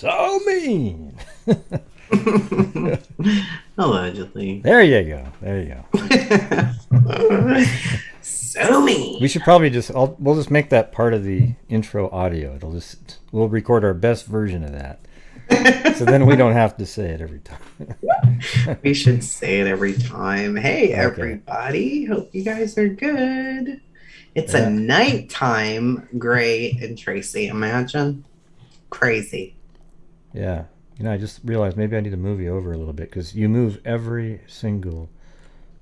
so mean. Allegedly. There you go. There you go. So mean. We should probably we'll just make that part of the intro audio. We'll record our best version of that. So then we don't have to say it every time. We should say it every time. Hey, Okay. everybody. Hope you guys are good. It's a nighttime, Gray and Tracy. Imagine. Crazy. Yeah. I just realized maybe I need to move you over a little bit because you move every single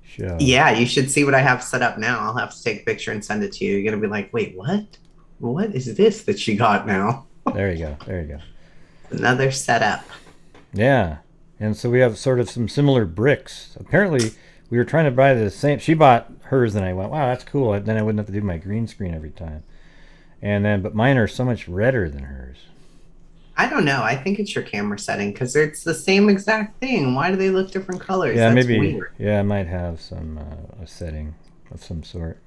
show. Yeah, you should see what I have set up now. I'll have to take a picture and send it to you. You're going to be like, wait, what? What is this that she got now? There you go. There you go. Another setup. Yeah. And so we have sort of some similar bricks. Apparently, we were trying to buy the same. She bought hers, and I went, wow, that's cool. Then I wouldn't have to do my green screen every time. But mine are so much redder than hers. I don't know. I think it's your camera setting because it's the same exact thing. Why do they look different colors? Yeah, That's maybe. Weird. Yeah, I might have some a setting of some sort.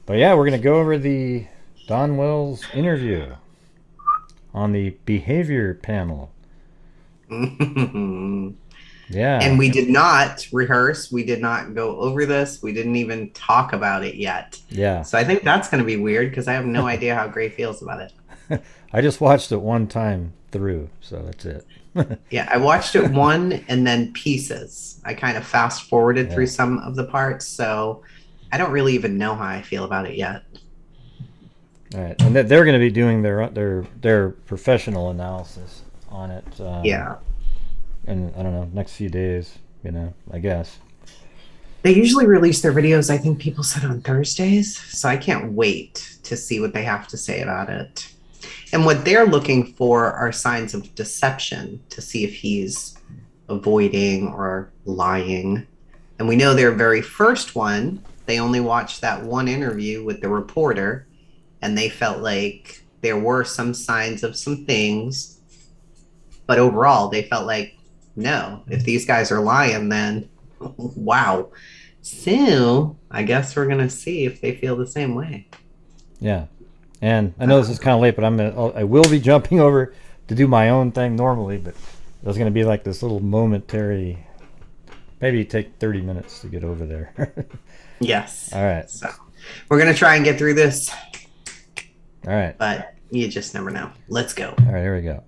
But yeah, we're going to go over the Don Wells interview on the behavior panel. Yeah. And we did not rehearse. We did not go over this. We didn't even talk about it yet. Yeah. So I think that's going to be weird because I have no idea how Gray feels about it. I just watched it one time through, so that's it. Yeah, I watched it one and then pieces. I kind of fast forwarded through some of the parts, so I don't really even know how I feel about it yet. All right, and they're going to be doing their professional analysis on it. Yeah. And I don't know, next few days, I guess. They usually release their videos, I think people said on Thursdays, so I can't wait to see what they have to say about it. And what they're looking for are signs of deception to see if he's avoiding or lying. And we know their very first one, they only watched that one interview with the reporter, and they felt like there were some signs of some things. But overall, they felt like, no, if these guys are lying, then wow. So I guess we're going to see if they feel the same way. Yeah. And I know this is kind of late, but I will be jumping over to do my own thing normally, but there's going to be like this little momentary, maybe take 30 minutes to get over there. Yes. All right. So we're going to try and get through this. All right. But you just never know. Let's go. All right, here we go.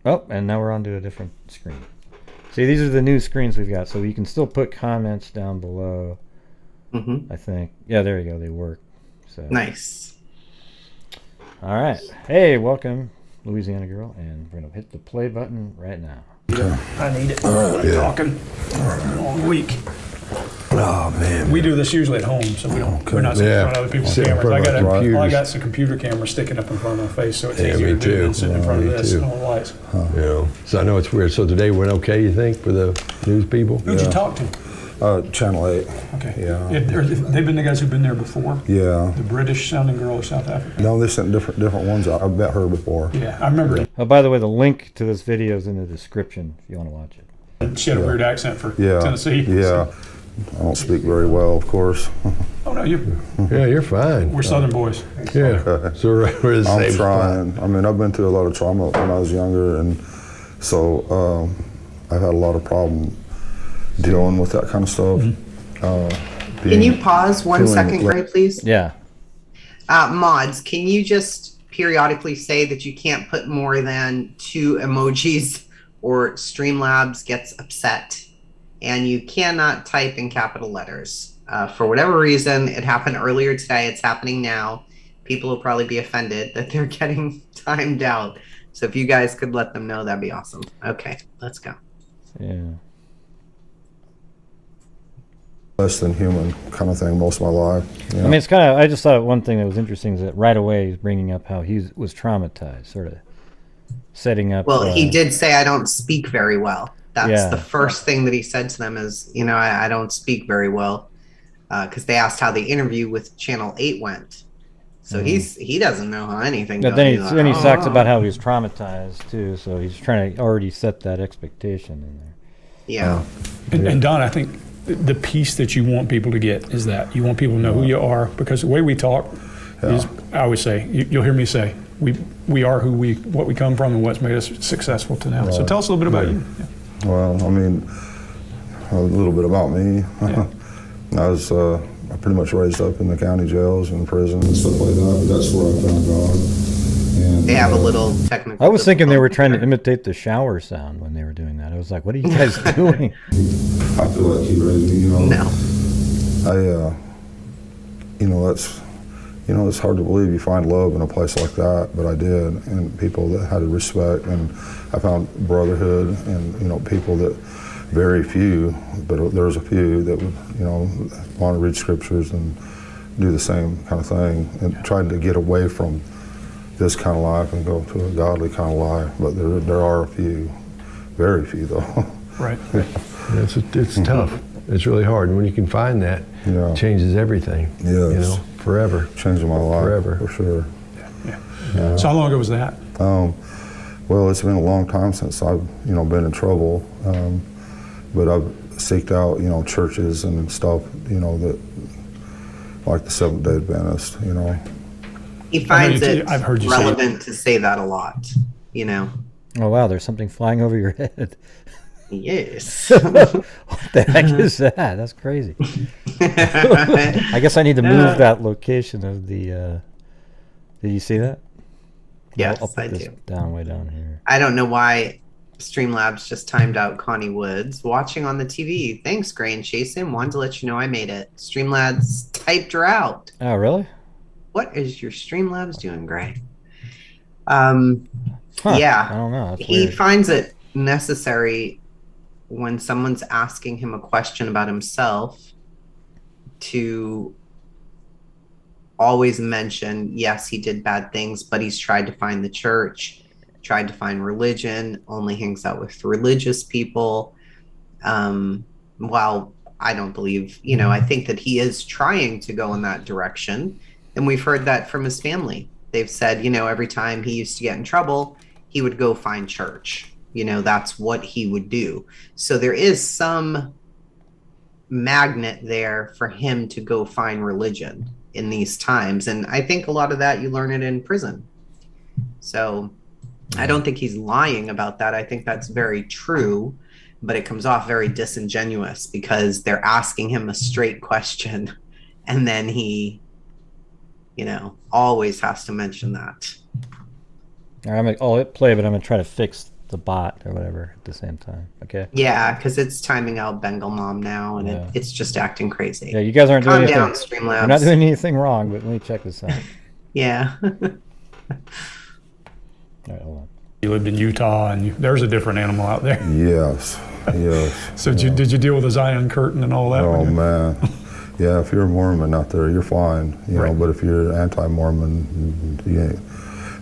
Oh, and now we're on to a different screen. See, these are the new screens we've got, so you can still put comments down below, I think. Yeah, there you go. They work. So. Nice. All right. Hey, welcome, Louisiana Girl, and we're going to hit the play button right now. Yeah, I need it. Talking all week. Oh man, we do this usually at home, so we're not sitting in front of other people's cameras. I got some computer cameras sticking up in front of my face, so it's easier to do than sitting in front of this and all the lights. Yeah. So I know it's weird. So today went okay, you think, for the news people? Who'd you talk to? Channel 8. Okay. Yeah. They've been the guys who've been there before? Yeah. The British sounding girl of South Africa? No, they sent different ones. I've met her before. Yeah, I remember it. Oh, by the way, the link to this video is in the description if you want to watch it. She had a weird accent for Tennessee. Yeah. I don't speak very well, of course. Oh, no, you're fine. We're Southern boys. Yeah. So we're the same. I'm trying. Spot. I mean, I've been through a lot of trauma when I was younger, and so I've had a lot of problem dealing with that kind of stuff. Can you pause 1 second, Gray, please? Yeah. Mods, can you just periodically say that you can't put more than 2 emojis or Streamlabs gets upset? And you cannot type in capital letters. For whatever reason, it happened earlier today. It's happening now. People will probably be offended that they're getting timed out. So if you guys could let them know, that'd be awesome. Okay, let's go. Yeah. Less than human kind of thing most of my life. Yeah. I mean, it's kind of, I just thought one thing that was interesting is that right away he's bringing up how he was traumatized, sort of setting up. Well, he did say, I don't speak very well. That's the first thing that he said to them is, I don't speak very well. Because they asked how the interview with Channel 8 went. So he doesn't know how anything goes. But then he talks about how he was traumatized, too. So he's trying to already set that expectation in there. Yeah. And Don, I think the piece that you want people to get is that you want people to know who you are, because the way we talk is, I always say, you'll hear me say, we are what we come from and what's made us successful to now. Right. So tell us a little bit about you. Yeah. Well, I mean, a little bit about me. Yeah. I was pretty much raised up in the county jails and prisons and stuff like that, but that's where I found God. And, They have a little technical. I was thinking they were trying to imitate the shower sound when they were doing that. I was like, what are you guys doing? I feel like he raised me, you know. No. It's hard to believe you find love in a place like that, but I did, and people that had respect, and I found brotherhood, and people that very few, but there was a few that would want to read scriptures and do the same kind of thing, and tried to get away from this kind of life and go to a godly kind of life. But there are a few, very few though. Right. It's tough. It's really hard, and when you can find that, Yeah. it changes everything. Yes. Forever. Changing my life Forever. for sure. Yeah. So how long ago was that? Well, it's been a long time since I've been in trouble, but I've seeked out churches and stuff that like the Seventh-day Adventist. He finds it I've heard you say relevant to say that a lot. Oh, wow, there's something flying over your head. Yes. What the heck is that? That's crazy. I guess I need to move that location of the. Did you see that? Yes, I'll put I this do. way down here. I don't know why Streamlabs just timed out Connie Woods watching on the TV. Thanks, Grain Chasin. Wanted to let you know I made it. Streamlabs typed her out. Oh, really? What is your Streamlabs doing, Gray? Huh, Yeah. I don't know. That's He weird. finds it necessary when someone's asking him a question about himself to always mention, yes, he did bad things, but he's tried to find the church, tried to find religion, only hangs out with religious people. While I don't believe, I think that he is trying to go in that direction. And we've heard that from his family. They've said, every time he used to get in trouble, he would go find church. That's what he would do. So there is some magnet there for him to go find religion in these times. And I think a lot of that you learn it in prison. So I don't think he's lying about that. I think that's very true, but it comes off very disingenuous because they're asking him a straight question. And then he, always has to mention that. All right, I'll hit play, but I'm going to try to fix the bot or whatever at the same time. Okay? Yeah, because it's timing out Bengal Mom now, and Yeah. it's just acting crazy. Yeah, you guys aren't doing Calm anything. down, Streamlabs. You're not doing anything wrong, but let me check this out. Yeah. All right, hold on. You lived in Utah, and there's a different animal out there. Yes. So did you deal with the Zion Curtain and all that? Oh man. Yeah, if you're a Mormon out there, you're fine. Right. But if you're anti-Mormon,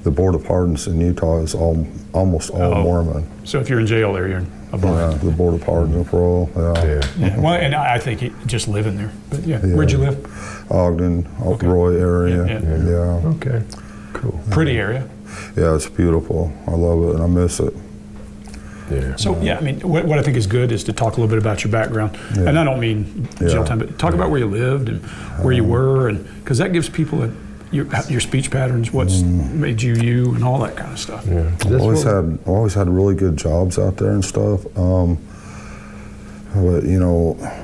the Board of Pardons in Utah is almost all Mormon. So if you're in jail there, you're a blind. The Board of Pardon and Parole. Yeah. Yeah. Well, and I think just living there. But where'd you live? Ogden, Roy area. Yeah. Okay. Cool. Pretty area. Yeah, it's beautiful. I love it and I miss it. Yeah. So what I think is good is to talk a little bit about your background, and I don't mean jail time, but talk about where you lived and where you were, and because that gives people your speech patterns, what's made you, and all that kind of stuff. Yeah. I always had really good jobs out there and stuff. But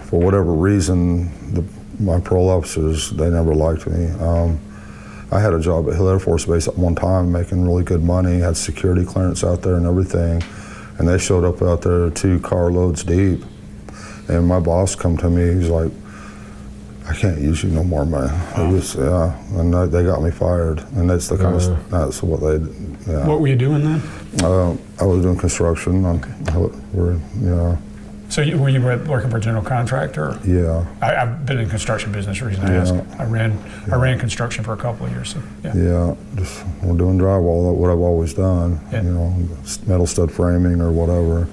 for whatever reason, my parole officers, they never liked me. I had a job at Hill Air Force Base at one time, making really good money, had security clearance out there and everything. And they showed up out there 2 carloads deep. And my boss come to me, he's like, I can't use you no more, man. It was, and they got me fired. And that's the kind of, that's what they, What were you doing then? I was doing construction. So were you working for a general contractor? Yeah. I've been in the construction business. The reason I asked, I ran construction for a couple of years. So Just we're doing drywall, what I've always done. Metal stud framing or whatever.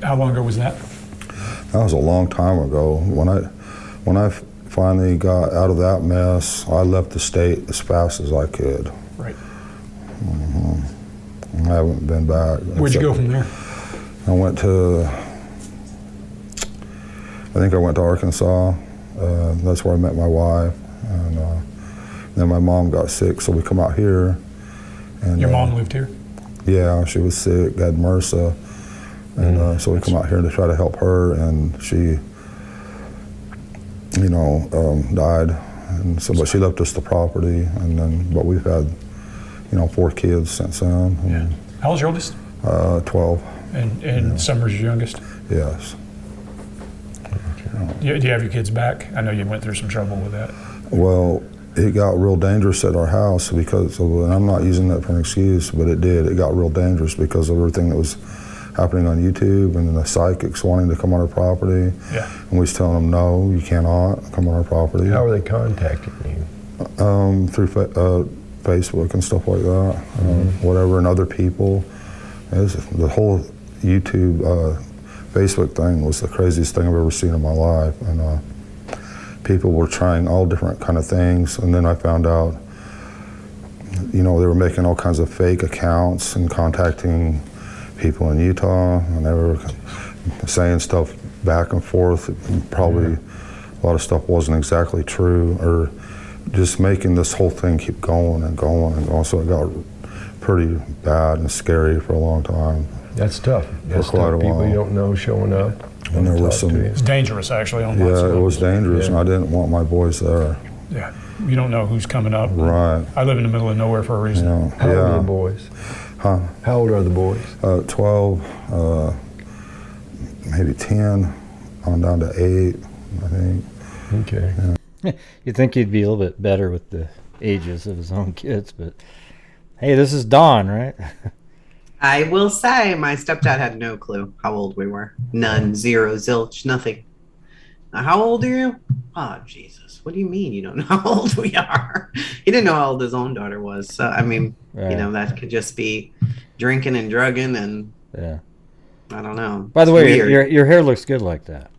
How long ago was that? That was a long time ago. When I finally got out of that mess, I left the state as fast as I could. Right. I haven't been back. Where'd you go from there? I think I went to Arkansas. That's where I met my wife. And Then my mom got sick, so we come out here. And, Your mom lived here? Yeah, she was sick, had MRSA. And so we come out here to try to help her, and she, died. And so, but she left us the property, but we've had, 4 kids since then. Yeah. How old's your oldest? 12. And Summer's your youngest? Yes. Do you have your kids back? I know you went through some trouble with that. Well, it got real dangerous at our house and I'm not using that for an excuse, but it did. It got real dangerous because of everything that was happening on YouTube and the psychics wanting to come on our property. Yeah. And we was telling them, no, you cannot come on our property. How are they contacting you? Through Facebook and stuff like that, whatever, and other people. The whole YouTube, Facebook thing was the craziest thing I've ever seen in my life. And people were trying all different kind of things. And then I found out, they were making all kinds of fake accounts and contacting people in Utah, and they were saying stuff back and forth. Probably a lot of stuff wasn't exactly true, or just making this whole thing keep going and going and going. So it got pretty bad and scary for a long time. That's tough. That's quite tough. a People while. you don't know showing up. And there was some, It's dangerous, actually, on lots yeah, of it was dangerous, and I didn't want my boys there. Yeah. You don't know who's coming up. Right. I live in the middle of nowhere for a reason. How old are the boys? Huh? How old are the boys? 12, maybe 10, on down to 8, I think. Okay. You'd think he'd be a little bit better with the ages of his own kids, but hey, this is Dawn, right? I will say my stepdad had no clue how old we were. None, zero, zilch, nothing. How old are you? Oh, Jesus. What do you mean you don't know how old we are? He didn't know how old his own daughter was. So, I mean, Right. that could just be drinking and drugging and Yeah. I don't know. By the It's way, weird. your hair looks good like that.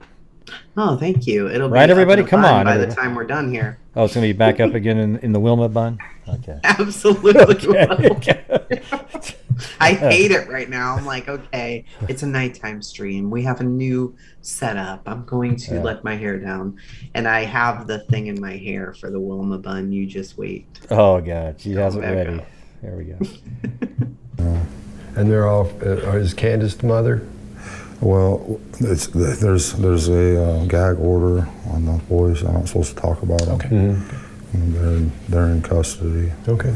Oh, thank you. It'll Right, be everybody? up in a Come bun on, by the everybody. time we're done here. Oh, it's gonna be back up again in the Wilma bun. Okay. Absolutely. Okay. I hate it right now. I'm like, okay, it's a nighttime stream. We have a new setup. I'm going to let my hair down. And I have the thing in my hair for the Wilma bun. You just wait. Oh God, she has it back ready. up. There we go. And they're all, is Candace the mother? Well, there's a gag order on the boys. I'm not supposed to talk about them. Okay. And they're in custody. Okay.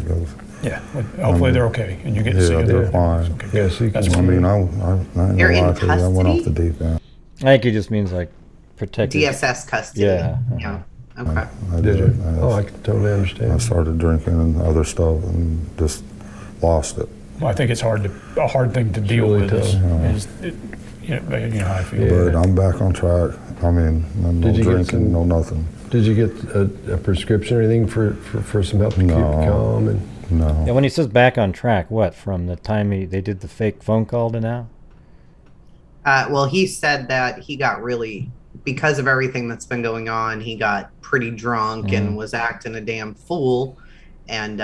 Yeah. Well, hopefully they're okay, and you get to see Yeah, it. they're fine. Okay. Yeah, so you can, That's I mean, I ain't They're gonna in lie to you, I went off the custody? deep end. I think he just means like protected. DSS custody. Yeah. Yeah. Okay. I did it. you? Oh, I can totally I understand. started drinking and other stuff and just lost it. Well, I think it's a hard thing to deal really with. tough. You know how I feel. Yeah. But I'm back on track. I mean, no Did you get drinking, some- no nothing. Did you get a prescription or anything for some help to keep No. calm? And No. Yeah, when he says back on track, what from the time they did the fake phone call to now? Well, he said that he got really, because of everything that's been going on, he got pretty drunk and was acting a damn fool. And,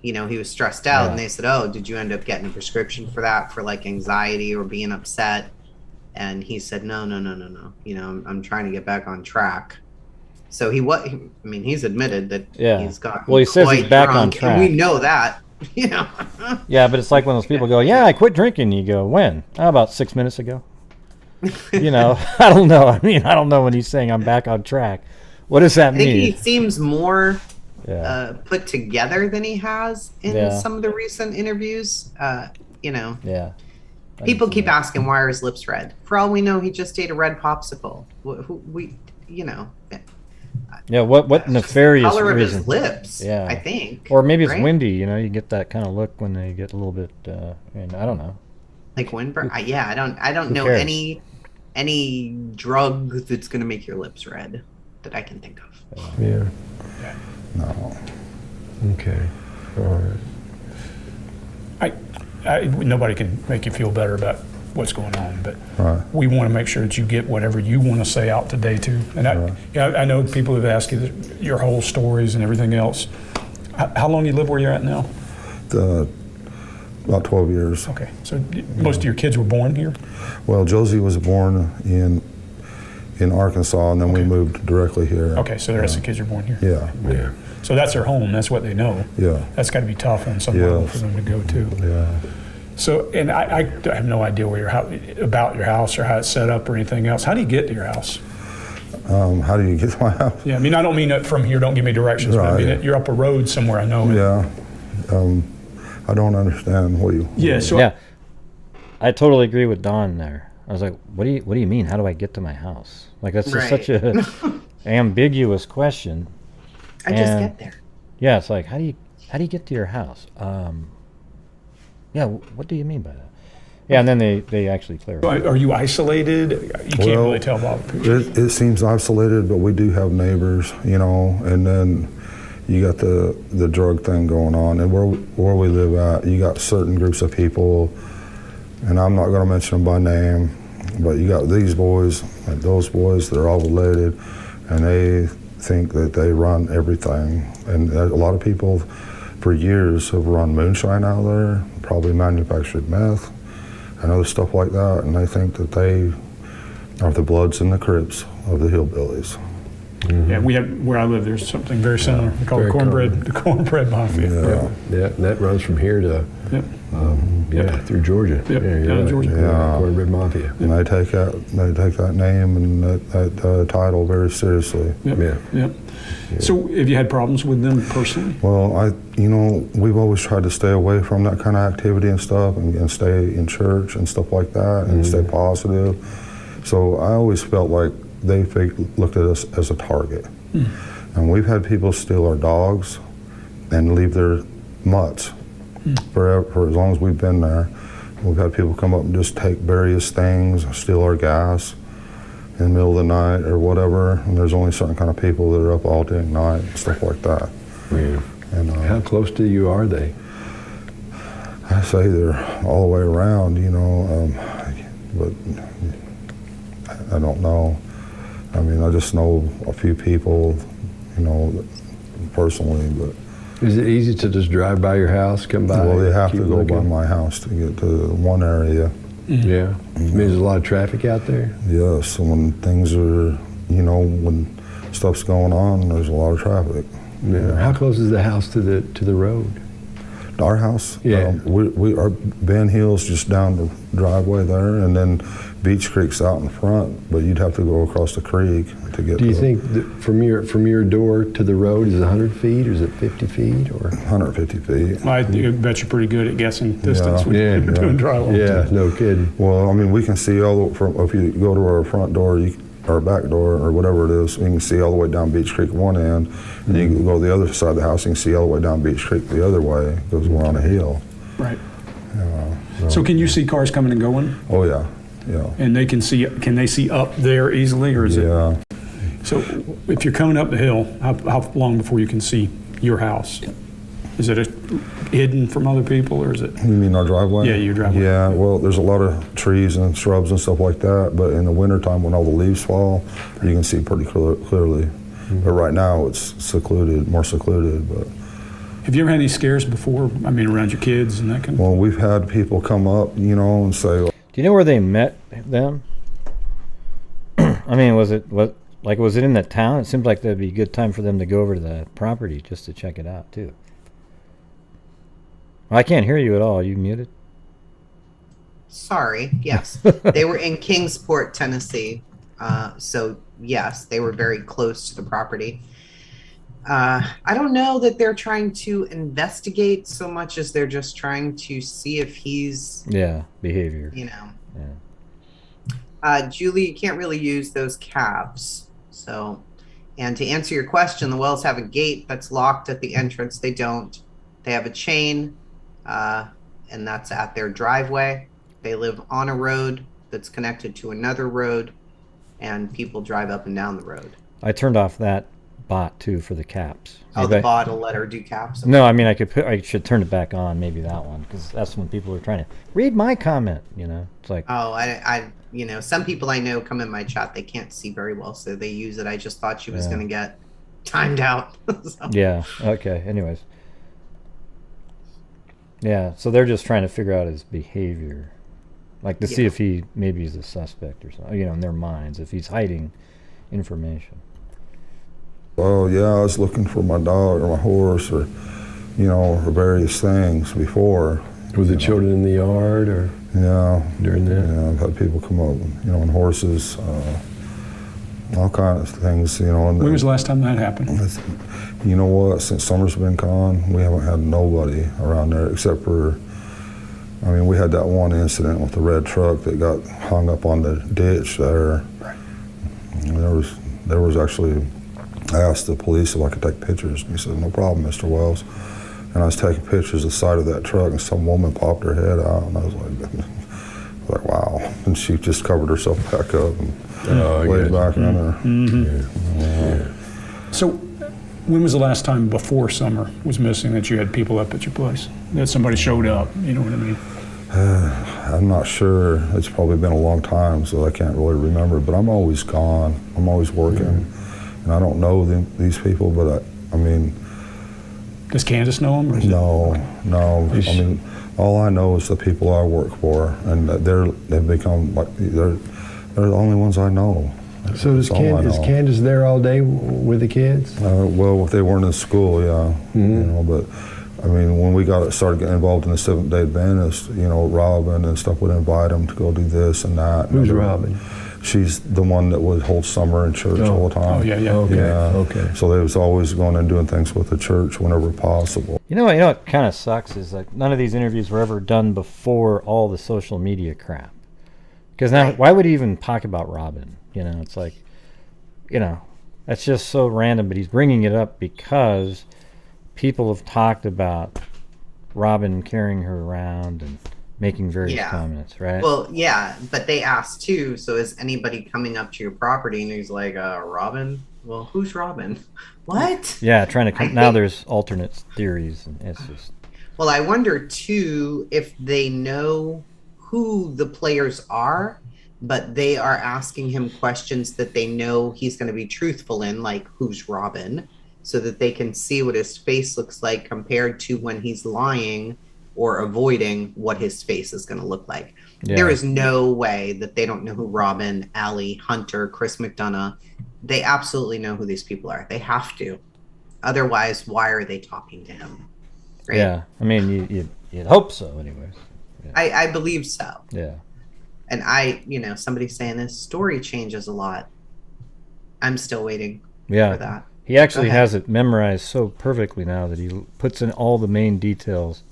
he was stressed out. Yeah. And they said, oh, did you end up getting a prescription for that, for like anxiety or being upset? And he said, no. I'm trying to get back on track. So he's admitted that Yeah. he's got. Well, he says he's back on track. And we know that, Yeah, but it's like when those people go, "Yeah, I quit drinking." You go, "When?" "Oh, about 6 minutes ago." I don't know. I mean, I don't know when he's saying I'm back on track. What does that I think he mean? seems more Yeah. put together than he has in Yeah. some of the recent interviews. Yeah. People keep asking why are his lips red. For all we know, he just ate a red popsicle. Yeah. What nefarious color of reason? his lips. Yeah. I think. Or maybe it's right? windy. You get that kind of look when they get a little bit. I don't know. Like windburn. I don't Who know cares? any drug that's gonna make your lips red that I can think of. yeah. No. Okay. All right. Nobody can make you feel better about what's going on, but Right. we want to make sure that you get whatever you want to say out today too. And I know people have asked you your whole stories and everything else. How long do you live where you're at now? About 12 years. Okay, so most of your kids were born here? Well, Josie was born in in Arkansas, and then we moved directly here. Okay, so the rest of the kids are born here. Yeah. Yeah. So that's their home. That's what they know. Yeah. That's got to be tough on some level Yes. for them to go to. Yeah. So, and I have no idea about your house or how it's set up or anything else. How do you get to your house? How do you get to my house? Yeah, I mean, I don't mean from here, don't give me directions, but I mean, Right. you're up a road somewhere, I know. Yeah. I don't understand what you. Yeah, so Yeah, I totally agree with Don there. I was like, what do you mean? How do I get to my house? Like, that's just such a ambiguous question. I just And- get there. Yeah, it's like, how do you get to your house? Yeah, what do you mean by that? Yeah, and then they actually clarify. are you isolated? You can't Well, really tell by the picture. It seems isolated, but we do have neighbors, you know, and then you got the drug thing going on, and where we live at, you got certain groups of people, and I'm not going to mention them by name, but you got these boys and those boys, they're all related, and they think that they run everything, and a lot of people for years have run moonshine out there, probably manufactured meth and other stuff like that, and they think that they are the Bloods and the Crips of the hillbillies. Yeah, we have where I live. There's something very similar. We call it Very the cornbread mafia. Yeah. Yeah, and that runs from here to Yep. through Georgia. Yep, Yeah, you're down in right. Georgia. Yeah. Cornbread Mafia. And they take that name and that title very seriously. Yep. Yeah. Yep. So, have you had problems with them personally? Well, we've always tried to stay away from that kind of activity and stuff, and stay in church and stuff like that, and stay positive. So I always felt like they looked at us as a target. And we've had people steal our dogs and leave their mutts for as long as we've been there. We've had people come up and just take various things, steal our gas in the middle of the night or whatever. And there's only certain kind of people that are up all day and night, stuff like that. Yeah. And How close to you are they? I say they're all the way around, but I don't know. I mean, I just know a few people, personally, but Is it easy to just drive by your house, come by? well, they have keep to go by looking? my house to get to one area. Yeah. I mean, there's a lot of traffic out there. Yes, and when things are, when stuff's going on, there's a lot of traffic. Yeah. How close is the house to the road? Our house, Yeah. we are Ben Hill's just down the driveway there, and then Beach Creek's out in front, but you'd have to go across the creek to get Do you to think that from your door to the road is it 100 feet or is it 50 feet or? 150 feet. I bet you're pretty good at guessing distance when Yeah. you're doing drywall. Yeah, no kidding. Well, I mean, we can see all the from if you go to our front door, our back door, or whatever it is, you can see all the way down Beach Creek one end, and you can go to the other side of the house, you can see all the way down Beach Creek the other way, because we're on a hill. Right. So, can you see cars coming and going? Oh yeah, yeah, And they can they see up there easily, or is it? yeah. So, if you're coming up the hill, how long before you can see your house? Is it hidden from other people, or is it? You mean our driveway? Yeah, your driveway. Yeah, well, there's a lot of trees and shrubs and stuff like that, but in the wintertime when all the leaves fall, you can see pretty clearly. But right now it's more secluded. But Have you ever had any scares before? I mean, around your kids and that kind of. well, we've had people come up, and say, Do you know where they met them? I mean, was it in the town? It seemed like that'd be a good time for them to go over to the property just to check it out too. I can't hear you at all. Are you muted? Sorry. Yes. They were in Kingsport, Tennessee. So, yes, they were very close to the property. I don't know that they're trying to investigate so much as they're just trying to see if he's, Yeah, behavior. Yeah. Yeah. Julie, you can't really use those cabs. So, and to answer your question, the Wells have a gate that's locked at the entrance. They don't. They have a chain, and that's at their driveway. They live on a road that's connected to another road, and people drive up and down the road. I turned off that bot too for the caps. Oh, Maybe the bot will let her do caps? No, I mean I should turn it back on. Maybe that one, because that's when people are trying to read my comment. It's like, Oh, I some people I know come in my chat. They can't see very well, so they use it. I just thought she was Yeah. going to get timed out. So. yeah, okay. Anyways, yeah. So they're just trying to figure out his behavior. like to see if he maybe is a suspect or something, in their minds, if he's hiding information. Well, yeah, I was looking for my dog or my horse or, or various things before. Were the children in the yard or during that? Yeah, I've had people come up, on horses, all kinds of things, And When was the last time that happened? You know what? Since summer's been gone, we haven't had nobody around there except for, we had that one incident with the red truck that got hung up on the ditch there. There was actually, I asked the police if I could take pictures. And he said, "No problem, Mr. Wells." And I was taking pictures of the side of that truck, and some woman popped her head out, and I was like, wow. And she just covered herself back up and laid back in there. Mm-hmm. So, when was the last time before summer was missing that you had people up at your place? That somebody showed up, you know what I mean? I'm not sure. It's probably been a long time, so I can't really remember. But I'm always gone. I'm always working. And I don't know these people, but Does Candace know them? Or is no. All I know is the people I work for, and they've become they're the only ones I know. So is Candace there all day with the kids? Well, if they weren't in school, yeah. But when we started getting involved in the Seventh-day Adventist, Robin and stuff would invite them to go do this and that. Who's Robin? She's the one that would hold summer in church all the time. Oh, yeah. Okay. So they was always going and doing things with the church whenever possible. What kind of sucks is none of these interviews were ever done before all the social media crap. Because now, why would he even talk about Robin? It's like, that's just so random. But he's bringing it up because people have talked about Robin carrying her around and making various comments, right? Well, yeah, but they asked too, so is anybody coming up to your property? And he's like, Robin? Well, who's Robin? What? Yeah, trying to now there's alternate theories, and it's just... Well, I wonder too if they know who the players are, but they are asking him questions that they know he's going to be truthful in, like who's Robin, so that they can see what his face looks like compared to when he's lying or avoiding what his face is going to look like. Yeah. There is no way that they don't know who Robin, Allie, Hunter, Chris McDonough, they absolutely know who these people are. They have to. Otherwise, why are they talking to him? Right? Yeah, you'd hope so anyways. Yeah. I believe so. Yeah. And somebody's saying his story changes a lot. I'm still waiting for that. He actually has it memorized so perfectly now that he puts in all the main details.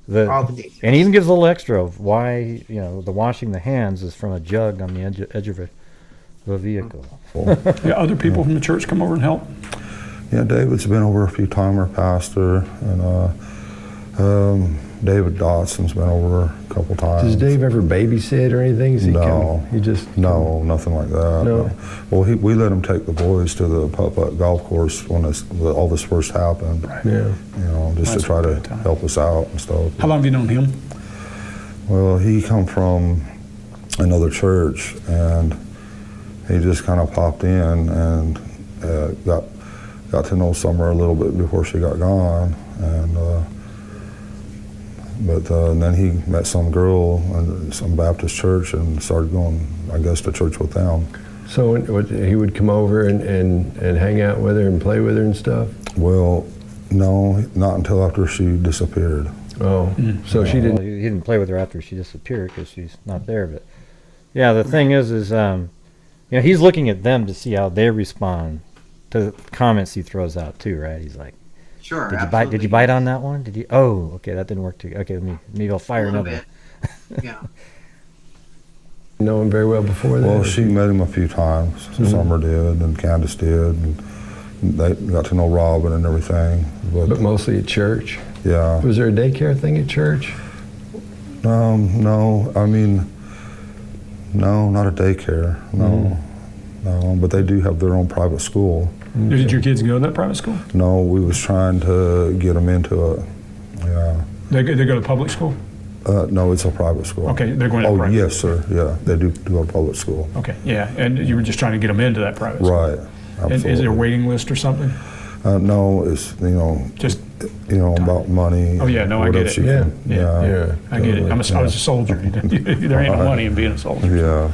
All the details. And he even gives a little extra of why, the washing the hands is from a jug on the edge of a vehicle. Other people from the church come over and help? Yeah, David's been over a few times, our pastor, and David Dotson's been over a couple times. Does Dave ever babysit or anything? No, nothing like that. No. Well, we let him take the boys to the putt-putt golf course when all this first happened. Right. Yeah. Just to try to help us out and stuff. How long have you known him? Well, he come from another church, and he just kind of popped in and got to know Summer a little bit before she got gone, and then he met some girl in some Baptist church and started going, I guess, to church with them. So he would come over and hang out with her and play with her and stuff? Well, no, not until after she disappeared. Oh, so she didn't... He didn't play with her after she disappeared because she's not there. But yeah, the thing is he's looking at them to see how they respond to the comments he throws out too, right? He's like, sure. Did you bite on that one? Did you? Oh, okay, that didn't work too. Okay, maybe I'll fire another one. Yeah. Know him very well before that? Well, she met him a few times. Summer did, and Candace did, and they got to know Robin and everything. But mostly at church? Yeah. Was there a daycare thing at church? No, no, not a daycare, no. But they do have their own private school. Did your kids go to that private school? No, we was trying to get them into it, yeah. They go to public school? No, it's a private school. Okay, they're going to Oh, private. yes, sir, yeah, they do go to public school. Okay, yeah, and you were just trying to get them into that private school? Right, absolutely. And is there a waiting list or something? No, it's, Just about money. Oh, yeah, no, I what get else it. you Yeah, can- yeah. I get it. I was a soldier. There ain't no money in being a soldier. Yeah.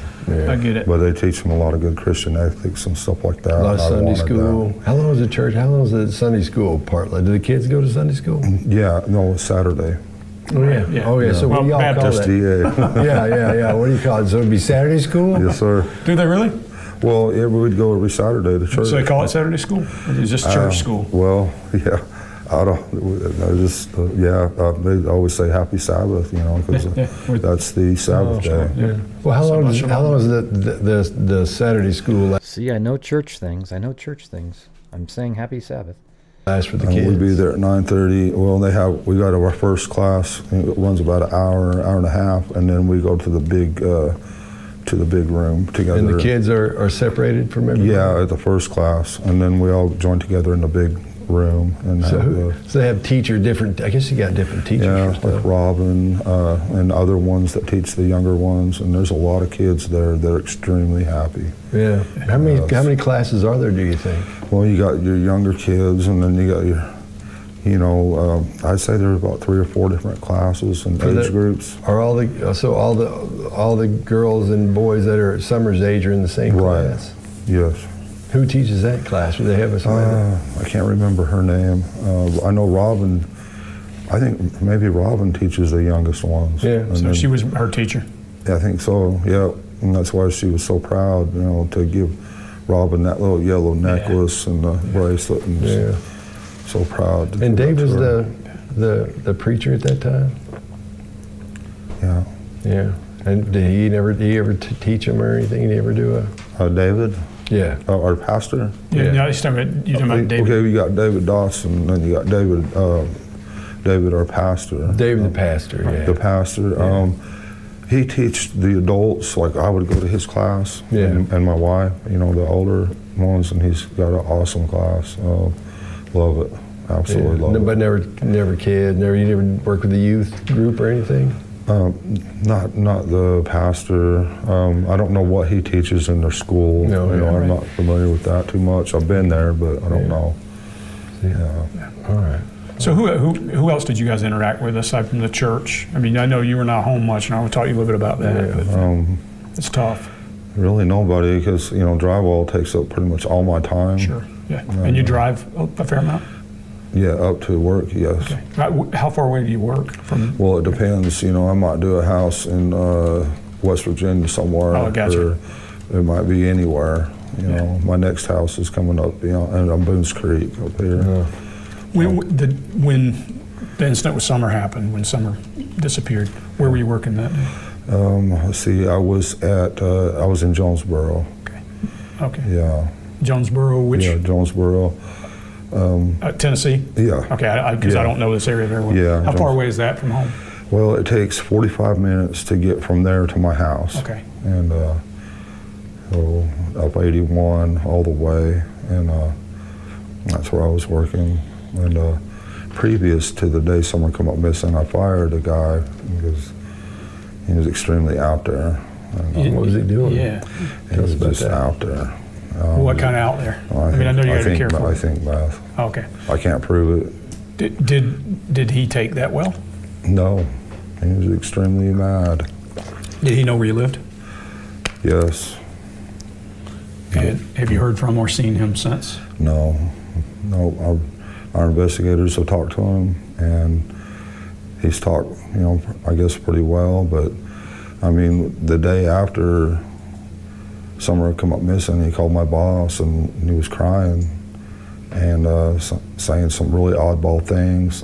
I get it. But they teach them a lot of good Christian ethics and stuff like that. A lot of I Sunday wanted school. that. How long is the church? How long is the Sunday school part? Like, do the kids go to Sunday school? Yeah, no, it's Saturday. Oh yeah. Yeah. Oh yeah. So what do y'all call Baptist. that? Yeah. What do you call it? So it'd be Saturday school? Yes, sir. Do they really? Well, yeah, we would go every Saturday to church. So they call it Saturday school? Or is this church school? Well, yeah. I they always say Happy Sabbath, because that's the Sabbath day. Yeah. Well, how long Shabbat is the Saturday school See, I know church things. I'm saying happy Sabbath. last for the kids? We'd be there at 9:30. Well, we got our first class. It runs about an hour and a half, and then we go to the big room together. And the kids are separated from everybody? Yeah, at the first class, and then we all join together in the big room. And So they have different, I guess you got different teachers yeah, for stuff. like Robin and other ones that teach the younger ones, and there's a lot of kids there that are extremely happy. Yeah. How many classes are there, do you think? Well, you got your younger kids, and then you got your, I'd say there's about 3 or 4 different classes and age groups. Are all the girls and boys that are at Summer's age are in the same Right. class? Yes. Who teaches that class? Do they have a I can't remember her name. I know Robin. I think maybe Robin teaches the youngest ones. Yeah. And So then- she was her teacher. I think so. Yeah, and that's why she was so proud, to give Robin that little yellow necklace and the bracelet, and Yeah. so proud. to And give Dave that was to her. the preacher at that time? Yeah. Yeah. And did he ever teach him or anything? Did he ever do David, Yeah. our pastor. Yeah. Yeah. No, you're talking about David. Okay, you got David Dawson, and you got David, our pastor. David the pastor, yeah. The pastor. He teached the adults. Like I would go to his class, Yeah. and my wife, the older ones, and he's got an awesome class. Love it, absolutely love it. But never kids. You never work with the youth group or anything? Not the pastor. I don't know what he teaches in their school. No, yeah, I'm right. not familiar with that too much. I've been there, but I don't know. Yeah. All right. So who else did you guys interact with aside from the church? I mean, I know you were not home much, and I would talk to you a little bit about that. Yeah. But it's tough. Really nobody, because drywall takes up pretty much all my time. Sure. Yeah. And you drive a fair amount. Yeah, up to work, yes. Okay. How far away do you work from? Well, it depends. I might do a house in West Virginia somewhere, Oh, gotcha. or it might be anywhere. My next house is coming up on Boone's Creek up here. When the incident with Summer happened, when Summer disappeared, where were you working that day? Let's see. I was in Jonesboro. Okay. Yeah. Jonesboro, which Yeah, Jonesboro. Tennessee? Yeah. Okay, because I don't know this area very well. Yeah, How far away is that from home? Well, it takes 45 minutes to get from there to my house. Okay. And so up 81 all the way, and that's where I was working. And previous to the day someone come up missing, I fired a guy because he was extremely out there. And, What was he doing? Yeah. he was about just that. out there. What kind of out there? I know you got to be careful. I think meth. Oh, okay. I can't prove it. Did he take that well? No, he was extremely mad. Did he know where you lived? Yes. And have you heard from or seen him since? No. Our investigators have talked to him, and he's talked, I guess pretty well. But I mean, the day after Summer had come up missing, he called my boss, and he was crying and saying some really oddball things.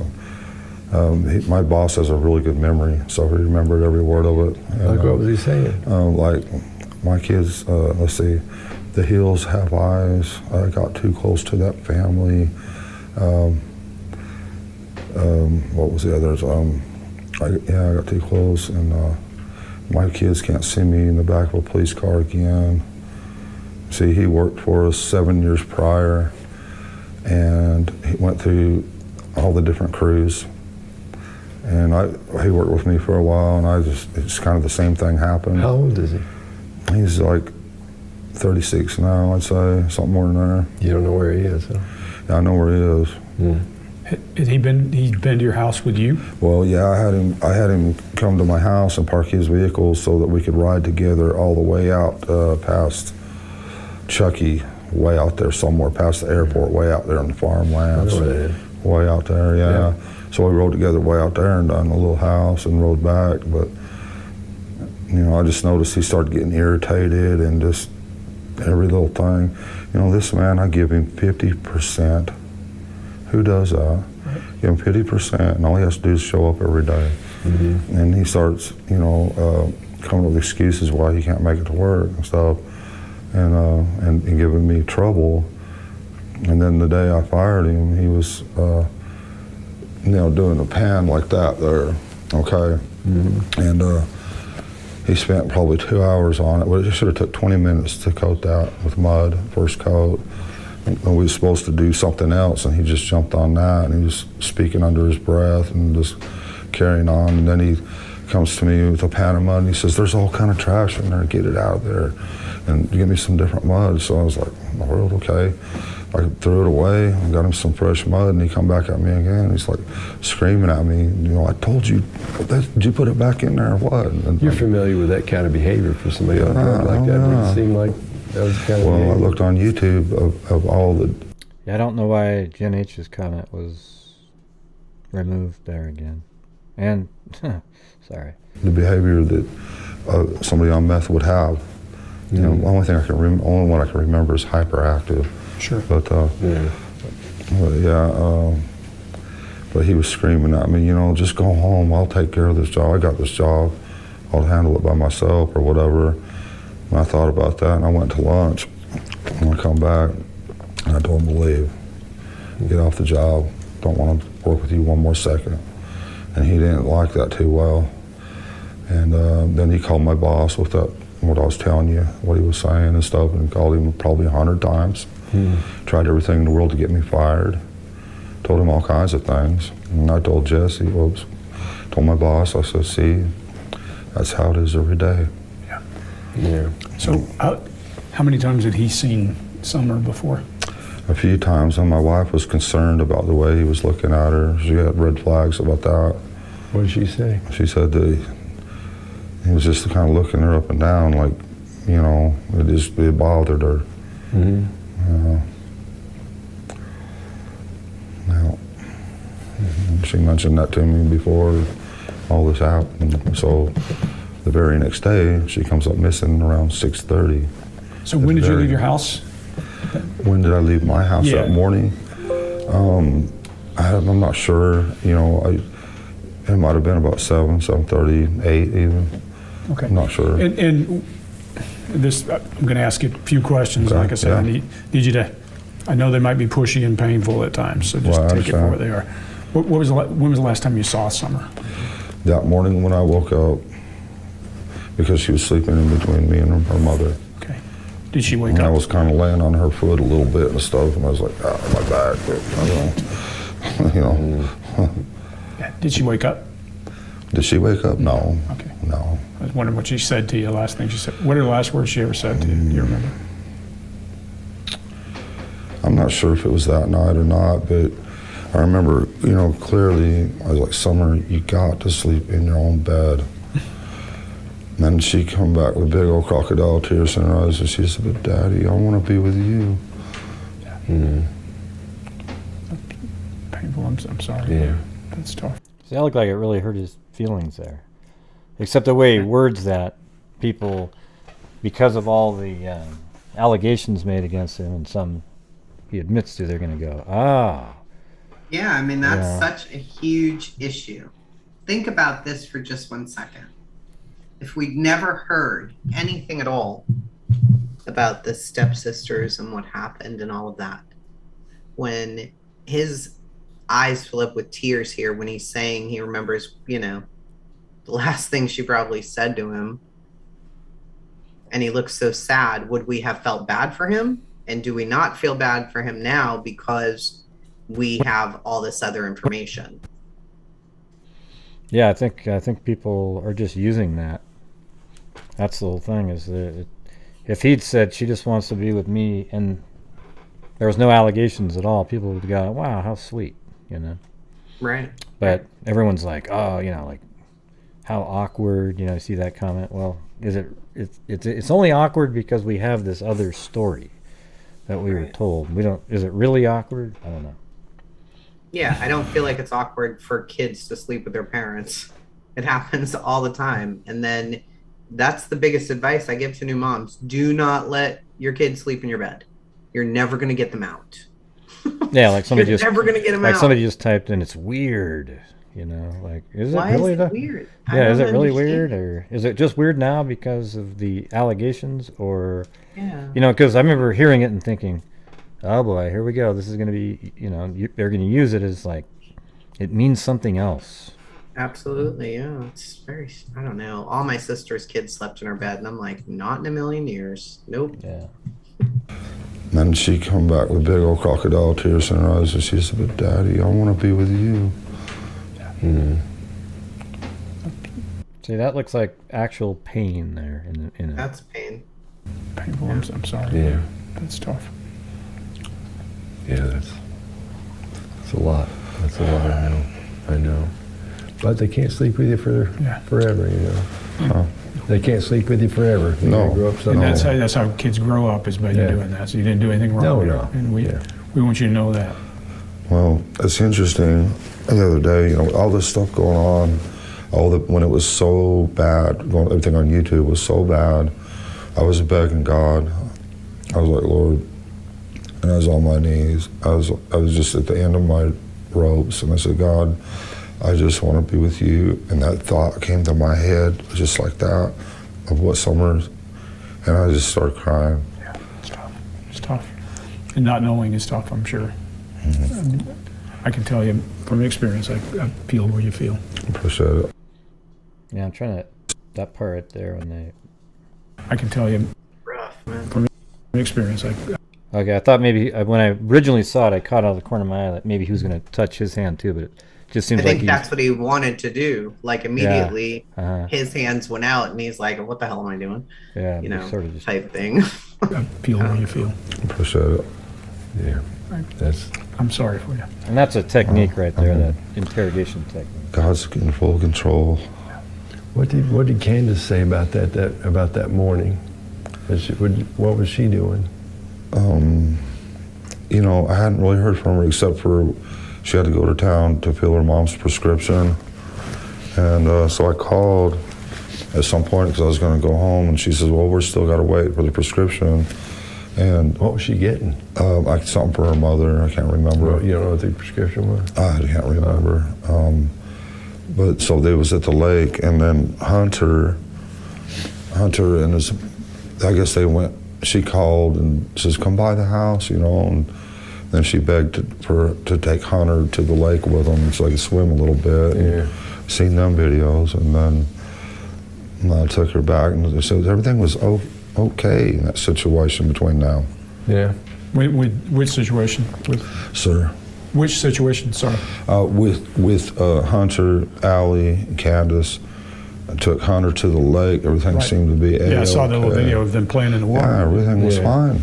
My boss has a really good memory, so he remembered every word of it. And, Like, what was he saying? like, my kids, let's see, the hills have eyes. I got too close to that family. What was the others? I got too close, and my kids can't see me in the back of a police car again. See, he worked for us 7 years prior, and he went through all the different crews. And he worked with me for a while, and it's kind of the same thing happened. How old is he? He's like 36 now, I'd say, something more than there. You don't know where he is, huh? Yeah, I know where he is. Had he's been to your house with you? Well, yeah, I had him come to my house and park his vehicle so that we could ride together all the way out past Chucky, way out there somewhere, past the airport, way out there in the farmlands. I know where that is. Way out there, yeah. Yeah. So we rode together way out there and done a little house and rode back. But, you know, I just noticed he started getting irritated and just every little thing. You know, this man, I give him 50%. Who does that? Right. Give him 50%, and all he has to do is show up every day. Mm-hmm. And he starts, you know, coming up with excuses why he can't make it to work and stuff, and giving me trouble. And then the day I fired him, he was, you know, doing a pan like that there, okay? Mm-hmm. And he spent probably 2 hours on it. Well, it should have took 20 minutes to coat that with mud, first coat. And we were supposed to do something else, and he just jumped on that, and he was speaking under his breath and just carrying on. And then he comes to me with a pan of mud, and he says, "There's all kind of trash in there, get it out of there, and give me some different mud." So I was like, "In the world, okay." I threw it away and got him some fresh mud, and he come back at me again. He's like screaming at me, you know, "I told you, did you put it back in there or what?" And You're familiar with that kind of behavior for somebody on drugs like that? Would it seem like that was kind of Well, behavior? I looked on YouTube of all the... Yeah, I don't know why Jen H's comment was removed there again. And, sorry. The behavior that somebody on meth would have. You know, only one I can remember is hyperactive. Sure. But but he was screaming at me, you know, "Just go home. I'll take care of this job. I got this job. I'll handle it by myself," or whatever. And I thought about that, and I went to lunch. And I come back, and I told him to leave, get off the job. Don't want to work with you one more second. And he didn't like that too well. And then he called my boss with that, what I was telling you, what he was saying and stuff, and called him probably 100 times. Tried everything in the world to get me fired. Told him all kinds of things. And I told Jesse, told my boss, I said, "See, that's how it is every day." Yeah. So how many times had he seen Summer before? A few times, and my wife was concerned about the way he was looking at her. She had red flags about that. What did she say? She said that he was just kind of looking her up and down, like, you know, it bothered her. Mm-hmm. Now, she mentioned that to me before all this happened. So the very next day, she comes up missing around 6:30. So when did you leave your house? When did I leave my house Yeah. that morning? I'm not sure. You know, it might have been about 7:30, 8 even. Okay. I'm not sure. And this, I'm going to ask you a few questions. Okay, Like I said, yeah. I need you to, I know they might be pushy and painful at times, so just Well, I take it for understand. what they are. When was the last time you saw Summer? That morning when I woke up, because she was sleeping in between me and her mother. Okay. Did she wake And I up? was kind of laying on her foot a little bit and stuff, and I was like, my back, you know. Yeah. Did she wake up? Did she wake up? No. Okay. No. I was wondering what she said to you, the last thing she said. What are the last words she ever said to you? Do you remember? I'm not sure if it was that night or not, but I remember, you know, clearly, I was like, "Summer, you got to sleep in your own bed." And then she come back with big old crocodile tears in her eyes, and she said, "But Daddy, I want to be with you." Yeah. Mm. Painful. I'm sorry. Yeah. That's tough. See, that looked like it really hurt his feelings there. Except the way he words that, people, because of all the allegations made against him, and some he admits to, they're going to go, Yeah, I mean, that's Yeah. such a huge issue. Think about this for just 1 second. If we'd never heard anything at all about the stepsisters and what happened and all of that, when his eyes fill up with tears here when he's saying he remembers, you know, the last thing she probably said to him, and he looks so sad, would we have felt bad for him? And do we not feel bad for him now because we have all this other information? Yeah, I think people are just using that. That's the whole thing. Is that if he'd said she just wants to be with me, and there was no allegations at all, people would go, "Wow, how sweet." you know. Right. But everyone's like, oh, you know, like how awkward, you know. See that comment? Well, is it? It's only awkward because we have this other story that we were told. We don't. Is it really awkward? I don't know. Yeah, I don't feel like it's awkward for kids to sleep with their parents. It happens all the time. And then that's the biggest advice I give to new moms. Do not let your kids sleep in your bed. You're never going to get them out. Yeah, like somebody You're just never going to get them like out. somebody just typed in, it's weird. You know, like is Why it really is it weird? I Yeah, is it don't really understand. weird, or is it just weird now because of the allegations, or Yeah. you know? Because I remember hearing it and thinking, oh boy, here we go. This is going to be, you know, they're going to use it as like it means something else. Absolutely, yeah. It's very, I don't know. All my sister's kids slept in her bed, and I'm like, not in a million years. Nope. Yeah. And she come back with big old crocodile tears in her eyes, and she said, "But Daddy, I want to be with you." See, that looks like actual pain there in it. That's pain. Painful. I'm sorry. Yeah. That's tough. Yeah, that's a lot. That's a lot. I know. But they can't sleep with you forever. You know. Huh. They can't sleep with you forever. You No. gotta grow up And somewhere. that's how kids grow up, is by you Yeah. doing that. So you didn't do anything wrong. No, here. no. And we Yeah. want you to know that. Well, it's interesting. The other day, you know, all this stuff going on, when it was so bad, everything on YouTube was so bad, I was begging God. I was like, Lord, and I was on my knees. I was just at the end of my ropes, and I said, God, I just want to be with you. And that thought came to my head, just like that, of what Summers, and I just started crying. Yeah, it's tough. It's tough. And not knowing is tough, I'm sure. I can tell you from experience, I feel where you feel. Appreciate it. Yeah, I'm trying to that part right there when they. I can tell you Rough, man. from experience, Okay, I thought maybe when I originally saw it, I caught out of the corner of my eye that maybe he was going to touch his hand too, but it just seems I like think that's what he wanted to do. Like immediately, his hands went out, and he's like, "What the hell am I doing?" yeah, You know, sort of just. type thing. I feel where you feel. Appreciate it. Yeah. That's I'm sorry for you. And that's a technique right there, that interrogation technique. God's in full control. what did Candace say about that morning? What was she doing? You know, I hadn't really heard from her except for she had to go to town to fill her mom's prescription. And so I called at some point because I was going to go home, and she says, well, we're still got to wait for the prescription. And What was she getting? something for her mother, I can't remember. You don't know what the prescription was? I can't remember. But so they was at the lake, and then Hunter and his, I guess they went, she called and says, come by the house, you know, and then she begged to take Hunter to the lake with them so they could swim a little bit. Yeah. Seen them videos, and then I took her back, and they said everything was okay in that situation between now. Yeah. Which situation? Sir. Which situation? Sorry. With Hunter, Allie, and Candace, I took Hunter to the lake. Everything Right. seemed to be Yeah, I saw the little okay. video of them playing in the water. Yeah, everything was Yeah. fine.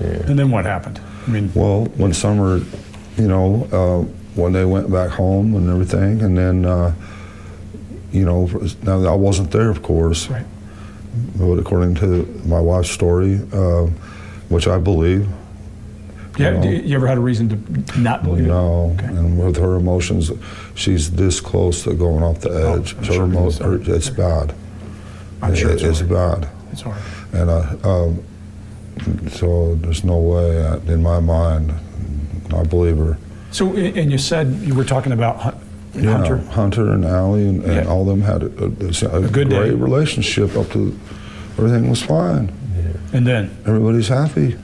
Yeah. And then what happened? I mean, Well, when Summer, you know, when they went back home and everything, and then, you know, now I wasn't there, of course, right. but according to my wife's story, which I believe, Yeah. No. You ever had a reason to not believe it? no, Okay. and with her emotions, she's this close to going off the edge. I'm sure It's bad. I'm sure it's hard. bad. It's hard. And so there's no way, in my mind, I believe her. So, and you said you were talking about Hunter. Hunter and Allie and Yeah. all them had a good day. great relationship up to, everything was fine. And then, Everybody's happy,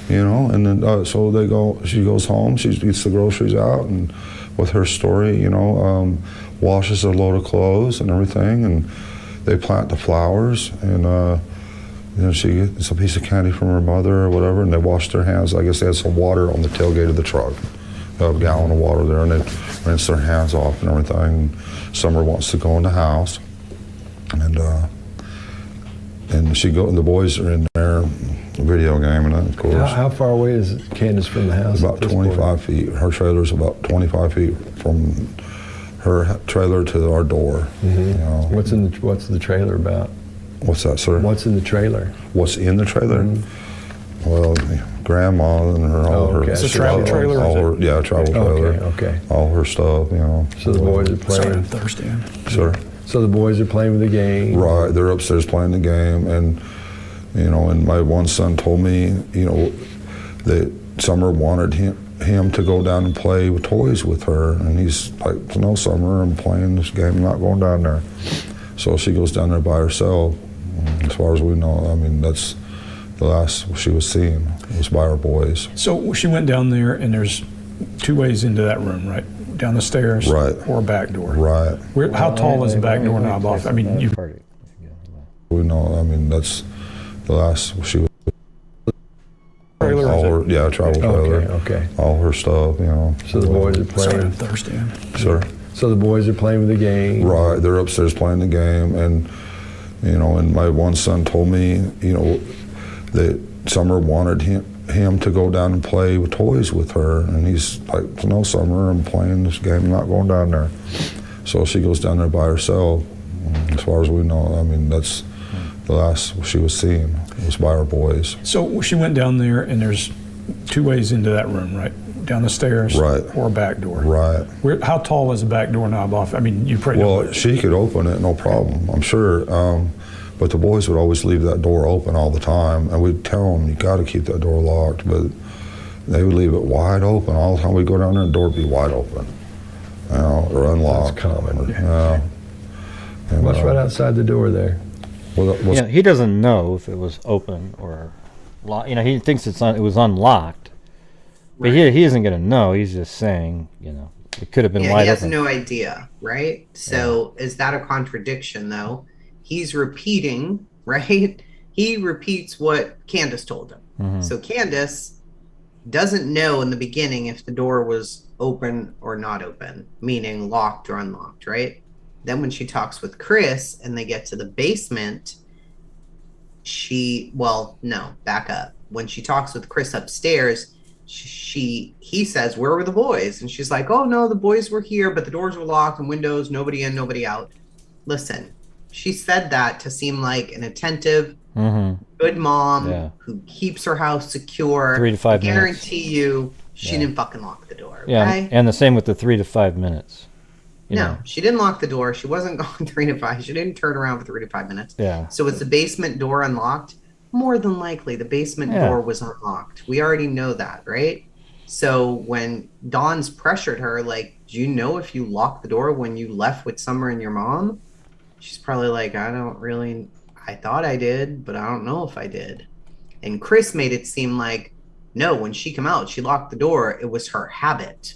you know. And then so they go. She goes home. She gets the groceries out, and with her story, you know, washes a load of clothes and everything, and they plant the flowers, and you know, she gets a piece of candy from her mother or whatever, and they wash their hands. I guess they had some water on the tailgate of the truck, a gallon of water there, and they rinse their hands off and everything. And Summer wants to go in the house, and and the boys are in there, video gaming, of course. How far away is Candace from the house? About 25 feet. Her trailer's about 25 feet from her trailer to our door. You know. What's the trailer about? What's that, sir? What's in the trailer? What's in the trailer? Well, grandma and all her. Okay. It's a travel trailer? Travel trailer. Okay. All her stuff, you know. So the boys are playing. Sorry, I'm thirsty. Sir. So the boys are playing with the game. Right, they're upstairs playing the game, and you know, and my one son told me, you know, that Summer wanted him to go down and play with toys with her, and he's like, no, Summer, I'm playing this game, I'm not going down there. So she goes down there by herself. As far as we know, I mean, that's the last she was seen, was by our boys. So she went down there, and there's 2 ways into that room, right? Down the stairs, Right. or a back door. Right. How tall is the back door knob off? I mean, you. We know, I mean, that's the last she was. Trailer, All her, travel trailer. Okay. All her stuff, you know. So the boys are playing. Sorry, I'm thirsty. Sir. So the boys are playing with the game. Right, they're upstairs playing the game, and you know, and my one son told me, you know, that Summer wanted him to go down and play with toys with her, and he's like, no, Summer, I'm playing this game, I'm not going down there. So she goes down there by herself. As far as we know, I mean, that's the last she was seen, was by our boys. So she went down there, and there's 2 ways into that room, right? Down the stairs, Right. or a back door. Right. How tall is the back door knob off? I mean, you probably know. Well, she could open it, no problem, I'm sure. But the boys would always leave that door open all the time, and we'd tell them, you got to keep that door locked. But they would leave it wide open all the time. We'd go down there, and the door would be wide open, you know, or unlocked. That's common. Yeah. And, What's right outside the door there? well, Yeah, he doesn't know if it was open or locked. You know, he thinks it was unlocked, but he isn't going to know. He's just saying, you know, it could have been wide he has open. no idea, right? So is that a contradiction, though? He's repeating, right? He repeats what Candace told him. Mhm. So Candace doesn't know in the beginning if the door was open or not open, meaning locked or unlocked, right? Then when she talks with Chris and they get to the basement, back up. When she talks with Chris upstairs, he says, where were the boys? And she's like, oh no, the boys were here, but the doors were locked and windows, nobody in, nobody out. Listen, she said that to seem like an attentive, good mom who keeps her house secure. 3 to 5 minutes. Guarantee you she didn't fucking lock the door. Okay? Yeah, and the same with the 3 to 5 minutes. You No, know. she didn't lock the door. She wasn't going 3 to 5. She didn't turn around for 3 to 5 minutes. Yeah. So was the basement door unlocked? More than likely, the basement door was unlocked. We already know that, right? So when Dawn's pressured her, like, do you know if you locked the door when you left with Summer and your mom? She's probably like, I thought I did, but I don't know if I did. And Chris made it seem like, no, when she came out, she locked the door. It was her habit.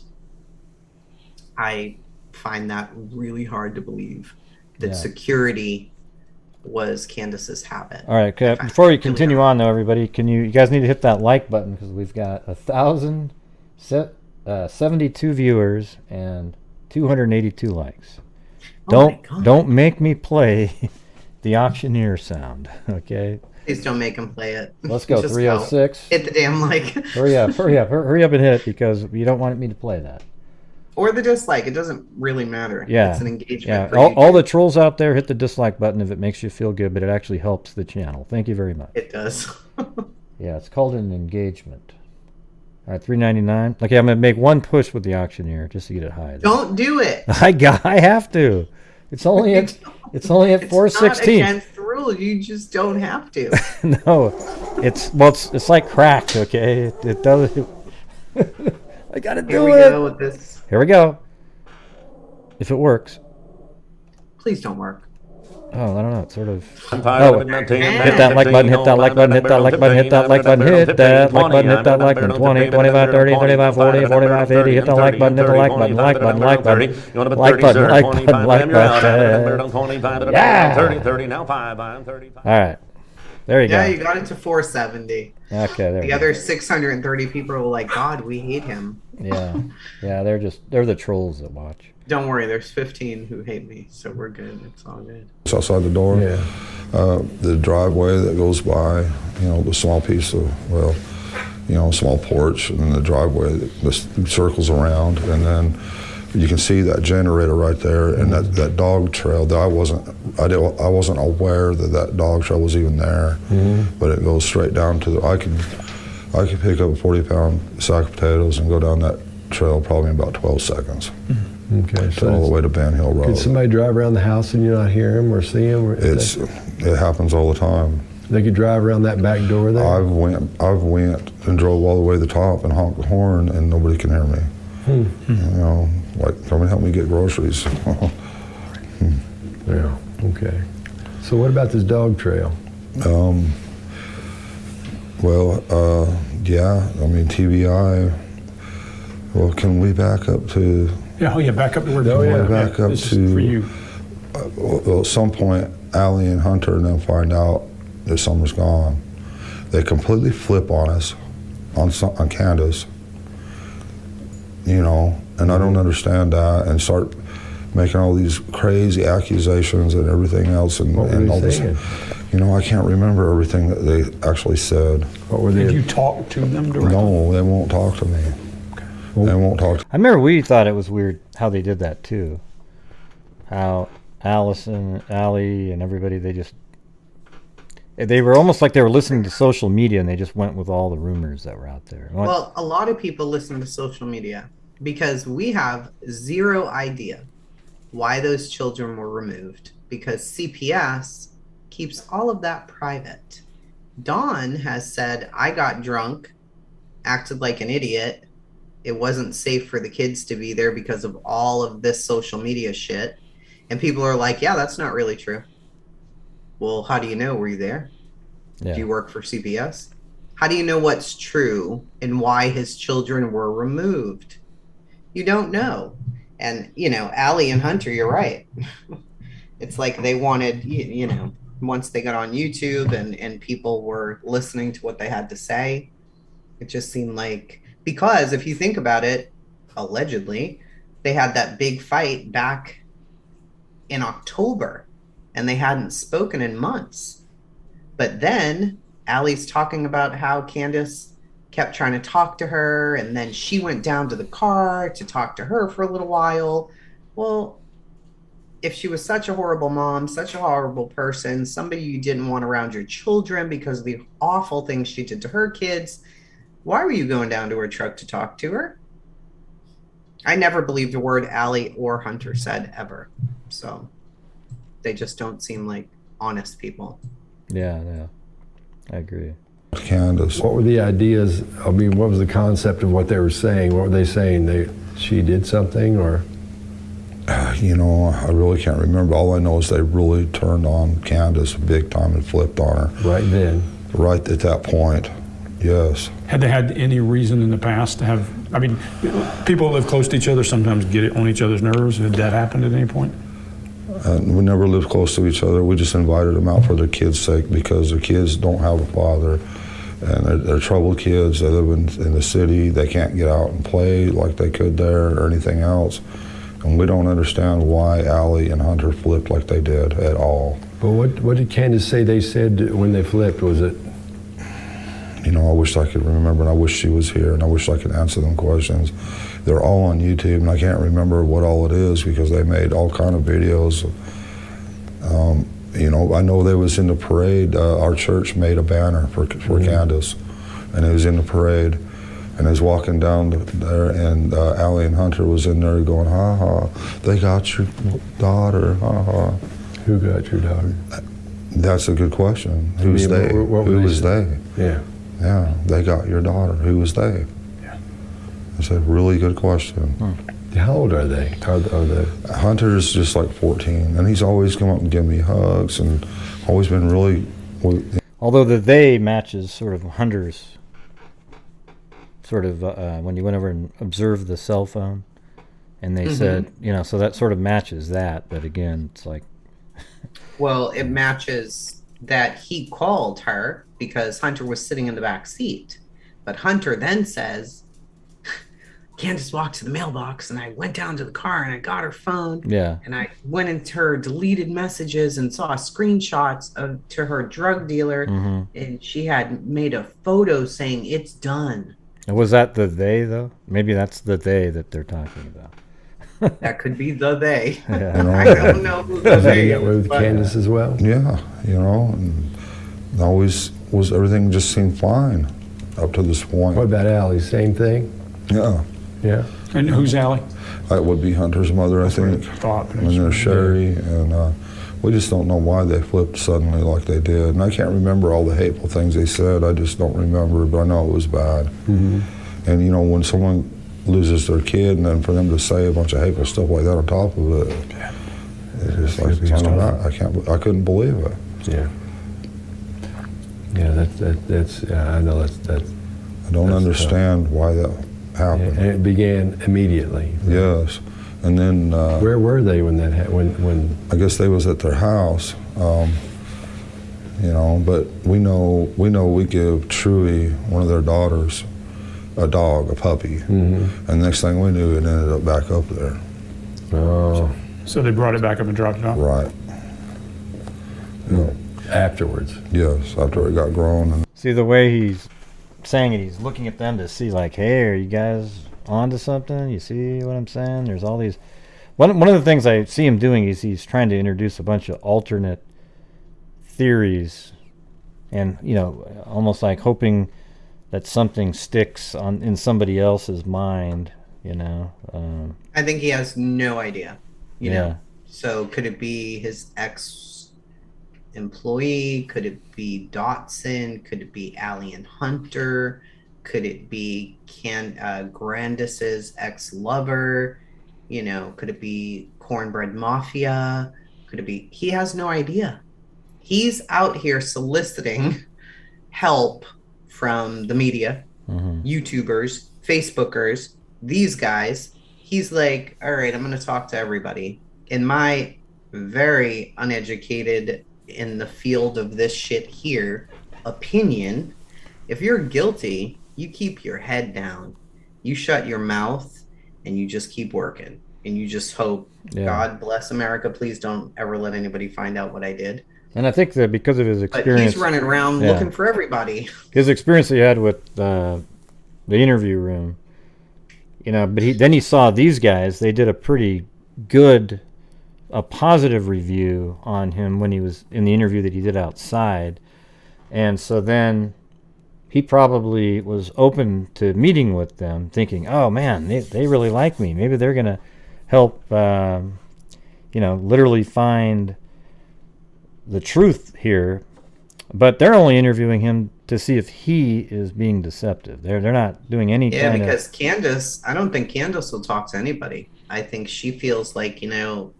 I find that really hard to believe that security was Candace's habit. All right. Okay. Before we continue on, though, everybody, you guys need to hit that like button because we've got 1,072 viewers and 282 likes. Don't make me play the auctioneer sound. Okay. Please don't make him play it. Let's go. Just 306. Hit the damn like. Hurry up and hit it because you don't want me to play that. Or the dislike. It doesn't really matter. Yeah. It's an engagement. Yeah. For All the trolls out there, hit the dislike button if it makes you feel good, but it actually helps the channel. Thank you very much. It does. Yeah, it's called an engagement. All right, $3.99. Okay, I'm gonna make one push with the auctioneer just to get it high. Don't do it. I have to. It's only at 416. It's not against the rules. You just don't have to. No, it's like crack. Okay, it does. I gotta do Here we it. go with this. Here we go. If it works. Please don't work. Oh, I don't know. It's sort of. Hit Hit that like button. Hit that like button. Hit that like button. Hit that like button. Hit that like button. Hit that like button. 20, 25, 30, 35, 40, 45, 50. Hit the like button. Hit the like button. Like button. Like button. Like button. Like button. Like button. Yeah. All right. There you go. Yeah, you got it to 470. Okay, there we The go. other 630 people were like, God, we hate him. Yeah, they're the trolls that watch. Don't worry, there's 15 who hate me, so we're good. It's all good. It's outside the door. Yeah. The driveway that goes by, the small piece of, small porch, and then the driveway that circles around, and then you can see that generator right there, and that dog trail that I wasn't aware that dog trail was even there, but it goes straight down to I could pick up a 40-pound sack of potatoes and go down that trail probably in about 12 seconds. Okay, So all the way to Ben Hill Road. Could somebody drive around the house and you not hear him or see him? It happens all the time. They could drive around that back door there? I've went and drove all the way to the top and honked the horn and nobody can hear me. Like, come and help me get groceries. Yeah, okay. So what about this dog trail? TBI. Well, can we back up to? Yeah, back up to where Oh, yeah, back up this to. is for you. Well, at some point, Allie and Hunter and then find out that Summer's gone. They completely flip on us, on Candace, and I don't understand that, and start making all these crazy accusations and everything else, and What were they all saying? this. I can't remember everything that they actually said. What were they? Did you talk to them directly? No, they won't talk to me. They won't talk. I remember we thought it was weird how they did that too. How Allison, Allie, and everybody, they were almost like they were listening to social media and they just went with all the rumors that were out there. Well, a lot of people listen to social media because we have zero idea why those children were removed, because CPS keeps all of that private. Dawn has said, I got drunk, acted like an idiot. It wasn't safe for the kids to be there because of all of this social media shit. And people are like, yeah, that's not really true. Well, how do you know? Were you there? Yeah. Do you work for CPS? How do you know what's true and why his children were removed? You don't know. And, Allie and Hunter, you're right. It's like they wanted, once they got on YouTube and people were listening to what they had to say, it just seemed like, because if you think about it, allegedly, they had that big fight back in October and they hadn't spoken in months. But then Allie's talking about how Candace kept trying to talk to her, and then she went down to the car to talk to her for a little while. Well, if she was such a horrible mom, such a horrible person, somebody you didn't want around your children because of the awful things she did to her kids, why were you going down to her truck to talk to her? I never believed a word Allie or Hunter said ever. So they just don't seem like honest people. Yeah, I agree. Candace. What were the ideas? What was the concept of what they were saying? What were they saying? She did something, or? I really can't remember. All I know is they really turned on Candace big time and flipped on her. Right then. Right at that point, yes. Had they had any reason in the past to have, people that live close to each other sometimes get it on each other's nerves. Had that happened at any point? We never lived close to each other. We just invited them out for their kids' sake because their kids don't have a father. And they're troubled kids. They live in the city. They can't get out and play like they could there or anything else. And we don't understand why Allie and Hunter flipped like they did at all. But what did Candace say they said when they flipped? Was it? I wish I could remember, and I wish she was here, and I wish I could answer them questions. They're all on YouTube, and I can't remember what all it is because they made all kind of videos. I know they was in the parade. Our church made a banner for Candace, and it was in the parade. And I was walking down there, and Allie and Hunter was in there going, ha ha, they got your daughter, ha ha. Who got your daughter? That's a good question. Who's they? Who was they? Yeah. Yeah, they got your daughter. Who was they? Yeah. That's a really good question. How old are they? Are they? Hunter's just like 14, and he's always come up and given me hugs, and always been really. Although the they matches sort of Hunter's. Sort of when you went over and observed the cell phone, and they said, so that sort of matches that. But again, it's like. Well, it matches that he called her because Hunter was sitting in the back seat. But Hunter then says, Candace walked to the mailbox, and I went down to the car and I got her phone. Yeah. And I went into her deleted messages and saw screenshots to her drug dealer. Mm-hmm. And she had made a photo saying it's done. And was that the they, though? Maybe that's the they that they're talking about. That could be the they. Yeah. You know, I don't know who the Was they that is. with but- Candace as well? Yeah, you know, and always was everything just seemed fine up to this point. What about Allie? Same thing? Yeah, Yeah. And who's Allie? that would be Hunter's mother, I think. Thought. And there's Sherry, and we just don't know why they flipped suddenly like they did. And I can't remember all the hateful things they said. I just don't remember, but I know it was bad. Mm-hmm. And you know, when someone loses their kid, and then for them to say a bunch of hateful stuff like that on top of it, it's just like I couldn't believe it. Yeah. Yeah, that's I know that. I don't That's understand why that happened. And it began immediately. Yes, and then Where were they when that when? I guess they was at their house, you know. But we know we give Truey, one of their daughters, a dog, a puppy, Mm-hmm. and next thing we knew, it ended up back up there. Oh, So they brought it back up and dropped it off. Right. Yeah. afterwards. Yes, after it got grown. And See, the way he's saying it, he's looking at them to see, like, hey, are you guys onto something? You see what I'm saying? There's all these... One of the things I see him doing is he's trying to introduce a bunch of alternate theories and, you know, almost like hoping that something sticks in somebody else's mind, you know. I think he has no idea. You Yeah. know. So could it be his ex-employee? Could it be Dotson? Could it be Allie and Hunter? Could it be Grandis's ex-lover? You know, could it be Cornbread Mafia? Could it be? He has no idea. He's out here soliciting help from the media, YouTubers, Facebookers, these guys. He's like, all right, I'm going to talk to everybody. In my very uneducated in the field of this shit here opinion, if you're guilty, you keep your head down. You shut your mouth and you just keep working. And you just hope, God bless America, please don't ever let anybody find out what I did. And I think that because of his But experience... he's running around looking for everybody. His experience he had with the interview room, you know, but then he saw these guys. They did a pretty good, a positive review on him when he was in the interview that he did outside. And so then he probably was open to meeting with them, thinking, oh man, they really like me. Maybe they're going to help, you know, literally find the truth here. But they're only interviewing him to see if he is being deceptive. They're not doing any kind of... Yeah, because Candace, I don't think Candace will talk to anybody. I think she feels like, you know,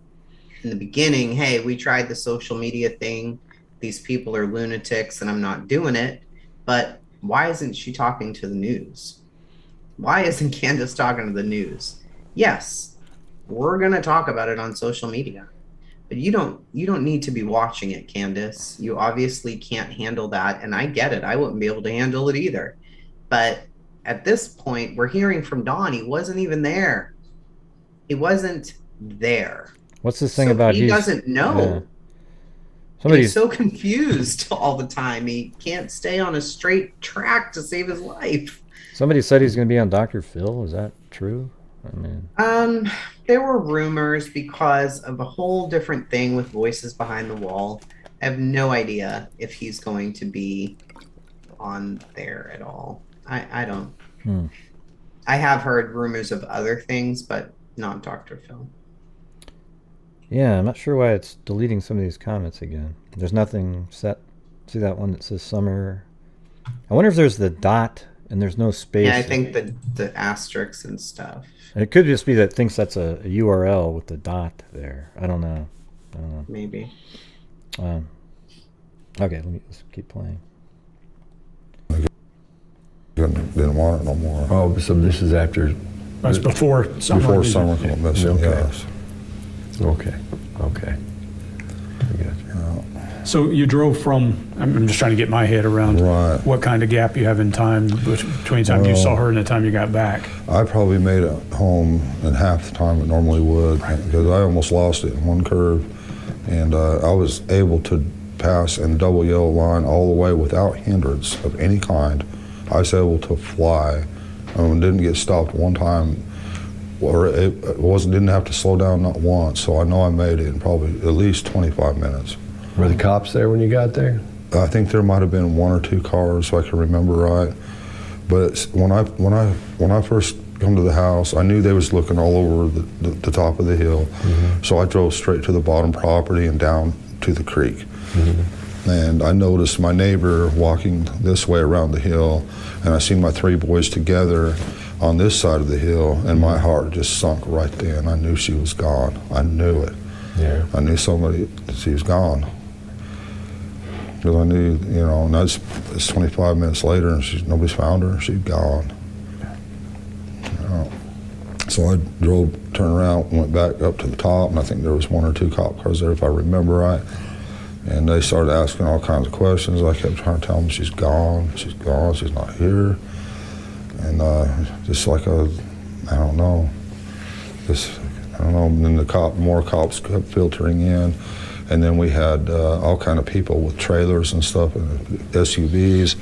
in the beginning, hey, we tried the social media thing. These people are lunatics and I'm not doing it. But why isn't she talking to the news? Why isn't Candace talking to the news? Yes, we're going to talk about it on social media. But you don't need to be watching it, Candace. You obviously can't handle that, and I get it. I wouldn't be able to handle it either. But at this point, we're hearing from Don. He wasn't even there. He wasn't there. What's this thing about he doesn't know. He's so confused all the time. He can't stay on a straight track to save his life. Somebody said he's going to be on Dr. Phil. Is that true? I mean, there were rumors because of a whole different thing with Voices Behind the Wall. I have no idea if he's going to be on there at all. I don't. I have heard rumors of other things, but not Dr. Phil. Yeah, I'm not sure why it's deleting some of these comments again. There's nothing set. See that one that says summer? I wonder if there's the dot and there's no space. Yeah, I think the asterisks and stuff. And it could just be that it thinks that's a URL with the dot there. I don't know. Maybe. Okay, let's keep playing. didn't want it no more. Oh, so this is after. That's before summer. Before summer came missing, Okay. yes. Okay. I got you. So you drove from, I'm just trying to get my head around Right. what kind of gap you have in time between the time you saw her and the time you got back. I probably made it home in half the time it normally would, because I almost lost it in one curve. And I was able to pass in double yellow line all the way without hindrance of any kind. I was able to fly. Didn't get stopped one time, or didn't have to slow down not once. So I know I made it in probably at least 25 minutes. Were the cops there when you got there? I think there might have been one or two cars, if I can remember right. But when I first come to the house, I knew they was looking all over the top of the hill. Mm-hmm. So I drove straight to the bottom property and down to the creek. Mm-hmm. And I noticed my neighbor walking this way around the hill, and I seen my three boys together on this side of the hill, and my heart just sunk right then. I knew she was gone. I knew it. Yeah. I knew she was gone. Because I knew, and it's 25 minutes later, and nobody's found her. She's gone. So I turned around, went back up to the top, and I think there was one or two cop cars there, if I remember right. And they started asking all kinds of questions. I kept trying to tell them she's gone, she's not here. And just like I don't know. And then more cops kept filtering in. And then we had all kind of people with trailers and stuff and SUVs,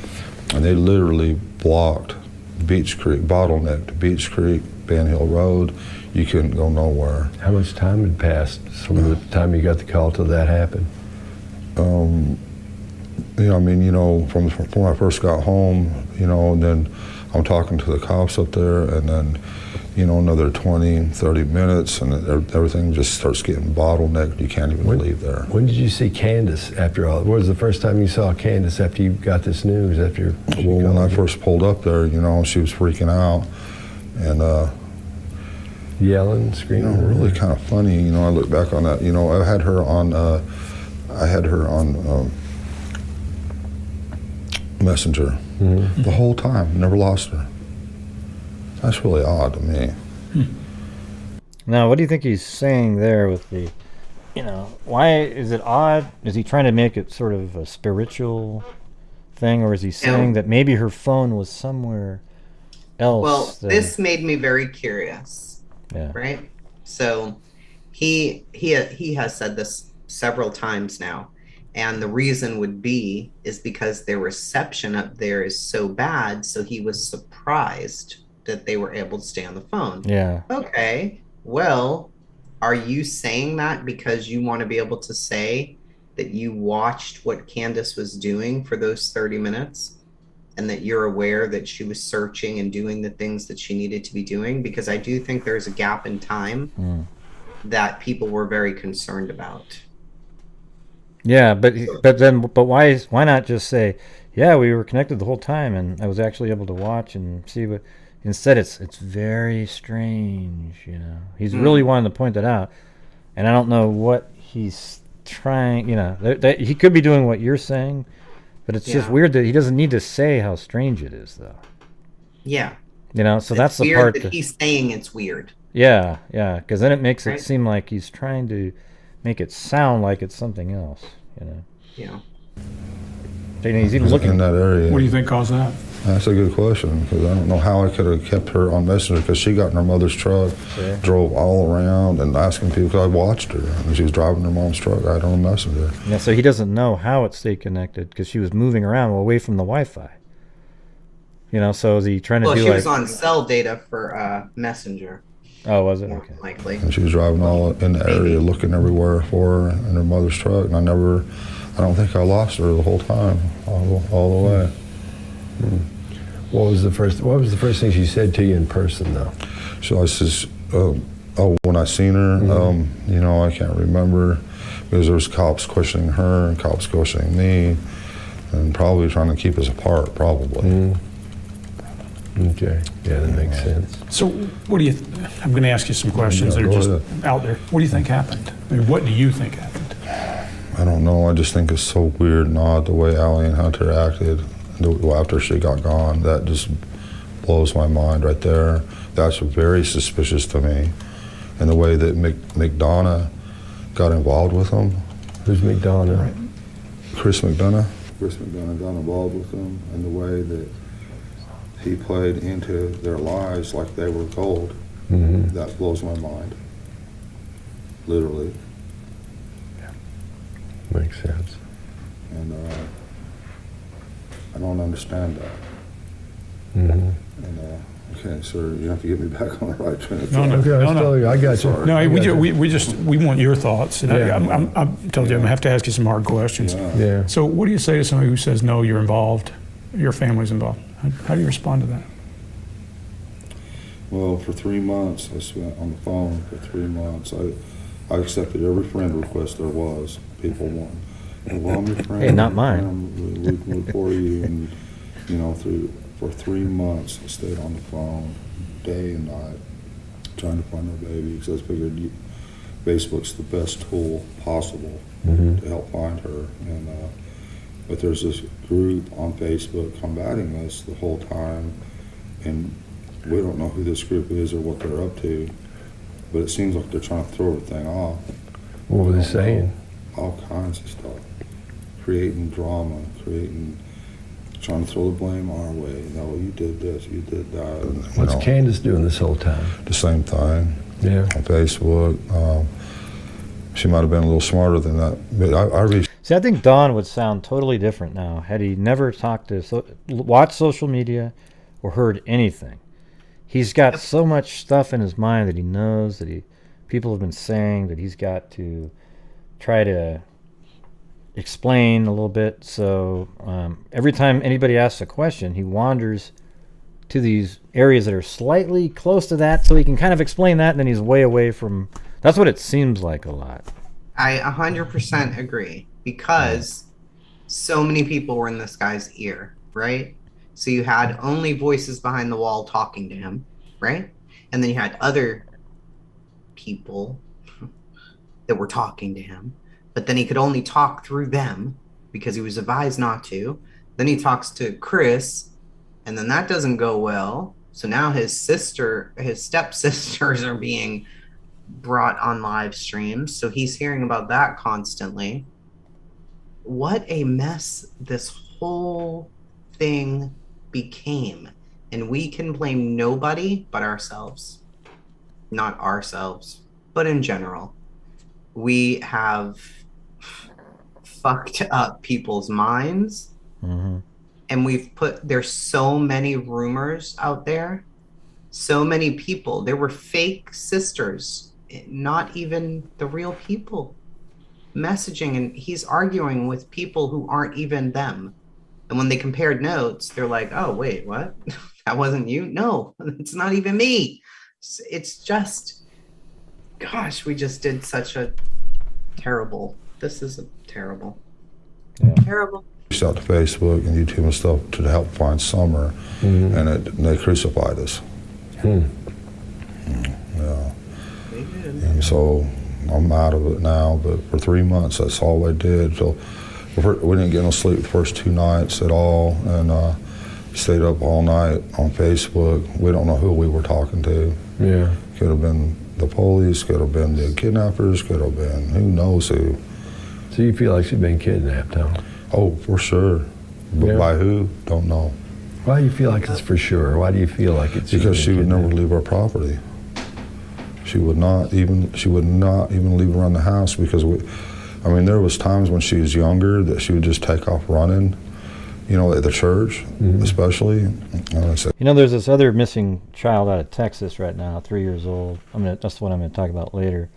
and they literally blocked Beach Creek, bottlenecked Beach Creek, Ben Hill Road. You couldn't go nowhere. How much time had passed from the time you got the call till that happened? From when I first got home, and then I'm talking to the cops up there, and then, another 20, 30 minutes, and everything just starts getting bottlenecked. You can't even leave there. When did you see Candace after all? What was the first time you saw Candace after you got this news? When I first pulled up there, she was freaking out, and yelling, screaming. Really kind of funny. I look back on that. I had her on Messenger the whole time. Never lost her. That's really odd to me. Now, what do you think he's saying there with the, why is it odd? Is he trying to make it sort of a spiritual thing, or is he saying that maybe her phone was somewhere else? Well, this made me very curious. Yeah. Right? So he has said this several times now. And the reason would be is because their reception up there is so bad. So he was surprised that they were able to stay on the phone. Yeah. Okay. Well, are you saying that because you want to be able to say that you watched what Candace was doing for those 30 minutes and that you're aware that she was searching and doing the things that she needed to be doing? Because I do think there's a gap in time that people were very concerned about. Yeah, but why not just say, yeah, we were connected the whole time and I was actually able to watch and see, but instead it's very strange, He's really wanting to point that out, and I don't know what he's trying, that he could be doing what you're saying, but it's just weird that he doesn't need to say how strange it is, though. Yeah. So it's that's the weird part that he's saying it's weird. Yeah, because then it makes it seem like he's trying to make it sound like it's something else, Yeah. He's even looking in that area. What do you think caused that? That's a good question, because I don't know how I could have kept her on Messenger, because she got in her mother's truck, drove all around and asking people, because I watched her, and she was driving her mom's truck. I had her on Messenger. Yeah, so he doesn't know how it stayed connected, because she was moving around away from the Wi-Fi. So is he trying to do she was on cell data for Messenger. Oh, was it? More Okay. likely. And she was driving all in the area, looking everywhere for her in her mother's truck, and I don't think I lost her the whole time, all the way. What was the first thing she said to you in person, though? So I says, when I seen her, I can't remember, because there was cops questioning her and cops questioning me, and probably trying to keep us apart, probably. Okay, yeah, that makes sense. So what do you, I'm going to ask you some questions that are just out there. What do you think happened? I mean, what do you think happened? I don't know. I just think it's so weird and odd the way Allie and Hunter acted after she got gone. That just blows my mind right there. That's very suspicious to me. And the way that McDonough got involved with them. Who's McDonough? Chris McDonough. Chris McDonough got involved with them and the way that he played into their lives like they were gold. That blows my mind. Literally. Makes sense. And I don't understand that. And okay, sir, you have to get me back on the right train of thought. No, Okay, I got you. Sorry. No, we want your thoughts. And I told you I'm gonna have to ask you some hard questions. Yeah. So, what do you say to somebody who says no, you're involved, your family's involved? How do you respond to that? Well, for 3 months, I spent on the phone for 3 months. I accepted every friend request there was. People want, well, I'm your friend. Hey, not mine. We can look for you, and you know, for 3 months, I stayed on the phone day and night trying to find her baby because I figured Facebook's the best tool possible to help find her. And but there's this group on Facebook combating us the whole time, and we don't know who this group is or what they're up to, but it seems like they're trying to throw everything off. What were they saying? All kinds of stuff. Creating drama, trying to throw the blame our way. No, you did this, you did that. And, What's Candace doing this whole time? The same thing. Yeah. On Facebook. She might have been a little smarter than that, but I reached. See, I think Don would sound totally different now had he never watched social media or heard anything. He's got so much stuff in his mind that he knows that people have been saying that he's got to try to explain a little bit. So every time anybody asks a question, he wanders to these areas that are slightly close to that so he can kind of explain that, and then he's way away from. That's what it seems like a lot. I 100% agree, because so many people were in this guy's ear, right? So you had only voices behind the wall talking to him, right? And then you had other people that were talking to him, but then he could only talk through them because he was advised not to. Then he talks to Chris, and then that doesn't go well. So now his stepsisters are being brought on live streams. So he's hearing about that constantly. What a mess this whole thing became. And we can blame nobody but ourselves. Not ourselves, but in general. We have fucked up people's minds. And there's so many rumors out there. So many people. There were fake sisters, not even the real people, messaging, and he's arguing with people who aren't even them. And when they compared notes, they're like, oh, wait, what? That wasn't you? No, it's not even me. It's just, gosh, we just did such a terrible. This is terrible. Yeah. Terrible. Reached out to Facebook and YouTube and stuff to help find Summer, and they crucified us. Yeah. They did. And so I'm out of it now, but for 3 months, that's all they did. So we didn't get no sleep the first 2 nights at all, and stayed up all night on Facebook. We don't know who we were talking to. Yeah. Could have been the police, could have been the kidnappers, could have been who knows who. So you feel like she's been kidnapped, huh? Oh, for sure. But by who? Don't know. Why do you feel like it's for sure? Why do you feel like it's Because she would never leave our property. She would not even leave around the house because there was times when she was younger that she would just take off running, at the church, especially. There's this other missing child out of Texas right now, 3 years old. That's what I'm going to talk about later.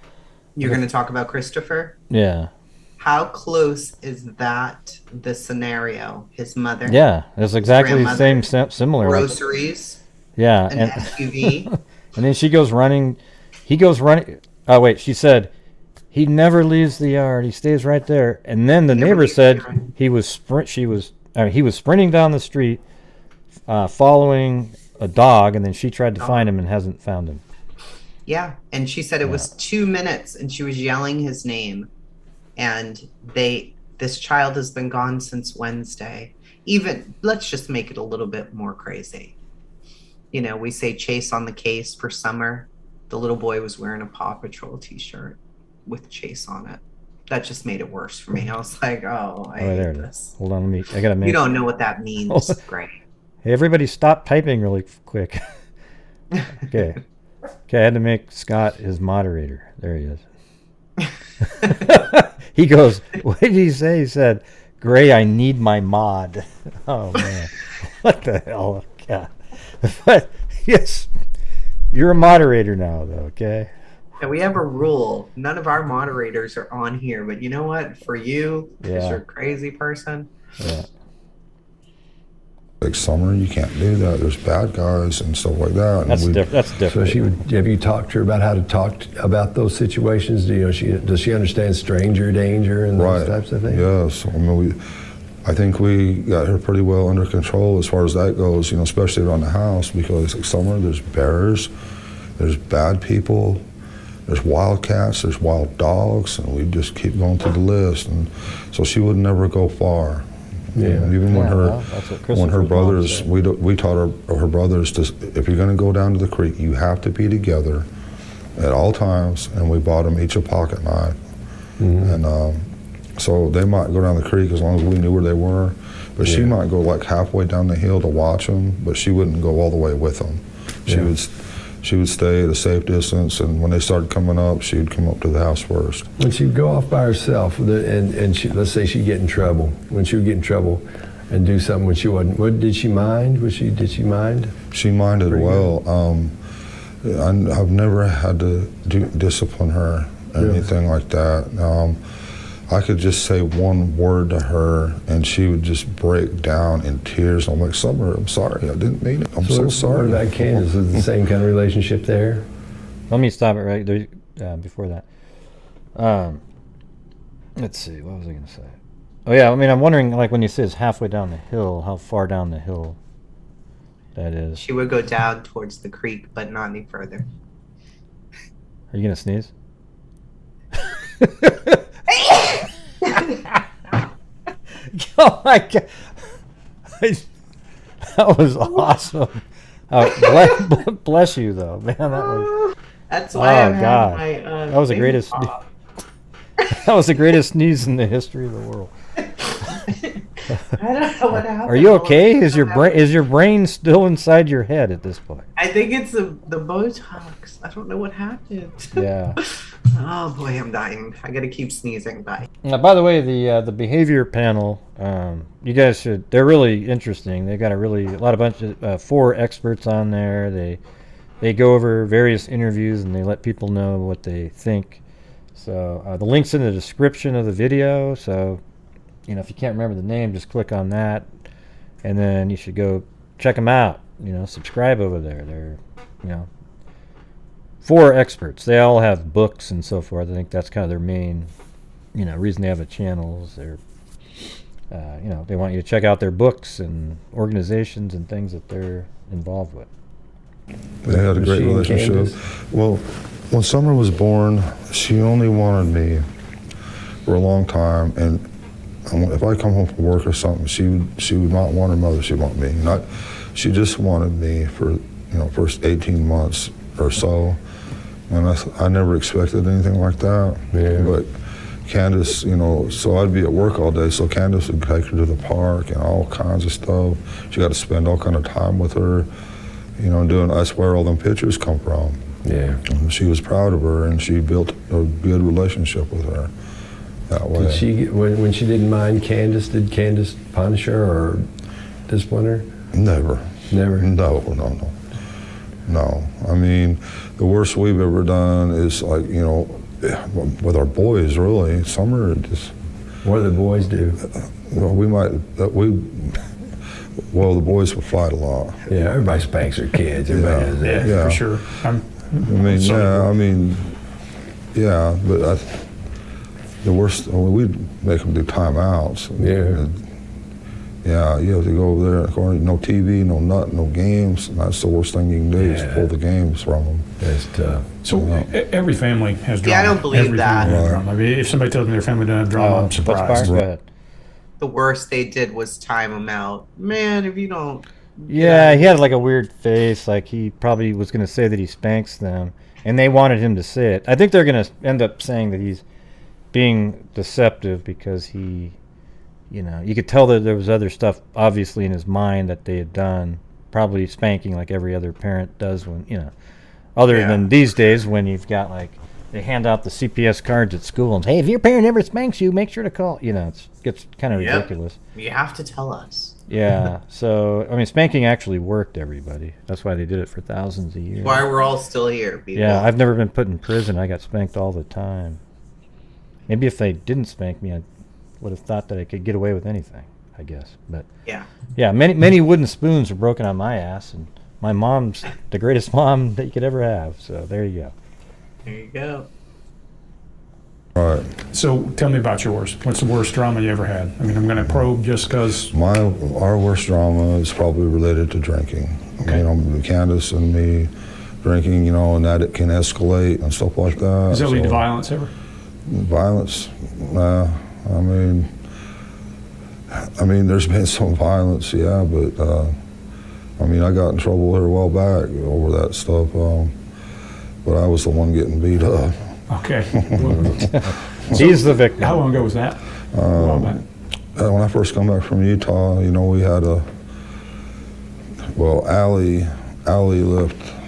You're going to talk about Christopher? Yeah. How close is that the scenario? His mother? Yeah, it's exactly the same, similar. Groceries? Yeah. An SUV? And then she goes running. He goes running. Oh, wait, she said, he never leaves the yard. He stays right there. And then the neighbor said he was sprinting down the street, following a dog, and then she tried to find him and hasn't found him. Yeah, and she said it was 2 minutes, and she was yelling his name. And this child has been gone since Wednesday. Even, let's just make it a little bit more crazy. We say Chase on the case for Summer. The little boy was wearing a Paw Patrol t-shirt with Chase on it. that just made it worse for me. I was like, oh, I Oh, there hate it is. this. Hold on, I gotta make. You don't know what that means, Gray. Hey, everybody, stop typing really quick. Okay. Okay, I had to make Scott his moderator. There he is. He goes, what did he say? He said, Gray, I need my mod. Oh, man. What the hell? God. But, yes, you're a moderator now, though, okay? And we have a rule. None of our moderators are on here, but you know what? For you, because Yeah. you're a crazy person. Yeah. Like summer, you can't do that. There's bad guys and stuff like that. And That's different. So have you talked to her about how to talk about those situations? Does she understand stranger danger and those types of things? Yes. I mean, I think we got her pretty well under control as far as that goes, especially around the house, because like summer, there's bears, there's bad people, there's wildcats, there's wild dogs, and we just keep going through the list. And so she would never go far. Yeah. Even when When her brothers, we taught her brothers to, if you're going to go down to the creek, you have to be together at all times. And we bought them each a pocket knife. Mm-hmm. And so they might go down the creek as long as we knew where they were. But she might go like halfway down the hill to watch them, but she wouldn't go all the way with them. She would stay at a safe distance, and when they started coming up, she would come up to the house first. When she would go off by herself, and let's say she'd get in trouble, when she would get in trouble and do something when she wasn't, did she mind? Did she mind? She minded well. I've never had to discipline her or anything like that. I could just say one word to her, and she would just break down in tears. I'm like, Summer, I'm sorry, I didn't mean it. I'm so sorry. What about Candace? Is it the same kind of relationship there? Let me stop it right there before that. Let's see, what was I going to say? Oh, yeah, I mean, I'm wondering, like, when you say it's halfway down the hill, how far down the hill that is. She would go down towards the creek, but not any further. Are you going to sneeze? Oh my God. That was awesome. Bless you, though, man. That was. That's why Oh God, that was the greatest. That was the greatest sneeze in the history of the world. I don't know what happened. Are you okay? Is your brain still inside your head at this point? I think it's the Botox. I don't know what happened. Yeah. Oh boy, I'm dying. I gotta keep sneezing. Bye. Now, by the way, the behavior panel, you guys should. They're really interesting. They got a bunch of 4 experts on there. They go over various interviews and they let people know what they think. So the link's in the description of the video. So if you can't remember the name, just click on that, and then you should go check them out. Subscribe over there. They're 4 experts. They all have books and so forth. I think that's kind of their main, reason they have a channel. Is they're, they want you to check out their books and organizations and things that they're involved with. They had a great relationship. Well, when Summer was born, she only wanted me for a long time, and if I come home from work or something, she would not want her mother. She wanted me. She just wanted me for first 18 months or so, and I never expected anything like that. Yeah. But Candace, so I'd be at work all day, so Candace would take her to the park and all kinds of stuff. She got to spend all kind of time with her, doing. That's where all them pictures come from. Yeah. And she was proud of her, and she built a good relationship with her that way. Did she, when she didn't mind Candace, did Candace punish her or discipline her? Never. Never? No. I mean, the worst we've ever done is like, with our boys, really. Summer just. What do the boys do? The boys would fight a lot. Yeah, everybody spanks their kids. Everybody does that. Yeah, for sure. But the worst, we'd make them do timeouts. You have to go over there, no TV, no nothing, no games. And that's the worst thing you can do is pull the games from them. That's tough. So every family has drama. Yeah, I don't believe every that. Family has drama. I mean, if somebody tells me their family doesn't have drama, I'm surprised. Go ahead. The worst they did was time him out. Man, if you don't. Yeah, he had like a weird face, like he probably was going to say that he spanks them, and they wanted him to say it. I think they're going to end up saying that he's being deceptive because he, you could tell that there was other stuff obviously in his mind that they had done, probably spanking like every other parent does when, other than these days when you've got like, they hand out the CPS cards at school and say, hey, if your parent ever spanks you, make sure to call. It gets kind of ridiculous. You have to tell us. Yeah. So, I mean, spanking actually worked, everybody. That's why they did it for thousands of years. Why we're all still here, people. Yeah, I've never been put in prison. I got spanked all the time. Maybe if they didn't spank me, I would have thought that I could get away with anything, I guess. But yeah, many wooden spoons were broken on my ass, and my mom's the greatest mom that you could ever have. So there you go. There you go. Right. So tell me about yours. What's the worst drama you ever had? I mean, I'm going to probe just because. Our worst drama is probably related to drinking. Okay. Candace and me drinking, and that it can escalate and stuff like that. Does that lead to violence ever? Violence? Nah. I mean, there's been some violence, yeah, but I got in trouble here a while back over that stuff. But I was the one getting beat up. Okay. He's the victim. How long ago was that? When I first come back from Utah, we had Allie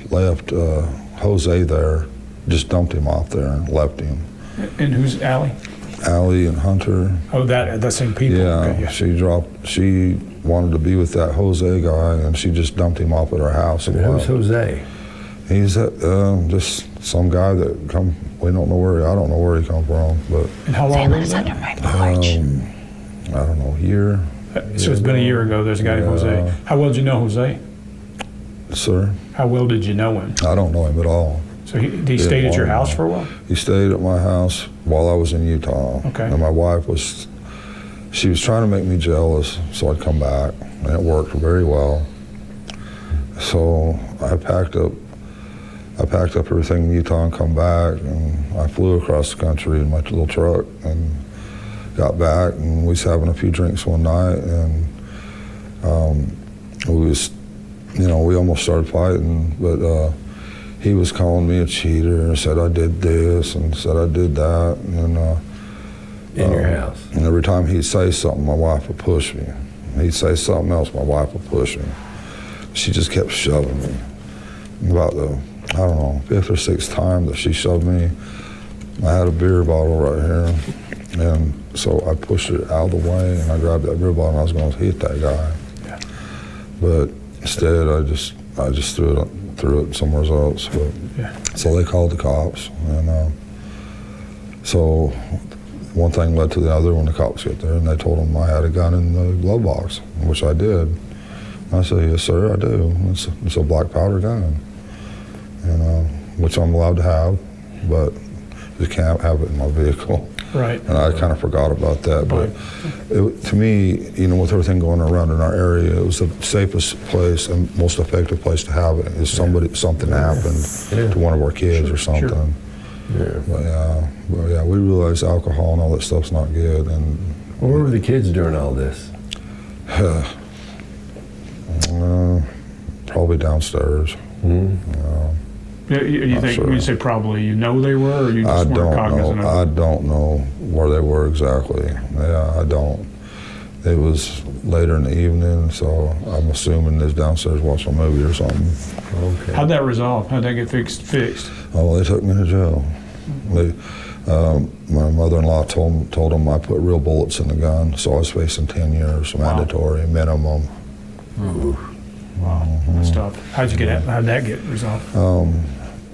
left Jose there, just dumped him off there and left him. And who's Allie? Allie and Hunter. Oh, that same people. Yeah, Okay, she wanted to be with that Jose guy, and she just dumped him off at her house. And Who's Jose? He's just some guy that I don't know where he come from, but. And how long ago was that? I don't know, a year. So it's been a year ago. There's a guy named Jose. How well did you know Jose? Sir? How well did you know him? I don't know him at all. So he stayed at your house for a while? He stayed at my house while I was in Utah. Okay. And my wife she was trying to make me jealous, so I'd come back, and it worked very well. So I packed up everything in Utah and come back, and I flew across the country in my little truck and got back, and we was having a few drinks one night, and we almost started fighting, but he was calling me a cheater and said I did this and said I did that, and in your house. And every time he'd say something, my wife would push me. He'd say something else, my wife would push me. She just kept shoving me. About the, fifth or sixth time that she shoved me, I had a beer bottle right here, and so I pushed it out of the way, and I grabbed that beer bottle, and I was going to hit that guy. Yeah. But instead, I just threw it somewhere else. But so they called the cops, and so one thing led to the other when the cops get there, and they told them I had a gun in the glove box, which I did. I said, yes, sir, I do. It's a black powder gun, and which I'm allowed to have, but you can't have it in my vehicle. Right. And I kind of forgot about that, but to me, with everything going around in our area, it was the safest place and most effective place to have it. Is something happened to one of our kids or something. Sure. Yeah. But yeah, we realized alcohol and all that stuff's not good. And Where were the kids during all this? Probably downstairs. You think when you say probably, they were, or you just weren't cognizant of it? I don't know where they were exactly. Yeah, I don't. It was later in the evening, so I'm assuming they're downstairs watching a movie or something. Okay. How'd that resolve? How'd that get fixed? Oh, they took me to jail. My mother-in-law told them I put real bullets in the gun, so I was facing 10 years, mandatory minimum. Wow, that's tough. How'd that get resolved?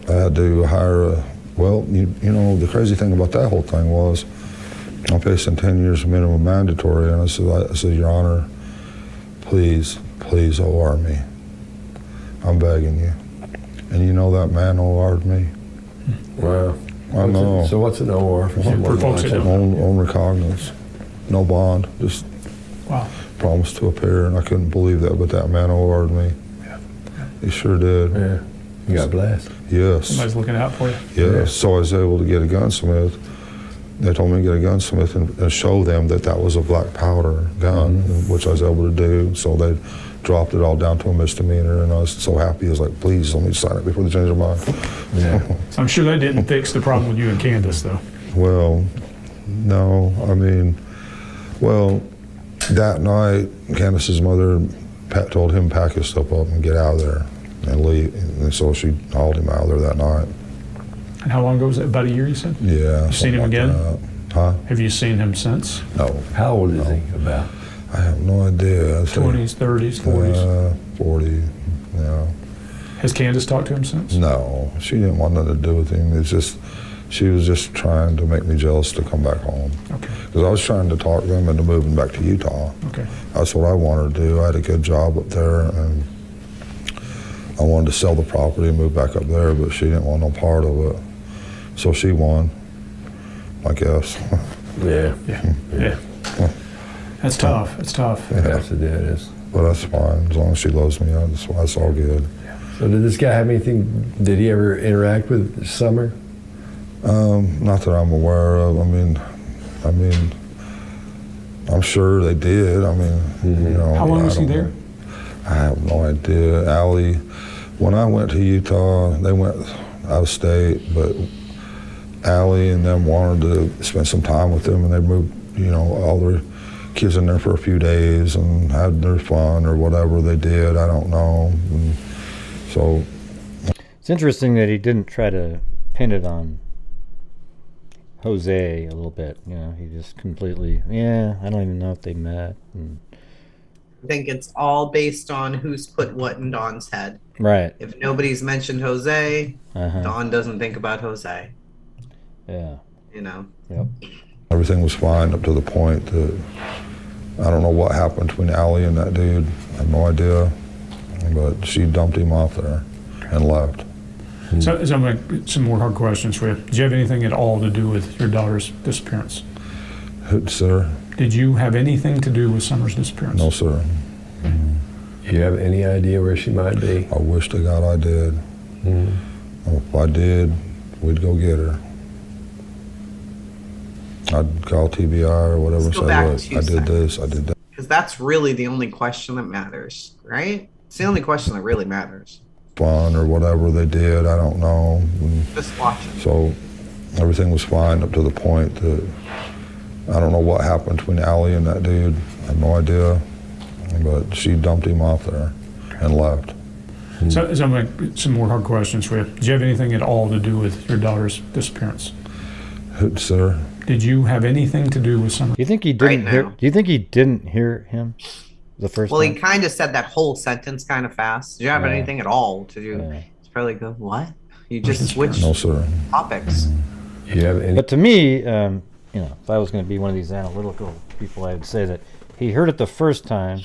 I had to hire the crazy thing about that whole thing was I'm facing 10 years minimum mandatory, and I said, Your Honor, please OR me. I'm begging you. And that man OR'd me. Wow. I know. So what's an OR for someone folks that watching? On recognizance. No bond. Just promised to appear, and I couldn't believe that, but that man OR'd me. Yeah. He sure did. Yeah. You got blessed. Yes. Somebody's looking out for you. Yes. Yeah. So I was able to get a gunsmith. They told me to get a gunsmith and show them that was a black powder gun, which I was able to do. So they dropped it all down to a misdemeanor, and I was so happy. I was like, please, let me sign it before they change their mind. Yeah. So I'm sure that didn't fix the problem with you and Candace, though. Well, No, I mean, well, that night, Candace's mother told him pack his stuff up and get out of there and leave. And so she hauled him out of there that night. And how long ago was it? About a year, you said? Yeah. You seen him like again? that. Huh? Have you seen him since? No. How old is he about? I have no idea. I'd say, 20s, 30s, 40s? 40, yeah. Has Candace talked to him since? No, she didn't want nothing to do with him. It's just, she was just trying to make me jealous to come back home. Okay. Because I was trying to talk them into moving back to Utah. Okay. That's what I wanted to do. I had a good job up there, and I wanted to sell the property and move back up there, but she didn't want no part of it. So she won, I guess. Yeah. Yeah. That's tough. It's tough. That's the deal, it is. But that's fine. As long as she loves me, that's all good. So did this guy have anything, did he ever interact with Summer? Not that I'm aware of. I mean, I'm sure they did. I mean, you know. How long was he don't there? know. I have no idea. Allie, when I went to Utah, they went out of state, but Allie and them wanted to spend some time with them, and they moved, you know, all their kids in there for a few days and had their fun or whatever they did. I don't know. And so It's interesting that he didn't try to pin it on Jose a little bit. You know, he just completely, yeah, I don't even know if they met. And, I think it's all based on who's put what in Don's head. right. If nobody's mentioned Jose, Uh-huh. Don doesn't think about Jose. Yeah. You know. Yep. everything was fine up to the point that I don't know what happened between Allie and that dude. I have no idea. But she dumped him off there and left. So I'm going some more hard questions for you. Did you have anything at all to do with your daughter's disappearance? Sir? Did you have anything to do with Summer's disappearance? No, sir. Do you have any idea where she might be? I wish to God I did. If I did, we'd go get her. I'd call TBI or whatever and Let's go say, back look, to I did this, I did that. Because that's really the only question that matters, right? It's the only question that really matters. Fun or whatever they did, I don't know. And Just watch it. so everything was fine up to the point that I don't know what happened between Allie and that dude. I have no idea. But she dumped him off there and left. So I'm going some more hard questions for you. Did you have anything at all to do with your daughter's disappearance? Sir? Did you have anything to do with Summer? Do you think he Right didn't hear? now. Do you think he didn't hear him the first Well, he time? kind of said that whole sentence kind of fast. Did you have Yeah. anything at all to do? Yeah. It's probably go, what? You just switched No, sir. topics. Do you have any? But to me, you know, if I was going to be one of these analytical people, I would say that he heard it the first time,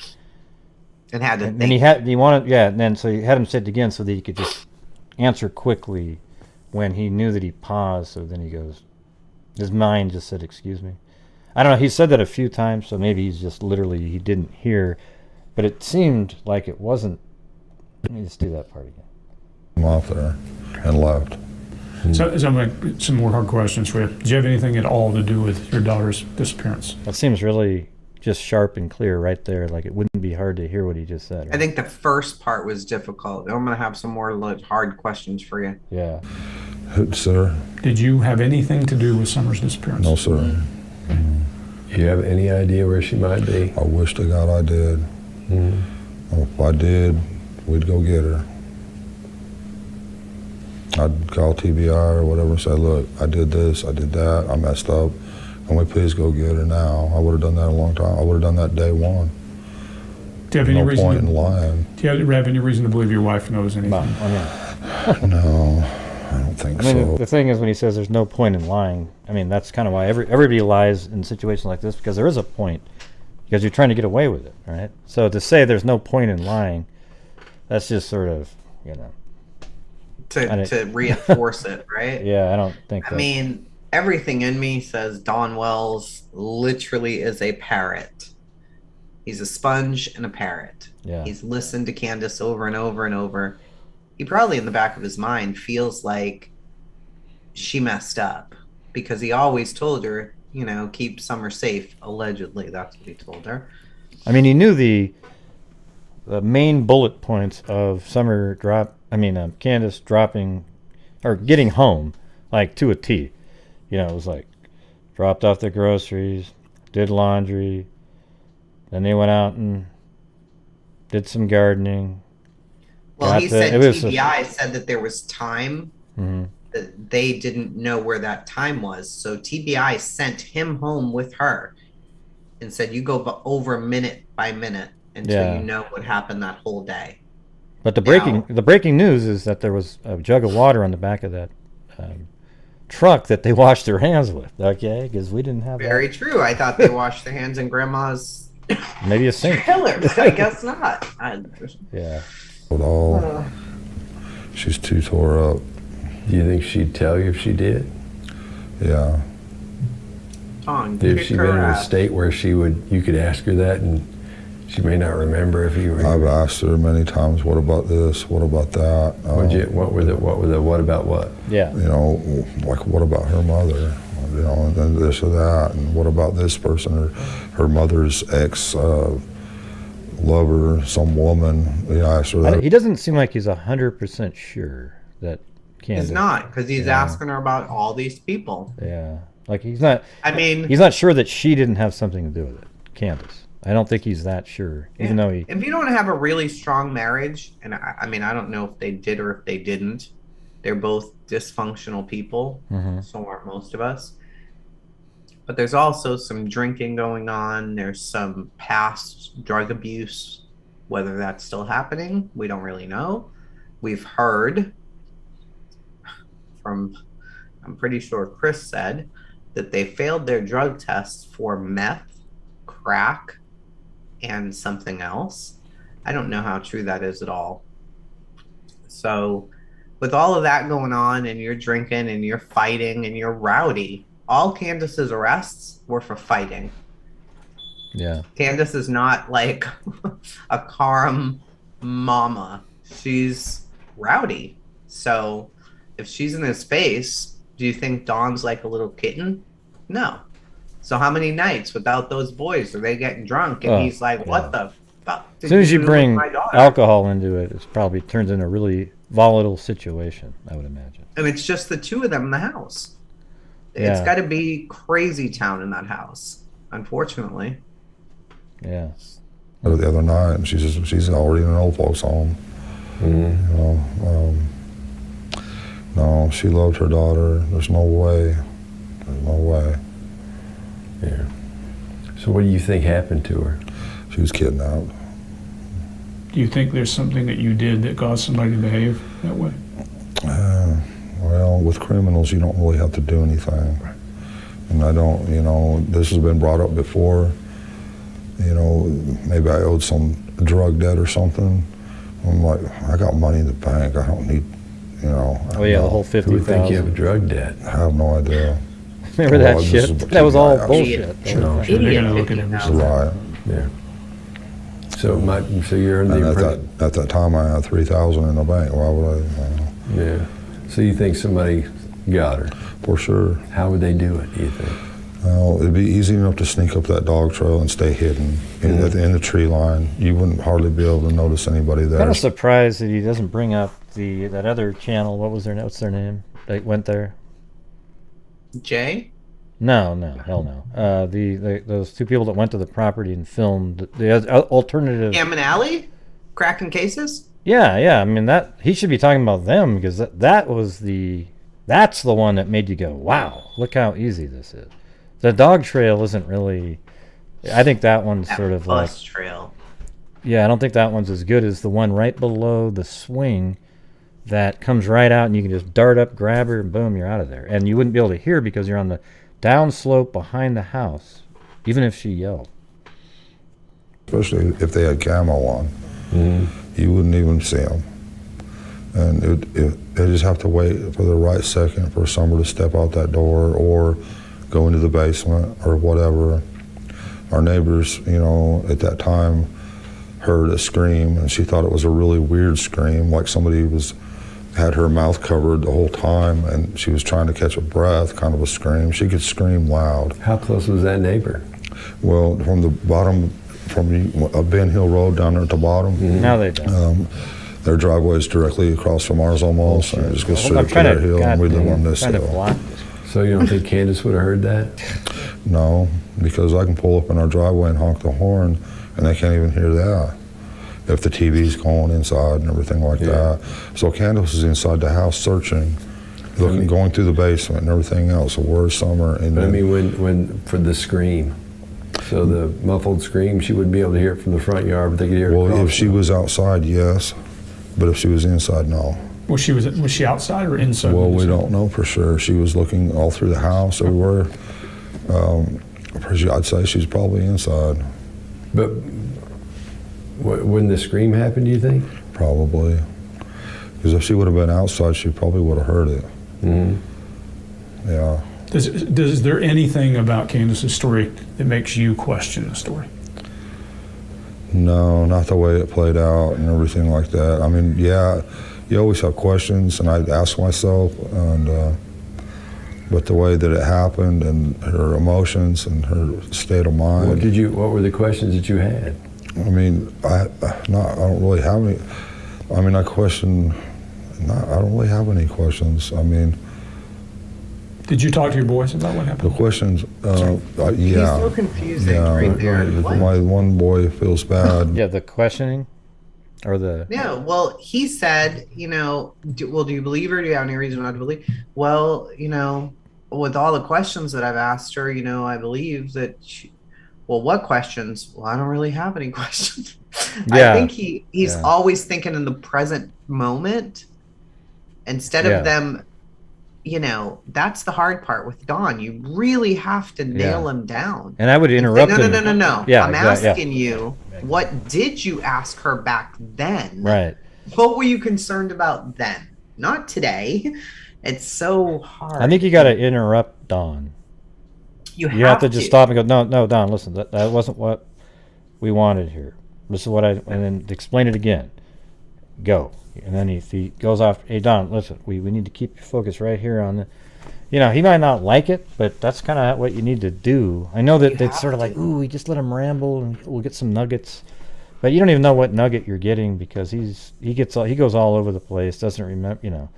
And had to and think. he wanted, yeah, and then so he had him say it again so that he could just answer quickly when he knew that he paused. So then he goes, his mind just said, "Excuse me." I don't know. He said that a few times, so maybe he's just literally he didn't hear, but it seemed like it wasn't. Let me just do that part again. Him off there and left. So I'm going some more hard questions for you. Did you have anything at all to do with your daughter's disappearance? That seems really just sharp and clear right there. Like it wouldn't be hard to hear what he just said. I Right? think the first part was difficult. I'm going to have some more hard questions for you. Yeah. Sir? Did you have anything to do with Summer's disappearance? No, sir. Do you have any idea where she might be? I wish to God I did. If I did, we'd go get her. I'd call TBI or whatever and say, look, I did this, I did that, I messed up. Can we please go get her now? I would have done that a long time. I would have done that day one. Do you have any No reason? point in lying. Do you have any reason to believe your wife knows anything? Well, I mean, No, I don't think I mean, so. the thing is when he says there's no point in lying, I mean, that's kind of why everybody lies in situations like this, because there is a point, because you're trying to get away with it, right? So to say there's no point in lying, that's just sort of, you know, To reinforce it, right? yeah, I don't think I mean, everything in me says Don Wells literally is a parrot. He's a sponge and a parrot. Yeah. He's listened to Candace over and over and over. He probably in the back of his mind feels like she messed up because he always told her, you know, keep Summer safe. Allegedly, that's what he told her. I mean, he knew the main bullet points of Candace dropping or getting home, like to a T. You know, it was like dropped off their groceries, did laundry, then they went out and did some gardening. Well, Got he the- said it was a- TBI said that there was time Mhm. that they didn't know where that time was. So TBI sent him home with her and said, "You go over minute by minute until Yeah. you know what happened that whole day." But the Now- breaking news is that there was a jug of water on the back of that truck that they washed their hands with. Okay, because we didn't have Very true. I thought they washed their hands in Grandma's that. Maybe a sink. trailer, but I guess not. Yeah. At all. She's too tore up. Do you think she'd tell you if she did? Yeah. Tom, If kick she her been in a ass. state where you could ask her that, and she may not remember if you were. I've asked her many times, what about this? What about that? What about what? Yeah. You know, like what about her mother? You know, and then this or that, and what about this person? Her mother's ex lover, some woman. You know, I asked her that. He doesn't seem like he's 100% sure that Candace. He's not, because he's Yeah. asking her about all these people. Yeah. Like he's not. I mean, He's not sure that she didn't have something to do with it, Candace. I don't think he's that sure, even though he. if you don't have a really strong marriage, and I mean, I don't know if they did or if they didn't. They're both dysfunctional people. Mhm. So aren't most of us. But there's also some drinking going on. There's some past drug abuse. Whether that's still happening, we don't really know. We've heard from, I'm pretty sure Chris said, that they failed their drug tests for meth, crack, and something else. I don't know how true that is at all. So, with all of that going on, and you're drinking and you're fighting and you're rowdy, all Candace's arrests were for fighting. Yeah. Candace is not like a calm mama. She's rowdy. So, if she's in his face, do you think Dawn's like a little kitten? No. So how many nights without those boys are they getting drunk? And Oh, he's like, "What the fuck?" As soon as you do with bring my daughter?" alcohol into it, it probably turns into a really volatile situation, I would imagine. And it's just the two of them in the house. It's Yeah. got to be crazy town in that house, unfortunately. Yeah. The other night, and she's already in an old folks home. Mm-hmm. You know, no, she loved her daughter. There's no way. There's no way. Yeah. So what do you think happened to her? She was kidnapped. Do you think there's something that you did that caused somebody to behave that way? Well, with criminals, you don't really have to do anything. Right. And I don't, you know, this has been brought up before. You know, maybe I owed some drug debt or something. I'm like, I got money in the bank. I don't need, you know. Oh yeah, the whole Who would think you have a 50,000. drug debt? I have no idea. Remember that Well, this shit? is That was all TBI. bullshit. Sure. That was- They're Idiot gonna look at thinking It's everything. a lie. Yeah. So you're under And the at impression. that time, I had 3,000 in the bank. Why would I? Yeah. So you think somebody got her? For sure. How would they do it, do you think? Well, it'd be easy enough to sneak up that dog trail and stay hidden in the tree line. You wouldn't hardly be able to notice anybody there. Kind of surprised that he doesn't bring up that other channel. What's their name? That went there. Jay? No, hell no. Those two people that went to the property and filmed the alternative. Cam and Alley? Cracking cases? Yeah. I mean that he should be talking about them because that's the one that made you go, wow, look how easy this is. The dog trail isn't really. I think that one's That sort of like. bus trail. Yeah, I don't think that one's as good as the one right below the swing that comes right out and you can just dart up, grab her, and boom, you're out of there. And you wouldn't be able to hear because you're on the downslope behind the house, even if she yelled. Especially if they had camo on. Mm-hmm. You wouldn't even see them. And they just have to wait for the right second for someone to step out that door or go into the basement or whatever. Our neighbors, you know, at that time heard a scream and she thought it was a really weird scream, like somebody had her mouth covered the whole time and she was trying to catch a breath, kind of a scream. She could scream loud. How close was that neighbor? Well, from the bottom, from Ben Hill Road down there at the bottom, Now they don't. their driveway is directly across from ours almost, and it just goes I'm straight up to trying their to, hill, God, and we live on this trying to hill. block this. So you don't think Candace would have heard that? No, because I can pull up in our driveway and honk the horn, and they can't even hear that. If the TV's going inside and everything like that. So Candace is inside the house searching, looking, going through the basement and everything else. So where's Summer? And But I mean, when for the scream, so the muffled scream, she wouldn't be able to hear it from the front yard, but they could hear it. well, across if she the- was outside, yes, but if she was inside, no. Was she outside or inside? Well, we don't know for sure. She was looking all through the house, everywhere. I'd say she's probably inside, But when the scream happened, do you think? probably. Because if she would have been outside, she probably would have heard it. Mm-hmm. Yeah. Is there anything about Candace's story that makes you question the story? No, not the way it played out and everything like that. I mean, yeah, you always have questions, and I'd ask myself, and but the way that it happened and her emotions and her state of mind. What were the questions that you had? I mean, I don't really have any. I mean, I don't really have any questions. I mean, Did you talk to your boys about what the happened? questions, yeah. He's so confusing right there. What? My one boy feels bad. Yeah, the questioning, or the Yeah, well, he said, do you believe her? Do you have any reason not to believe? Well, with all the questions that I've asked her, I believe that what questions? Well, I don't really have any questions. Yeah. I think he's always thinking in the present moment instead of them, that's the hard part with Don. You really have to nail him down. And I would interrupt him. No. Yeah, I'm exactly, asking you, what did you ask her back then? Right. What were you concerned about then? Not today. It's so hard. I think you got to interrupt Don. You have to just stop and go, no, Don, listen, that wasn't what we wanted here. This is what and then explain it again. Go. And then if he goes off, hey, Don, listen, we need to keep your focus right here on the, he might not like it, but that's kind of what you need to do. I know that it's sort of like, ooh, we just let him ramble and we'll get some nuggets. But you don't even know what nugget you're getting because he goes all over the place, doesn't remember,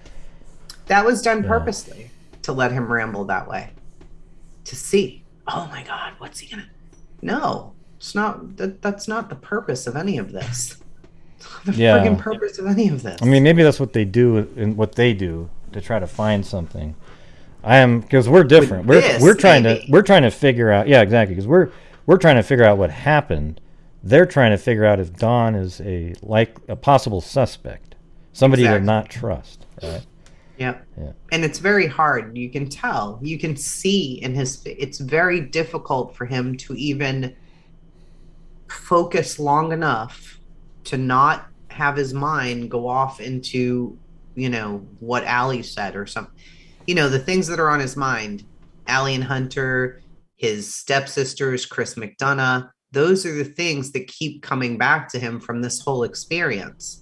That was done purposely to let him ramble that way. To see, oh my God, what's he gonna? No, it's not. That's not the purpose of any of this. The friggin' purpose of any of this. I mean, maybe that's what they do and what they do to try to find something. Because we're different. We're trying to figure out. Yeah, exactly. Because we're trying to figure out what happened. They're trying to figure out if Don is a possible suspect, somebody to not trust. Right. Yep. Yeah. And it's very hard. You can tell. You can see in it's very difficult for him to even focus long enough to not have his mind go off into, what Allie said or something. The things that are on his mind, Allie and Hunter, his stepsisters, Chris McDonough, those are the things that keep coming back to him from this whole experience.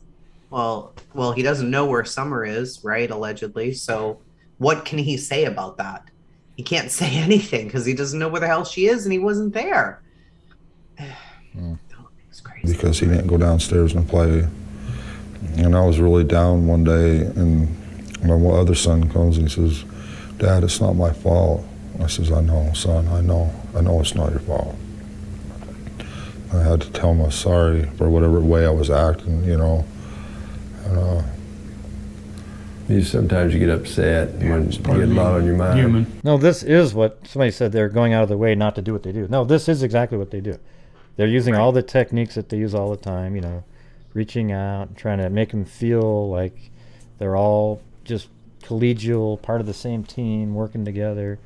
Well, he doesn't know where Summer is, right? Allegedly. So what can he say about that? He can't say anything because he doesn't know where the hell she is and he wasn't there. It's crazy. Because he didn't go downstairs and play. And I was really down one day, and my other son comes and he says, Dad, it's not my fault. I says, I know, son, I know it's not your fault. I had to tell him I was sorry for whatever way I was acting, Sometimes you get upset when you get a lot on your mind. Human. No, this is what somebody said. They're going out of their way not to do what they do. No, this is exactly what they do. They're using all the techniques that they use all the time, reaching out, trying to make them feel like they're all just collegial, part of the same team, working together.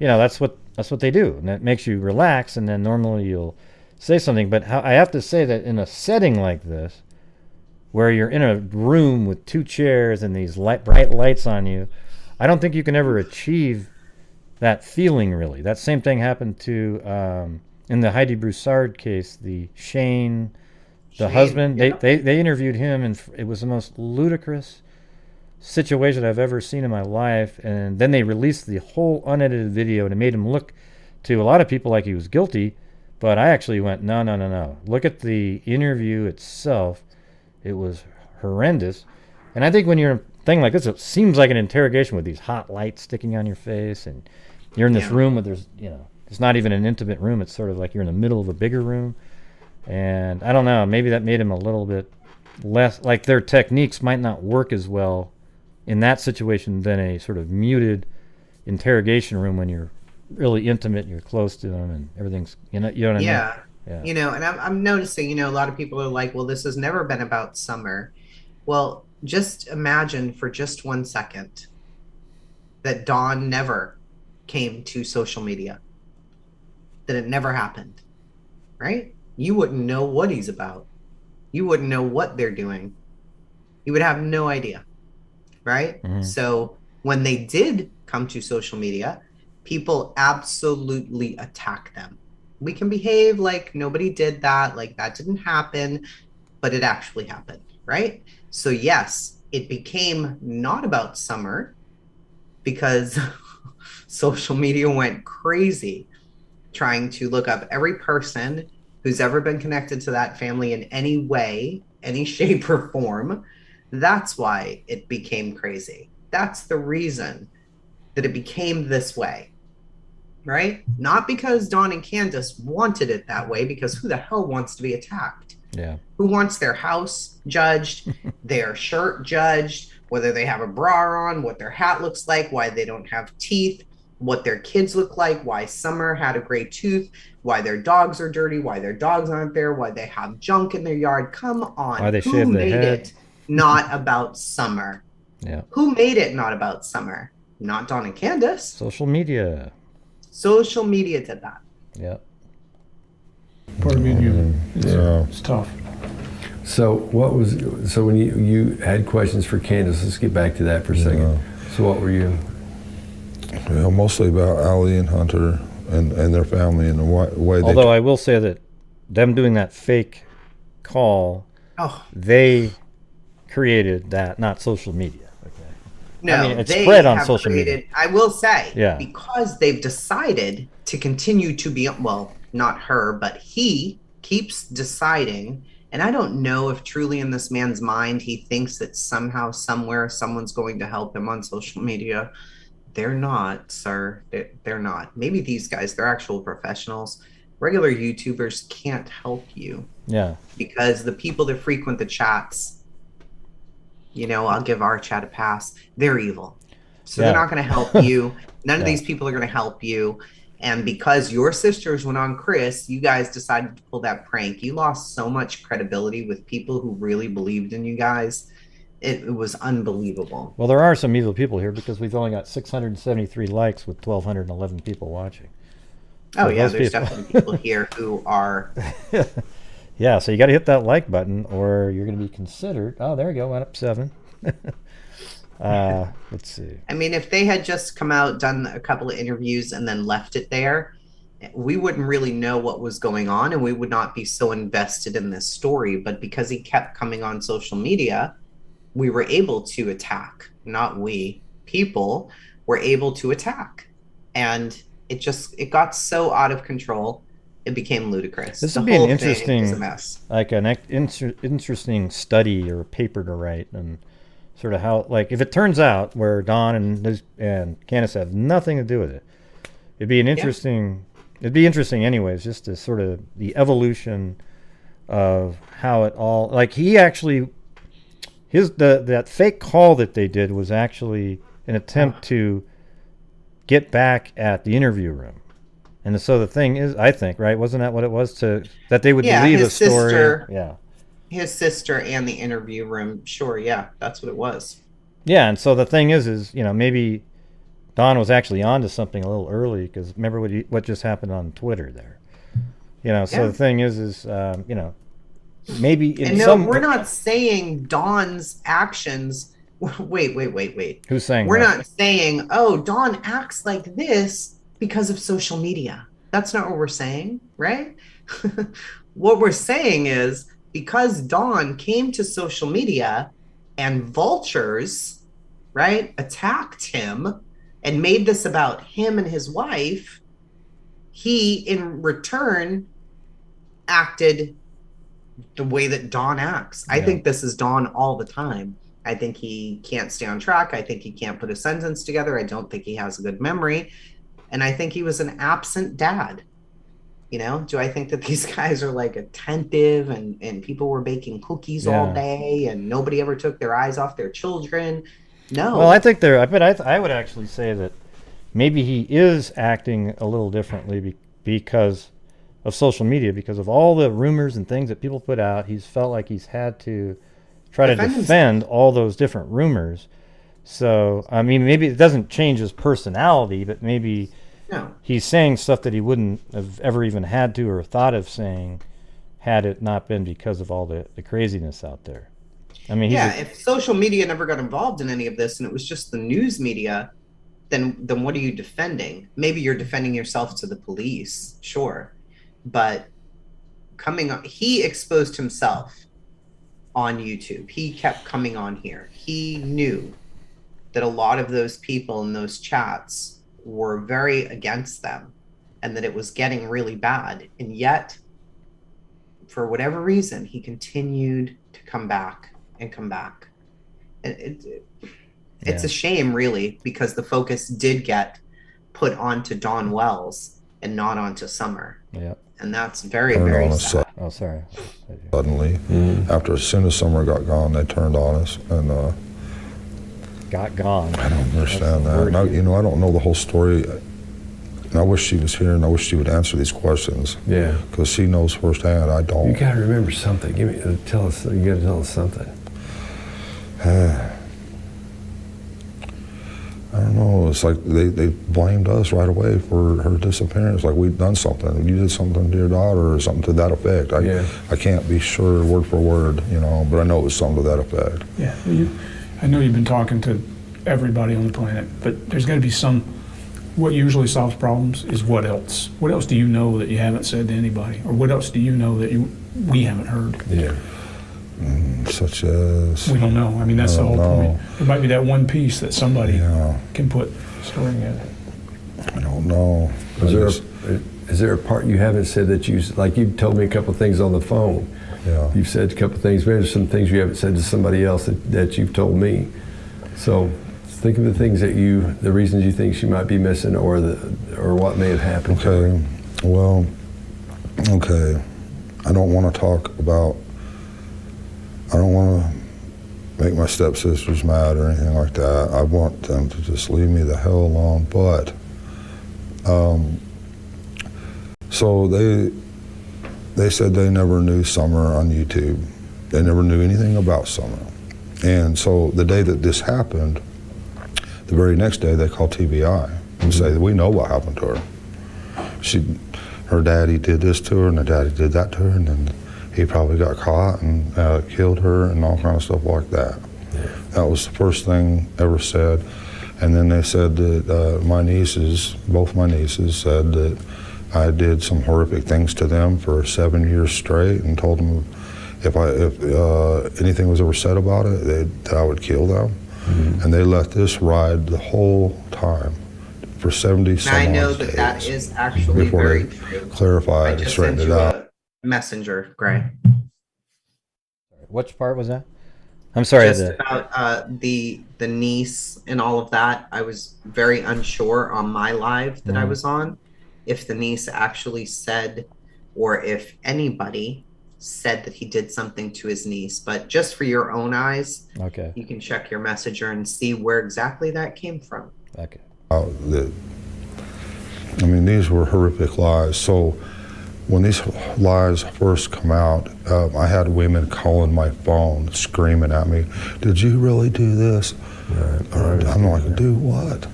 That's what they do. And that makes you relax, and then normally you'll say something. But I have to say that in a setting like this, where you're in a room with two chairs and these bright lights on you, I don't think you can ever achieve that feeling, really. That same thing happened to, in the Heidi Broussard case, the Shane, husband. Yeah. They interviewed him, and it was the most ludicrous situation I've ever seen in my life. And then they released the whole unedited video, and it made him look to a lot of people like he was guilty. But I actually went, no. Look at the interview itself. It was horrendous. And I think when you're thing like this, it seems like an interrogation with these hot lights sticking on your face, and you're in this room where there's, it's not even an intimate room. It's sort of like you're in the middle of a bigger room. And I don't know, maybe that made him a little bit less, like their techniques might not work as well in that situation than a sort of muted interrogation room when you're really intimate, you're close to them, and everything's, you know what I mean? Yeah. And I'm noticing, a lot of people are like, well, this has never been about Summer. Well, just imagine for just 1 second that Dawn never came to social media, that it never happened, right? You wouldn't know what he's about. You wouldn't know what they're doing. You would have no idea, right? Mm-hmm. So when they did come to social media, people absolutely attack them. We can behave like nobody did that, like that didn't happen, but it actually happened, right? So yes, it became not about Summer because social media went crazy trying to look up every person who's ever been connected to that family in any way, any shape or form. That's why it became crazy. That's the reason that it became this way, right? Not because Dawn and Candace wanted it that way, because who the hell wants to be attacked? Yeah. Who wants their house judged, their shirt judged, whether they have a bra on, what their hat looks like, why they don't have teeth, what their kids look like, why Summer had a gray tooth, why their dogs are dirty, why their dogs aren't there, why they have junk in their yard. Come on. Why they Who shave their made head? it not about Summer? Yeah. Who made it not about Summer? Not Dawn and Candace. Social media. Social media did that. Yeah. Part of being human. It's tough. So when you had questions for Candace, let's get back to that for a second. So what were you? Mostly about Allie and Hunter and their family and the way they... Although I will say that them doing that fake call, they created that, not social media. Okay. No, I mean, it's spread on social created, media. I will say, because they've decided to continue to be, well, not her, but he keeps deciding, and I don't know if truly in this man's mind he thinks that somehow, somewhere, someone's going to help him on social media. They're not, sir. They're not. Maybe these guys, they're actual professionals. Regular YouTubers can't help you. Yeah. Because the people that frequent the chats, I'll give our chat a pass. They're evil. So they're not going to help you. None of these people are going to help you. And because your sisters went on Chris, you guys decided to pull that prank. You lost so much credibility with people who really believed in you guys. It was unbelievable. Well, there are some evil people here because we've only got 673 likes with 1,211 people watching. So there's definitely people here who are... Yeah, so you got to hit that like button or you're going to be considered... Oh, there you go, went up 7. Let's see. I mean, if they had just come out, done a couple of interviews, and then left it there, we wouldn't really know what was going on, and we would not be so invested in this story. But because he kept coming on social media, we were able to attack. Not we, people were able to attack. And it got so out of control, it became ludicrous. This would be an interesting, interesting study or paper to write, and sort of how, like, if it turns out where Dawn and Candace have nothing to do with it, it'd be interesting anyways, just to sort of the evolution of how it all, like, he actually, that fake call that they did was actually an attempt to get back at the interview room. And so the thing is, I think, right, wasn't that what it was, that they would believe a story? Sister, his sister and the interview room. Sure, that's what it was. Yeah, and so the thing is maybe Don was actually onto something a little early, because remember what just happened on Twitter there. So the thing is maybe we're not saying Dawn's actions. Wait. Who's saying we're that? not saying, oh, Dawn acts like this because of social media. That's not what we're saying, right? What we're saying is, because Dawn came to social media and vultures, right, attacked him and made this about him and his wife, he, in return, acted the way that Dawn acts. I think this is Dawn all the time. I think he can't stay on track. I think he can't put a sentence together. I don't think he has a good memory. And I think he was an absent dad. Do I think that these guys are like attentive and people were baking cookies all day and nobody ever took their eyes off their children? No. Well, I think I would actually say that maybe he is acting a little differently because of social media, because of all the rumors and things that people put out. He's felt like he's had to try to defend all those different rumors. So, I mean, maybe it doesn't change his personality, but maybe he's saying stuff that he wouldn't have ever even had to or thought of saying had it not been because of all the craziness out there. I mean, if social media never got involved in any of this and it was just the news media, then what are you defending? Maybe you're defending yourself to the police, sure. But he exposed himself on YouTube. He kept coming on here. He knew that a lot of those people in those chats were very against them and that it was getting really bad. And yet, for whatever reason, he continued to come back and come back. It's a shame, really, because the focus did get put onto Dawn Wells and not onto Summer. Yeah. And that's very, very sad. Oh, sorry. Suddenly, as soon as Summer got gone, they turned on us and got gone. I don't understand that. And I don't know the whole story. And I wish she was here, and I wish she would answer these questions. Yeah. Because she knows firsthand. I don't. You got to remember something. Tell us. You got to tell us something. I don't know. It's like they blamed us right away for her disappearance. Like we'd done something. You did something to your daughter or something to that effect. I can't be sure word for word, but I know it was something to that effect. Yeah. I know you've been talking to everybody on the planet, but there's got to be what usually solves problems is what else? What else do you know that you haven't said to anybody? Or what else do you know that we haven't heard? Yeah. Such as? We don't know. I mean, that's the whole point. It might be that one piece that somebody can put story together. I don't know. Is there a part you haven't said that you've told me a couple of things on the phone? Yeah. You've said a couple of things. Maybe there's some things you haven't said to somebody else that you've told me. So think of the things the reasons you think she might be missing, or what may have happened. Okay. Well. Okay. I don't want to talk about. I don't want to make my stepsisters mad or anything like that. I want them to just leave me the hell alone. But, so they said they never knew Summer on YouTube. They never knew anything about Summer. And so the day that this happened, the very next day they called TBI and say, we know what happened to her. Her daddy did this to her and her daddy did that to her, and then he probably got caught and killed her and all kind of stuff like that. Yeah. That was the first thing ever said. And then they said that both my nieces said that I did some horrific things to them for 7 years straight, and told them if anything was ever said about it, that I would kill them. Mm-hmm. And they let this ride the whole time for 70 some I know days that is actually very true. Clarified and straightened it out. Messenger, Gray. Which part was that? I'm sorry. Just about the niece and all of that. I was very unsure on my live that I was on if the niece actually said, or if anybody said that he did something to his niece. But just for your own eyes, okay, you can check your messenger and see where exactly that came from. Okay. These were horrific lies. So when these lies first come out, I had women calling my phone, screaming at me, "Did you really do this?" Right. I'm like, "Do what?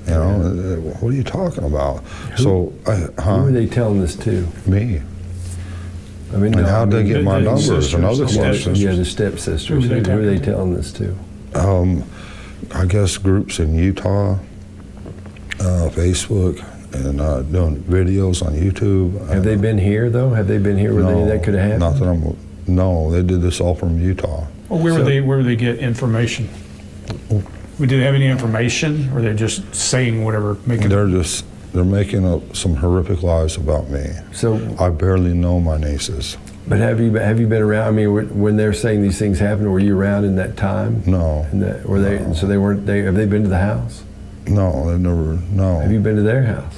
What are you talking about?" Who were they telling this to? Me. How'd they get my numbers? Another question. Yeah, the stepsisters. Who are they telling this to? I guess groups in Utah, Facebook, and doing videos on YouTube. Have they been here though? Have they been here where any of that could have happened? No, they did this all from Utah. Well, where would they get information? Did they have any information, or they're just saying whatever? They're just They're making up some horrific lies about me. So, I barely know my nieces. but have you been around? I mean, when they're saying these things happen, were you around in that time? No. Were they? No. So they weren't. Have they been to the house? No, they never. No. Have you been to their house?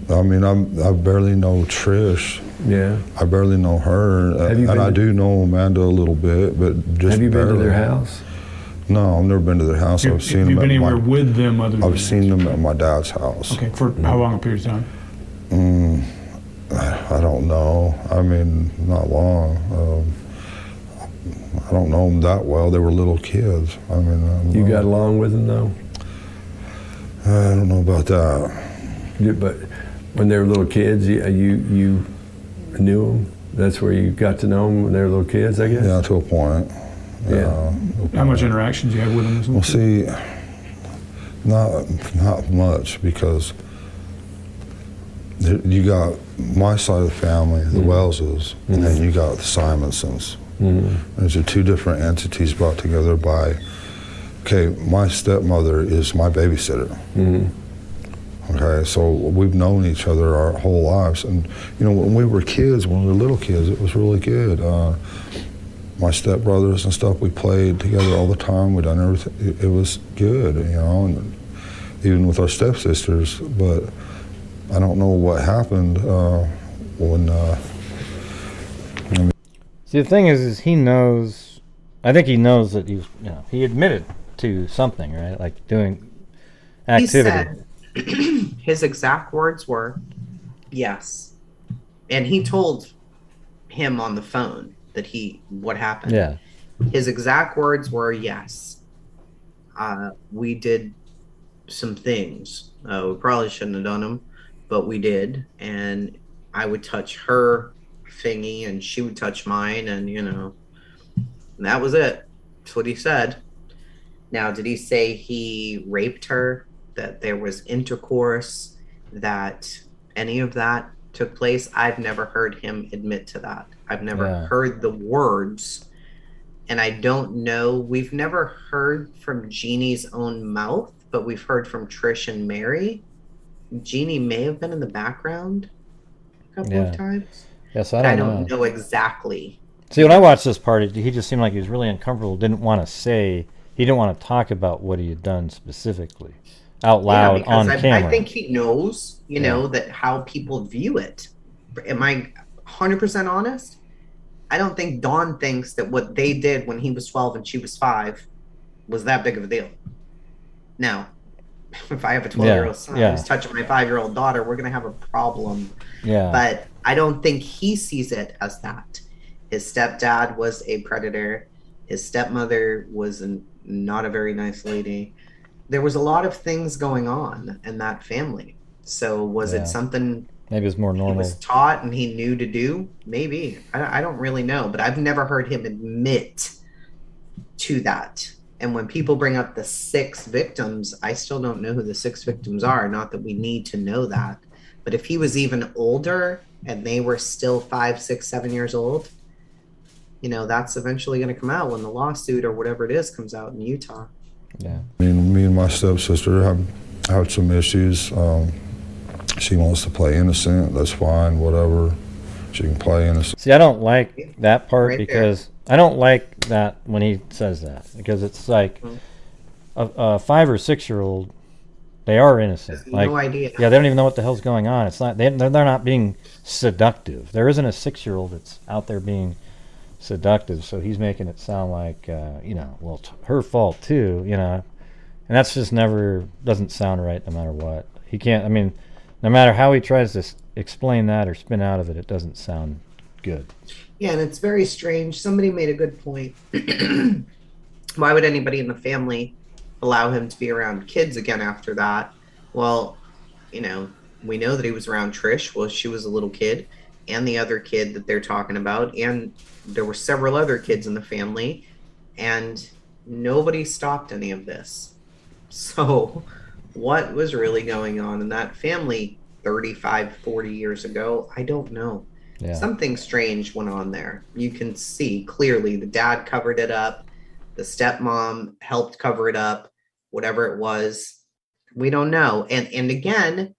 I mean, I barely know Trish. Yeah. I barely know her, Have you and been I to- do know Amanda a little bit, but just Have you been to barely. their house? No, I've never been to their house. Have I've seen you them been at anywhere my. with them other than I've seen them at my dad's house. Okay, for how long a period of time? I don't know. I mean, not long. I don't know them that well. They were little kids. I mean, I don't You know. got along with them though? I don't know about that. But when they were little kids, you knew them. That's where you got to know them when they were little kids, I guess. Yeah, to a point. Yeah. How much interaction did you have with them? As a Well, little kid? see, not much, because you got my side of the family, the Wellses, and then you got the Simonsons. Those are two different entities brought together by. Okay, my stepmother is my babysitter. Okay, so we've known each other our whole lives, and you know, when we were kids, when we were little kids, it was really good. My stepbrothers and stuff, we played together all the time. We done everything. It was good, you know, and even with our stepsisters. But I don't know what happened when. See, the thing is he knows. I think he knows that he admitted to something, right? Like doing activity. He said his exact words were, "Yes," and he told him on the phone that what happened. Yeah. His exact words were, "Yes, we did some things. We probably shouldn't have done them, but we did. And I would touch her thingy, and she would touch mine, and and that was it." That's what he said. Now, did he say he raped her? That there was intercourse? That any of that took place? I've never heard him admit to that. I've never heard the words, and I don't know. We've never heard from Jeannie's own mouth, but we've heard from Trish and Mary. Jeannie may have been in the background a couple of times. Yes, I don't know exactly. See, when I watched this part, he just seemed like he was really uncomfortable. Didn't want to say. He didn't want to talk about what he had done specifically out loud on camera. I think he knows, that how people view it. Am I 100% honest? I don't think Dawn thinks that what they did when he was 12 and she was 5 was that big of a deal. Now, if I have a 12-year-old son who's touching my 5-year-old daughter, we're going to have a problem. Yeah. But I don't think he sees it as that. His stepdad was a predator. His stepmother was not a very nice lady. There was a lot of things going on in that family. So was it something maybe it's more normal? He was taught and he knew to do? Maybe. I don't really know, but I've never heard him admit to that. And when people bring up the 6 victims, I still don't know who the 6 victims are. Not that we need to know that. But if he was even older and they were still 5, 6, 7 years old, that's eventually going to come out when the lawsuit or whatever it is comes out in Utah. Yeah. I mean, me and my stepsister have had some issues. She wants to play innocent. That's fine, whatever. She can play innocent. See, I don't like that part Right because I don't like that when he says that, because it's like a 5 or 6-year-old, they are innocent. No idea. Yeah, they don't even know what the hell's going on. It's not they're not being seductive. There isn't a 6-year-old that's out there being seductive. So he's making it sound like well, it's her fault too. And that's just doesn't sound right no matter what. He can't. I mean, no matter how he tries to explain that or spin out of it, it doesn't sound good. Yeah, and it's very strange. Somebody made a good point. Why would anybody in the family allow him to be around kids again after that? Well, we know that he was around Trish. Well, she was a little kid, and the other kid that they're talking about, and there were several other kids in the family, and nobody stopped any of this. So what was really going on in that family 35, 40 years ago? I don't know. Yeah. Something strange went on there. You can see clearly the dad covered it up. The stepmom helped cover it up. Whatever it was, we don't know. And again,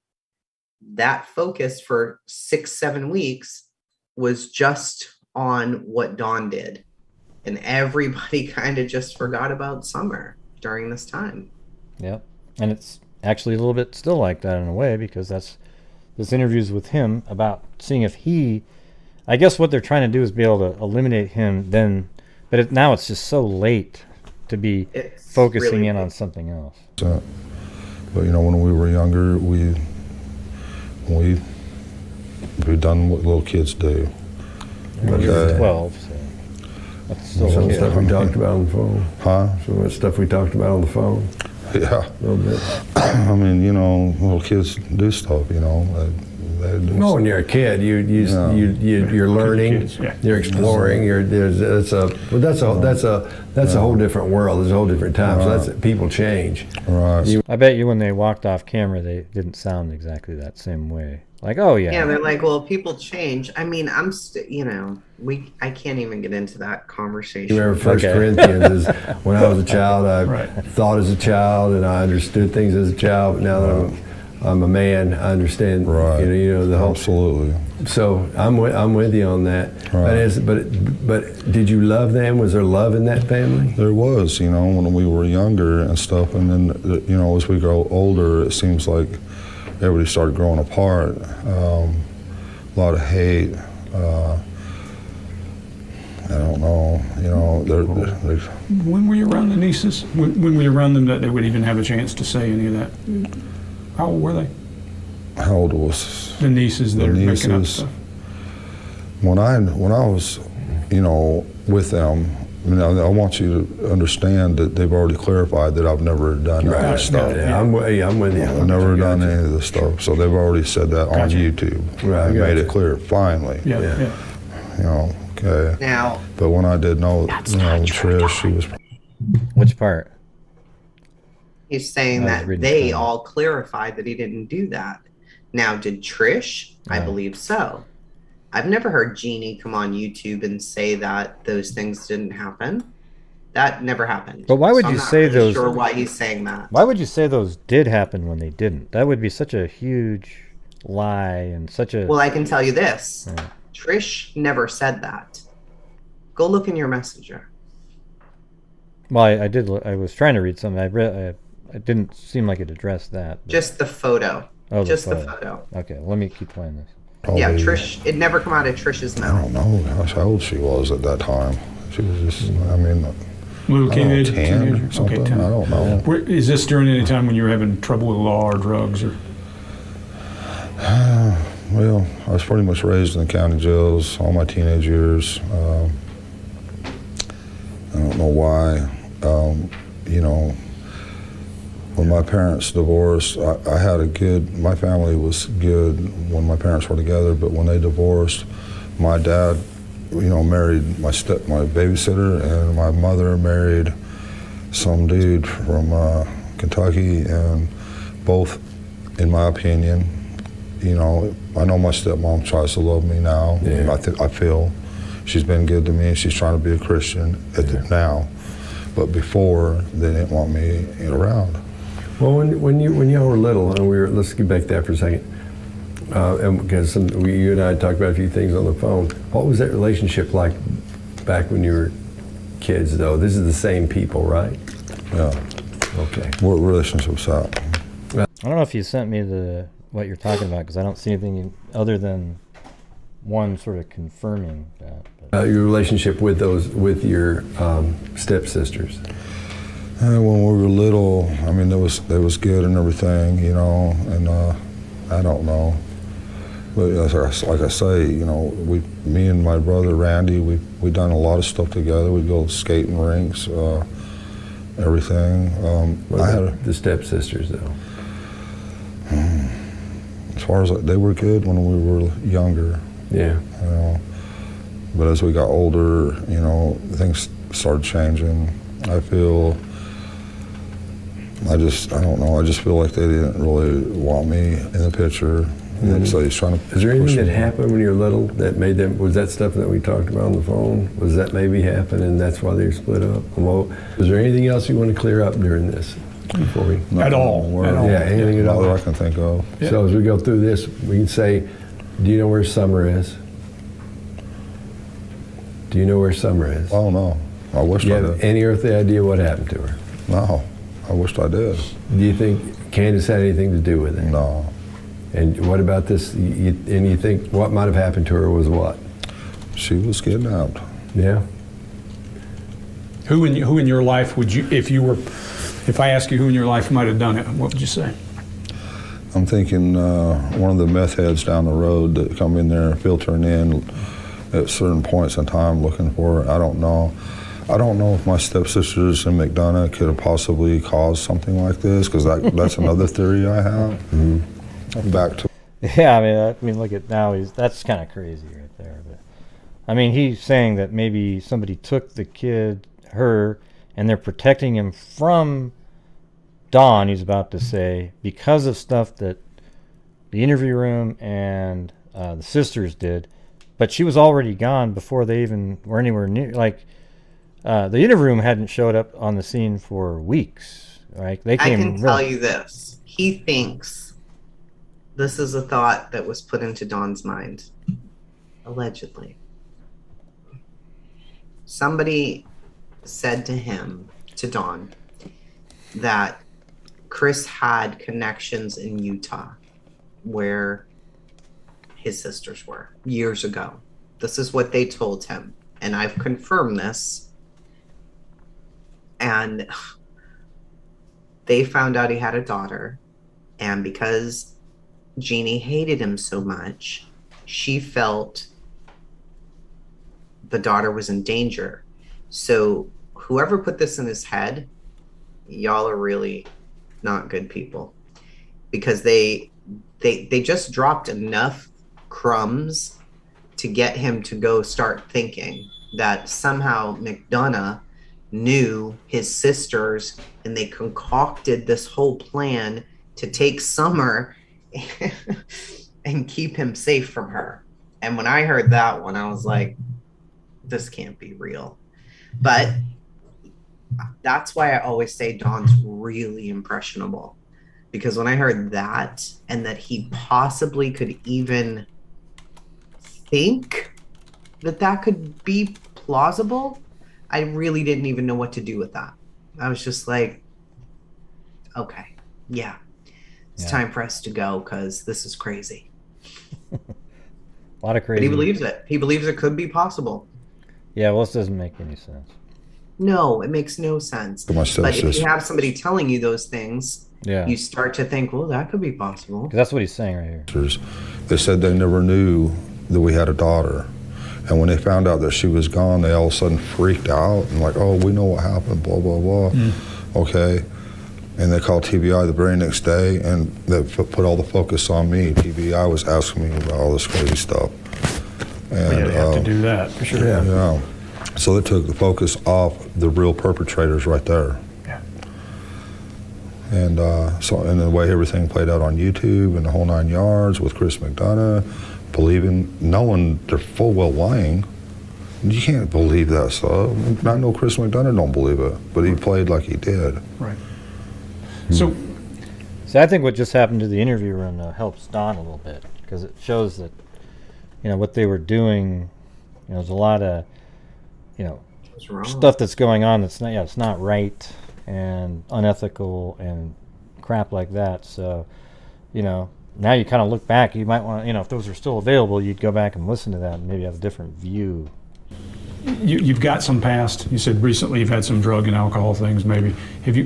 that focus for 6-7 weeks was just on what Dawn did. And everybody kind of just forgot about Summer during this time. Yep. And it's actually a little bit still like that in a way, because this interview's with him about seeing if I guess what they're trying to do is be able to eliminate him then, but now it's just so late to be focusing really in on something else. But when we were younger, we done what little kids do. He was 12, so that's still Some okay. stuff we talked about on the phone. Huh? So much stuff we talked about on the phone. Yeah. A little bit. I mean, little kids do stuff, they do No, when you're a kid, you're learning, Kids, yeah. you're exploring. That's a whole different world. There's a whole different time. Right. So people change. Right. I bet you when they walked off camera, they didn't sound exactly that same way. Like, oh yeah. Yeah, they're like, well, people change. I mean, I can't even get into that conversation. You remember First Corinthians is when I was a child, I Right. thought as a child and I understood things as a child. But now that I'm a man, I understand. Right. The whole. Absolutely. So I'm with you on that. Right. But did you love them? Was there love in that family? There was, when we were younger and stuff, and then, as we grow older, it seems like everybody started growing apart. A lot of hate. I don't know. When were you around the nieces? When were you around them that they would even have a chance to say any of that? How old were they? How old was The nieces that are making up nieces? stuff. When I was, with them? I want you to understand that they've already clarified that I've never done any of this stuff. Yeah, I'm with you. I've never done any of this stuff. So they've already said that on Gotcha. YouTube. Right, They made gotcha. it clear, finally. Yeah. Okay. Now, But when I did know, Trish, she was. Which part? he's saying I was that reading they the all clarified that he didn't do that. Now, did Trish? I Yeah. believe so. I've never heard Jeannie come on YouTube and say that those things didn't happen. That never happened. But why would So you I'm not say really those? Sure, why he's saying that? Why would you say those did happen when they didn't? That would be such a huge lie and such a. Well, I can tell you this: Yeah. Trish never said that. Go look in your messenger. Well, I did. I was trying to read something. I read. It didn't seem like it addressed that. but- Just the photo. Oh, Just the photo. photo. Okay, let me keep playing this. Yeah, Probably, Trish. It never come out of Trish's I mouth. don't know how old she was at that time. She was just, I mean, Little I don't know, kid, 10 teenager? or something. Okay, 10. I don't know. Is this during any time when you were having trouble with law or drugs or? Well, I was pretty much raised in the county jails all my teenage years. I don't know why. When my parents divorced, I had my family was good when my parents were together, but when they divorced, my dad, married my babysitter, and my mother married some dude from Kentucky, and both, in my opinion, I know my stepmom tries to love me now. Yeah. I feel she's been good to me. She's trying to be a Christian now, but before they didn't want me around. Well, when y'all were little, and let's get back to that for a second, and because you and I talked about a few things on the phone. What was that relationship like back when you were kids, though? This is the same people, right? Yeah. Okay. What relationship's that? I don't know if you sent me what you're talking about, because I don't see anything other than one sort of confirming that. But. Your relationship with your stepsisters. When we were little, I mean, it was good and everything, and I don't know. But like I say, me and my brother Randy, we done a lot of stuff together. We'd go to skating rinks, everything. What about the stepsisters, though? As far as they were good when we were younger. Yeah. But as we got older, things started changing. I don't know. I just feel like they didn't really want me in the picture. So he's trying to. Is there anything push that me. happened when you were little that made them? Was that stuff that we talked about on the phone? Was that maybe happen, and that's why they split up? Well, is there anything else you want to clear up during this? before we? At all. Yeah, anything at all. That I can think of. Yeah. So as we go through this, we can say, do you know where Summer is? Do you know where Summer is? I don't know. I wish Do you I have did. any earthly idea what happened to her? No, I wished I did. Do you think Candace had anything to do with it? No. And what about this? And you think what might have happened to her was what? She was kidnapped. Yeah. Who in your life would you, if I ask you who in your life might have done it, what would you say? I'm thinking one of the meth heads down the road that come in there filtering in at certain points in time looking for her. I don't know. I don't know if my stepsisters in McDonough could have possibly caused something like this, because that's another theory I have. Mm-hmm. Back to Yeah, I mean, look at now. That's kind of crazy right there. But I mean, he's saying that maybe somebody took the kid, her, and they're protecting him from Dawn. He's about to say because of stuff that the interview room and the sisters did, but she was already gone before they even were anywhere near. Like the interview room hadn't showed up on the scene for weeks. Right? They came. I can tell you this: he thinks this is a thought that was put into Dawn's mind, allegedly. Somebody said to him, to Dawn, that Chris had connections in Utah where his sisters were years ago. This is what they told him. And I've confirmed this. And they found out he had a daughter. And because Jeannie hated him so much, she felt the daughter was in danger. So whoever put this in his head, y'all are really not good people, because they just dropped enough crumbs to get him to go start thinking that somehow McDonough knew his sisters and they concocted this whole plan to take Summer and keep him safe from her. And when I heard that one, I was like, this can't be real. But that's why I always say Dawn's really impressionable, because when I heard that, and that he possibly could even think that that could be plausible, I really didn't even know what to do with that. I was just like, okay, yeah, it's time for us to go, because this is crazy. A lot of crazy. But he believes it. He believes it could be possible. Yeah, well, this doesn't make any sense. No, it makes no sense. my But if stepsister. you have somebody telling you those things, Yeah, you start to think, well, that could be possible. 'cause that's what he's saying right here. They said they never knew that we had a daughter. And when they found out that she was gone, they all of a sudden freaked out and like, oh, we know what happened, blah, blah, blah. Okay. And they called TBI the very next day, and they put all the focus on me. TBI was asking me about all this crazy stuff. And, Yeah, they have to do that for sure. Yeah. So they took the focus off the real perpetrators right there. Yeah. And and the way everything played out on YouTube and the whole 9 yards with Chris McDonough, knowing they're full well lying. You can't believe that stuff. I know Chris McDonough don't believe it, but he played like he did. Right. So, I think what just happened to the interview room helps Dawn a little bit, because it shows that, what they were doing, there's a lot of, What's wrong? stuff that's going on that's not, it's not right and unethical and crap like that. So, now you kind of look back, you might want to, if those are still available, you'd go back and listen to that and maybe have a different view. you've got some past. You said recently you've had some drug and alcohol things. Maybe have you?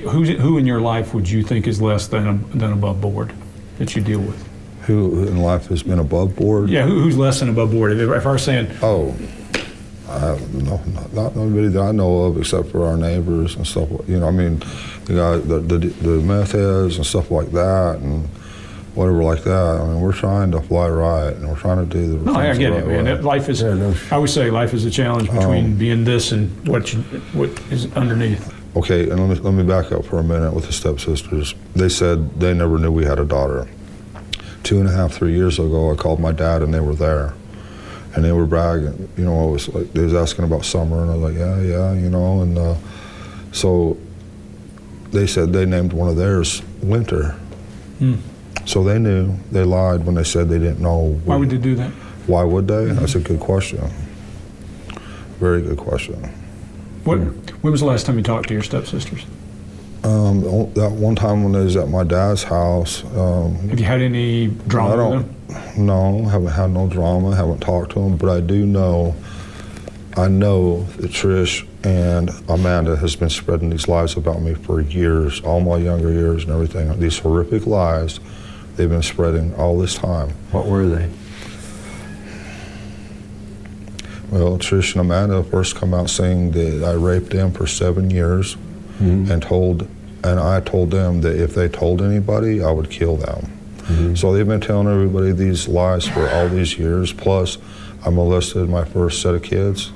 Who in your life would you think is less than above board that you deal with? Who in life has been above board? Yeah, who's less than above board? If I was saying, Oh, I have not nobody that I know of except for our neighbors and stuff. I mean, the guy, the meth heads and stuff like that, and whatever like that. I mean, we're trying to fly right, and we're trying to do the no, I things get the it, right man. way. That life is. Yeah, no. I would say life is a challenge between being this and what is underneath. Okay, and let me back up for a minute with the stepsisters. They said they never knew we had a daughter. 2.5, 3 years ago, I called my dad, and they were there. And they were bragging, it was like, they was asking about Summer, and I was like, yeah, and so they said they named one of theirs Winter. So they knew. They lied when they said they didn't know. Why would they do that? Why would they? That's a good question. Very good question. When was the last time you talked to your stepsisters? That one time when I was at my dad's house. Have you had any drama with them? No, haven't had no drama, haven't talked to them, but I know that Trish and Amanda has been spreading these lies about me for years, all my younger years and everything. These horrific lies they've been spreading all this time. What were they? Well, Trish and Amanda first come out saying that I raped them for 7 years and I told them that if they told anybody, I would kill them. So they've been telling everybody these lies for all these years. Plus, I molested my first set of kids,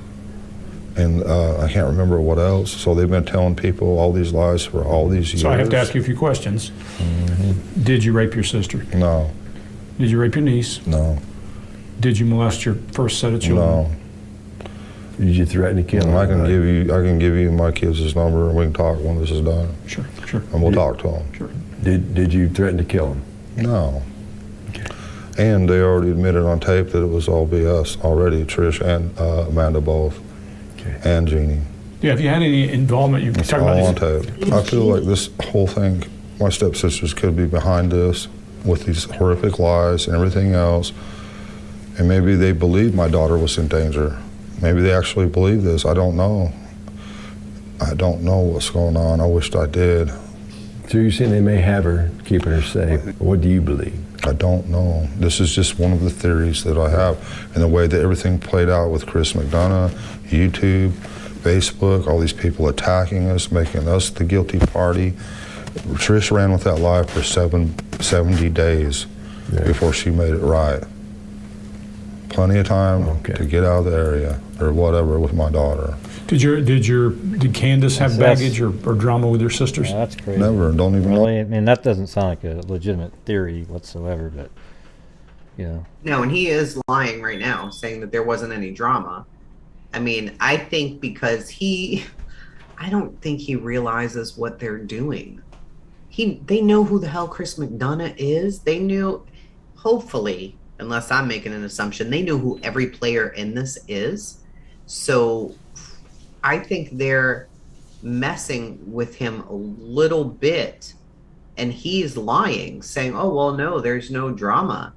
and I can't remember what else. So they've been telling people all these lies for all these years. So I have to ask you a few questions. Did you rape your sister? No. Did you rape your niece? No. Did you molest your first set of children? No. Did you threaten to kill them? I can give you my kids' number, and we can talk when this is done. Sure. And we'll talk to them. Sure. Did you threaten to kill them? No. Okay. And they already admitted on tape that it was all BS already, Trish and Amanda both, and Jeannie. Yeah, have you had any involvement? You've It's talked all on about tape. I feel like this whole thing, my stepsisters could be behind this with these horrific lies and everything else. And maybe they believed my daughter was in danger. Maybe they actually believe this. I don't know. I don't know what's going on. I wished I did. So you're saying they may have her, keeping her safe. What do you believe? I don't know. This is just one of the theories that I have. And the way that everything played out with Chris McDonough, YouTube, Facebook, all these people attacking us, making us the guilty party. Trish ran with that lie for 70 days before she made it right. Plenty of time to get out of the area or whatever with my daughter. Did Candace have baggage or drama with her sisters? Yeah, that's crazy. Never. Don't even really. I mean, that doesn't sound like a legitimate theory whatsoever. But No, and he is lying right now, saying that there wasn't any drama. I mean, I think because I don't think he realizes what they're doing. They know who the hell Chris McDonough is. They knew, hopefully, unless I'm making an assumption, they knew who every player in this is. So I think they're messing with him a little bit, and he's lying, saying, oh, well, no, there's no drama.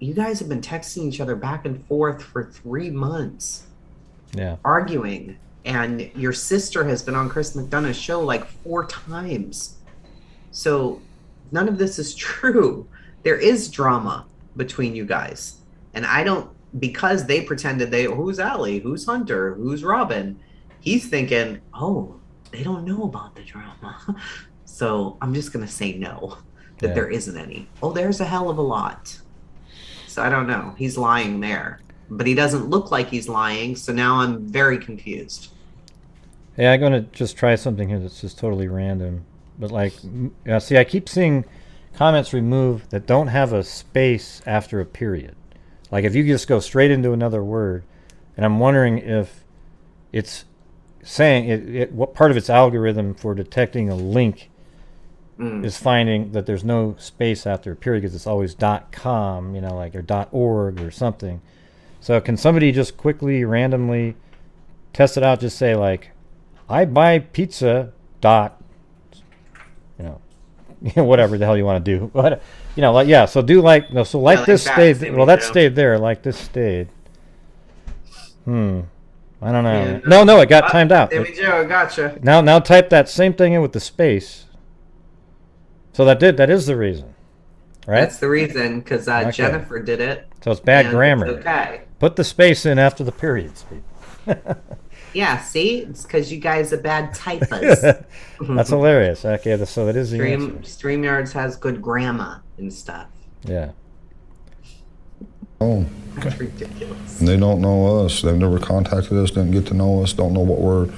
You guys have been texting each other back and forth for 3 months, arguing, and your sister has been on Chris McDonough's show like 4 times. So none of this is true. There is drama between you guys, and because they pretended who's Allie, who's Hunter, who's Robin, he's thinking, oh, they don't know about the drama. So I'm just gonna say no, that there isn't any. Oh, there's a hell of a lot. So I don't know, he's lying there, but he doesn't look like he's lying, so now I'm very confused. Yeah, I'm gonna just try something here that's just totally random, but see, I keep seeing comments removed that don't have a space after a period. Like if you just go straight into another word, and I'm wondering if it's saying what part of its algorithm for detecting a link is finding that there's no space after a period because it's always .com, or .org or something. So can somebody just quickly, randomly test it out? Just say I buy pizza . Whatever the hell you want to do, but So do this stayed. Well, that stayed there. Like this stayed. I don't know. No, it got timed out. There we go. Gotcha. Now type that same thing in with the space. So that is the reason, right? That's the reason, because Jennifer did it. So it's bad grammar. It's okay. Put the space in after the periods. Yeah, see? It's because you guys are bad typers. That's hilarious. Okay, so that is the answer. StreamYards has good grammar and stuff. Yeah. Oh. That's ridiculous. And they don't know us. They've never contacted us, didn't get to know us, don't know what we're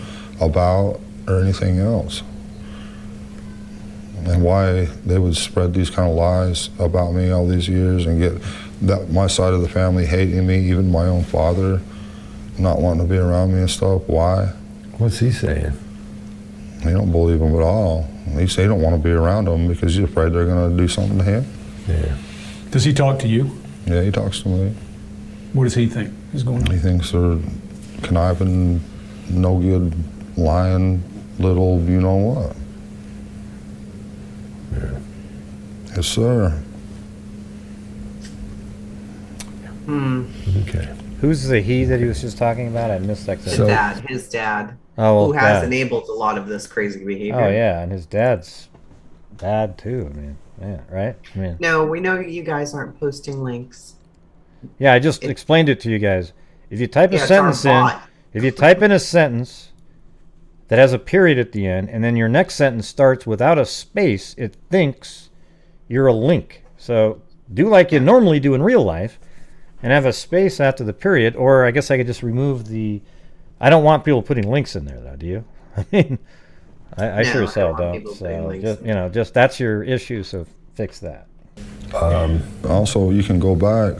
about or anything else. And why they would spread these kind of lies about me all these years and get my side of the family hating me, even my own father not wanting to be around me and stuff. Why? What's he saying? He don't believe them at all. He say he don't want to be around them because he's afraid they're going to do something to him. Yeah. Does he talk to you? Yeah, he talks to me. What does he think is going on? He thinks they're conniving, no good, lying, little, you know what. Yeah. Yes, sir. Okay. Who's the he that he was just talking about? I missed that. His dad, Oh, who well, has dad. enabled a lot of this crazy behavior. Oh yeah, and his dad's bad too. I mean, yeah, right? I mean, No, we know you guys aren't posting links. yeah, I just explained it to you guys. If you type a Yeah, it's our sentence in, bot. if you type in a sentence that has a period at the end, and then your next sentence starts without a space, it thinks you're a link. So do like you normally do in real life, and have a space after the period. Or I guess I could just remove the. I don't want people putting links in there, though. Do you? I mean, I No, sure I as hell don't want don't. people putting So links just just that's your issue. So fix that. Also, you can go back.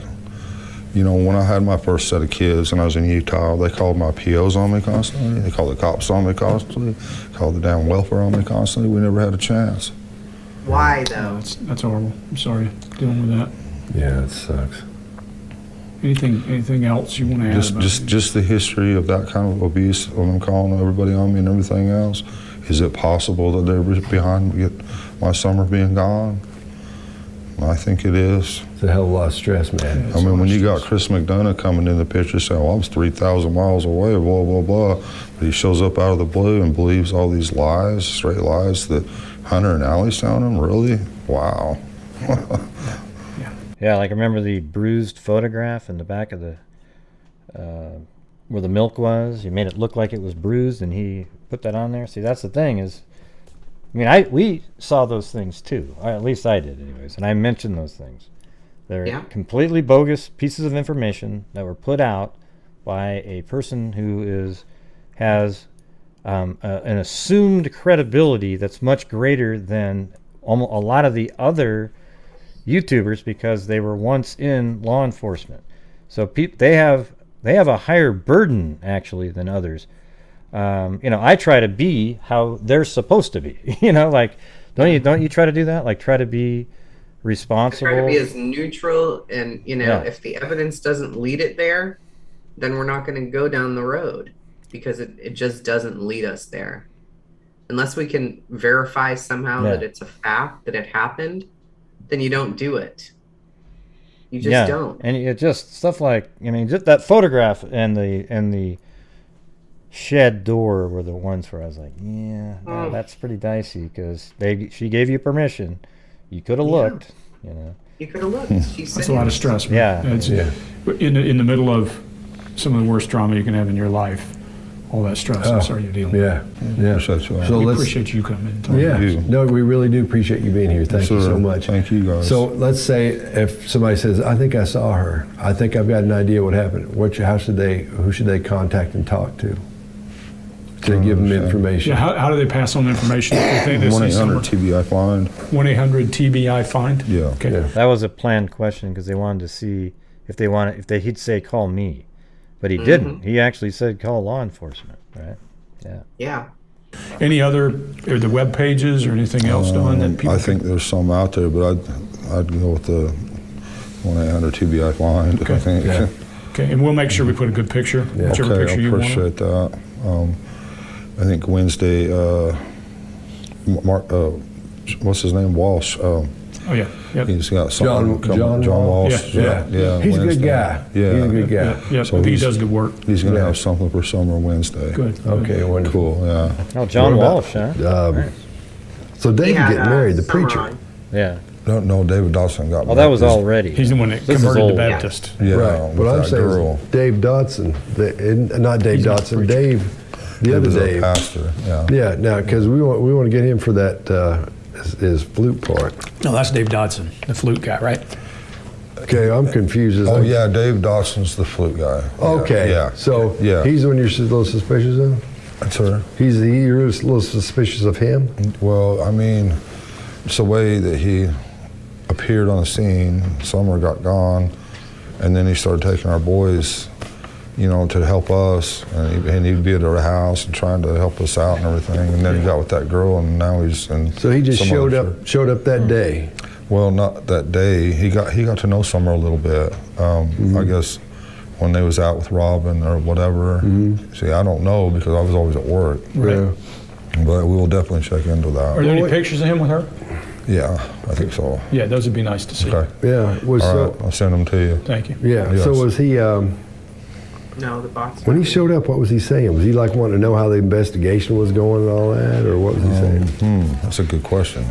You know, when I had my first set of kids and I was in Utah, they called my POs on me constantly. They called the cops on me constantly. Called the damn welfare on me constantly. We never had a chance. Why though? That's horrible. I'm sorry dealing with that. Yeah, it sucks. Anything else you want to add about it? Just the history of that kind of abuse, when I'm calling everybody on me and everything else. Is it possible that they're behind my summer being gone? I think it is. It's a hell of a lot of stress, man. I mean, when you got Chris McDonough coming in the picture saying, well, I was 3,000 miles away, blah, blah, blah. But he shows up out of the blue and believes all these lies, straight lies that Hunter and Allie's telling him? Really? Wow. Yeah, like I remember the bruised photograph in the back of the where the milk was. He made it look like it was bruised, and he put that on there. See, that's the thing is, I mean, we saw those things too. Or at least I did, anyways. And I mentioned those things. They're completely bogus pieces of information that were put out by a person who has an assumed credibility that's much greater than a lot of the other YouTubers, because they were once in law enforcement. So they have a higher burden actually than others. I try to be how they're supposed to be. Like don't you try to do that? Like try to be responsible. I try to be as neutral, and if the evidence doesn't lead it there, then we're not going to go down the road, because it just doesn't lead us there. Unless we can verify somehow that it's a fact, that it happened, then you don't do it. You just don't. And it just stuff like, just that photograph and the shed door were the ones where I was like, that's pretty dicey, because she gave you permission. You could have looked, You could have looked. She said That's a lot of stress, man. In the middle of some of the worst drama you can have in your life, all that stress. I'm sorry you're dealing with. Yeah. So We appreciate you coming and talking. Yeah. No, we really do appreciate you being here. Thank you so much. Thank you, guys. So let's say if somebody says, I think I saw her, I think I've got an idea what happened. Who should they contact and talk to give them information? Yeah, how do they pass on the information if they think they see someone? 1-800-TBI find. 1-800-TBI find? Yeah. Okay. Yeah. That was a planned question, because they wanted to see if he'd say call me, but he didn't. He actually said call law enforcement, right? Yeah. Any other, or the web pages or anything else, Don, that people I think there's some out there, but I'd go with the 1-800-TBI find. Okay. I think. Yeah. Okay, and we'll make sure we put a good picture, whichever Okay, picture I you want. appreciate that. I think Wednesday, what's his name? Walsh. Oh, yeah. Yep. He's got something John Walsh. Yeah. He's a good Wednesday. guy. Yeah. He's a good guy. Yeah, So I think he he's- does good work. He's going to Yeah. have something for summer Wednesday. Good. Okay, wonderful. Cool, yeah. Oh, John What about- Walsh, huh? So David He had, getting married, the Summer preacher. on. Yeah. No, David Dawson got Oh, that was already. He's the one that This is converted to old. Baptist. Yeah, Right. with What I'm that saying girl. is Dave Dodson, not Dave He's not Dodson, the preacher. Dave, the He other was a Dave. pastor, yeah. Yeah, now because we want to get him for that his flute part. No, that's Dave Dodson, the flute guy, right? Okay, I'm confused. Oh, yeah, Dave Dawson's the flute guy. Yeah, Okay. Yeah. So Yeah. he's the one you're a little suspicious of. That's her. You're a little suspicious of him. Well, I mean, it's the way that he appeared on the scene. Summer got gone, and then he started taking our boys you know, to help us, and he'd be at our house and trying to help us out and everything. And then he got with that girl, and now he's in. So he just some showed other up. Showed up that day. Well, not that day. He got to know Summer a little bit. I guess when they was out with Robin or whatever. See, I don't know because I was always at work. Yeah. But we will definitely check into that. Are there any pictures of him with her? Yeah, I think so. Yeah, those would be nice to see. Okay. Yeah. Was All right, I'll send them to you. Thank you. Yeah. Yes. So was he? No, the box. When he showed up, what was he saying? Was he like wanting to know how the investigation was going and all that, or what was he saying? That's a good question.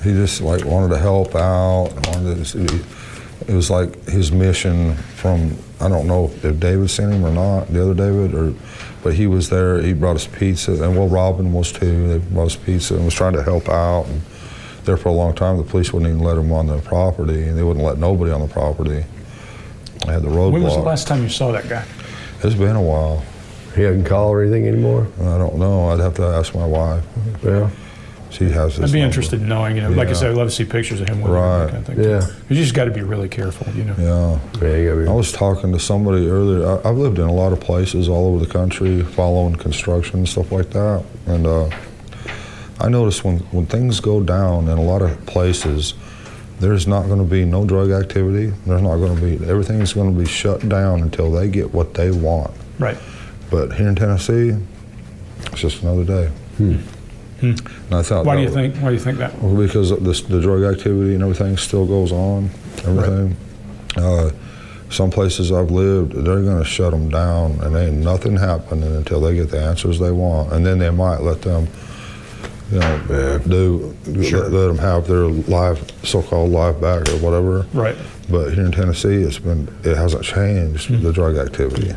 He just like wanted to help out. It was like his mission from, I don't know if David sent him or not, the other David, but he was there. He brought us pizza, and well, Robin was too. They brought us pizza and was trying to help out. And there for a long time, the police wouldn't even let him on the property, and they wouldn't let nobody on the property. They had the roadblock. When was the last time you saw that guy? It's been a while. He doesn't call or anything anymore. I don't know. I'd have to ask my wife. Yeah. She has this. I'd be number. interested in knowing, you know, like I Yeah. said, I'd love to see pictures of him with her, Right. that kind of thing. Yeah. You just got to be really careful, you know. Yeah. Yeah. You gotta be. I was talking to somebody earlier. I've lived in a lot of places all over the country, following construction and stuff like that. And I noticed when things go down in a lot of places, there's not going to be no drug activity. There's not going to be, everything's going to be shut down until they get what they want. Right. But here in Tennessee, it's just another day. And I thought Why that do you was- think? Why do you think that? Well, because the drug activity and everything still goes on, everything. Some places I've lived, they're going to shut them down, and ain't nothing happening until they get the answers they want, and then they might let them, you know, let them have their so-called life back or whatever. Right. But here in Tennessee, it hasn't changed the drug activity.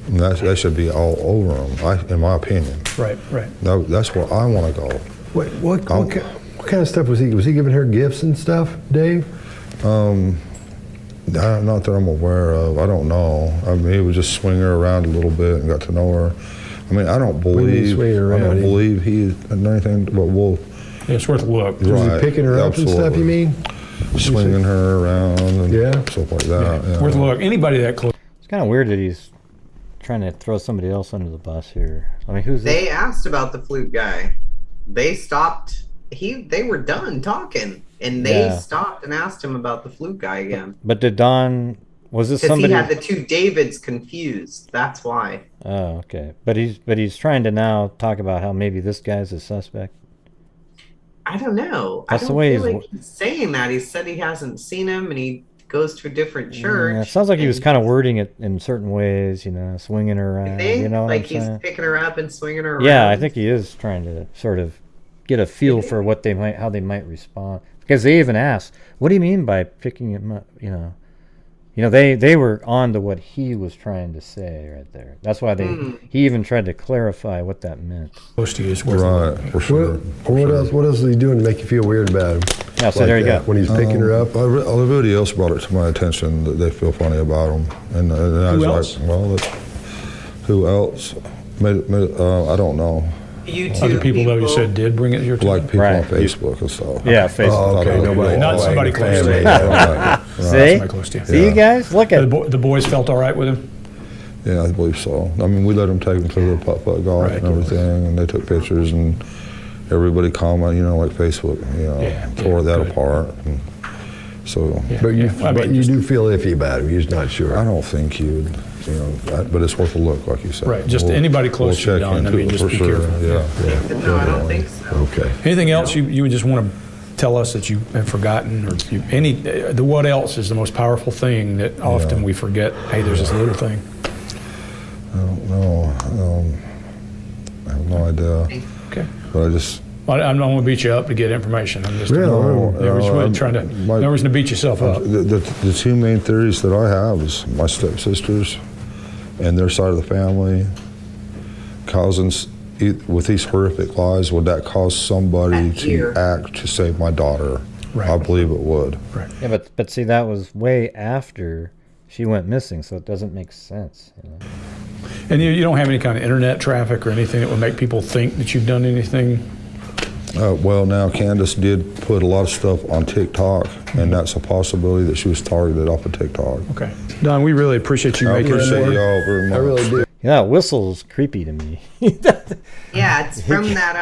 And that should be all over them, in my opinion. Right. Right. That's where I want to go. What kind of stuff was he? Was he giving her gifts and stuff, Dave? Not that I'm aware of. I don't know. I mean, he was just swinging her around a little bit and got to know her. I mean, I don't believe. swinging her I don't around? believe he done anything. But we'll Yeah, it's worth a look. Was Right, he picking her up and stuff? absolutely. You mean? swinging her around and Yeah. stuff like that. Yeah. Worth a look. Anybody that close. It's kind of weird that he's trying to throw somebody else under the bus here. I mean, who's They this? asked about the flute guy. They stopped. They were done talking, and they Yeah. stopped and asked him about the flute guy again. But did Don? Was this Because he somebody? had the two Davids confused. That's why. Oh, okay. But he's trying to now talk about how maybe this guy's a suspect. I don't know. That's I the don't way feel he's- like he's saying that. He said he hasn't seen him, and he goes to a different church. Yeah, it sounds like he was and kind of wording it in certain ways, you know, swinging her I around. think, You know what like I'm he's saying? picking her up and swinging her around. Yeah, I think he is trying to sort of get a feel for what they might, how they might respond. Because they even asked, "What do you mean by picking him up?" You know, they were on to what he was trying to say right there. That's why he even tried to clarify what that meant. Close to you is worth a look. Right, for sure. What else is he doing to make you feel weird about him? Yeah, so Like there you that, go. When he's picking her up. Everybody else brought it to my attention that they feel funny about him, and I was Who else? like, well, who else? I don't know. You two Other people, though, you said did bring it to your attention. Like people Right. on Facebook and stuff. Yeah, Facebook. Oh, okay. Nobody. Not somebody close to you. Right. See? Somebody close to you. See, you guys? Look at The boys felt all right with him? Yeah, I believe so. I mean, we let them take them to the putt-putt golf Right. and everything, and they took pictures, and everybody commented, like Facebook, Yeah, tore that good. apart. And so But you, Yeah, I mean, you just- do feel iffy about him. You're just not sure. I don't think he would, but it's worth a look, like you said. Right, just anybody close to you, check Don, I into mean, it just for be sure. careful. Yeah. No, I don't think so. Okay. Anything else you would just want to tell us that you have forgotten, or the what else is the most powerful thing that often we forget? Hey, there's this little thing. I don't know. I have no idea. Okay. But I just. I'm not going to beat you up to get information. I'm just Yeah, we're just really trying to. my- No reason to beat yourself up. The two main theories that I have is my stepsisters and their side of the family causing, with these horrific lies, would that cause somebody That to fear. act to save my daughter? Right. I believe it would. Right. yeah, but see, that was way after she went missing, so it doesn't make sense. And you don't have any kind of internet traffic or anything that would make people think that you've done anything Well, now Candace did put a lot of stuff on TikTok, and that's a possibility that she was targeted off of TikTok. Okay. Don, we really appreciate you I making appreciate it. y'all very much. I really do. Yeah, whistle's creepy to me. Yeah, it's from that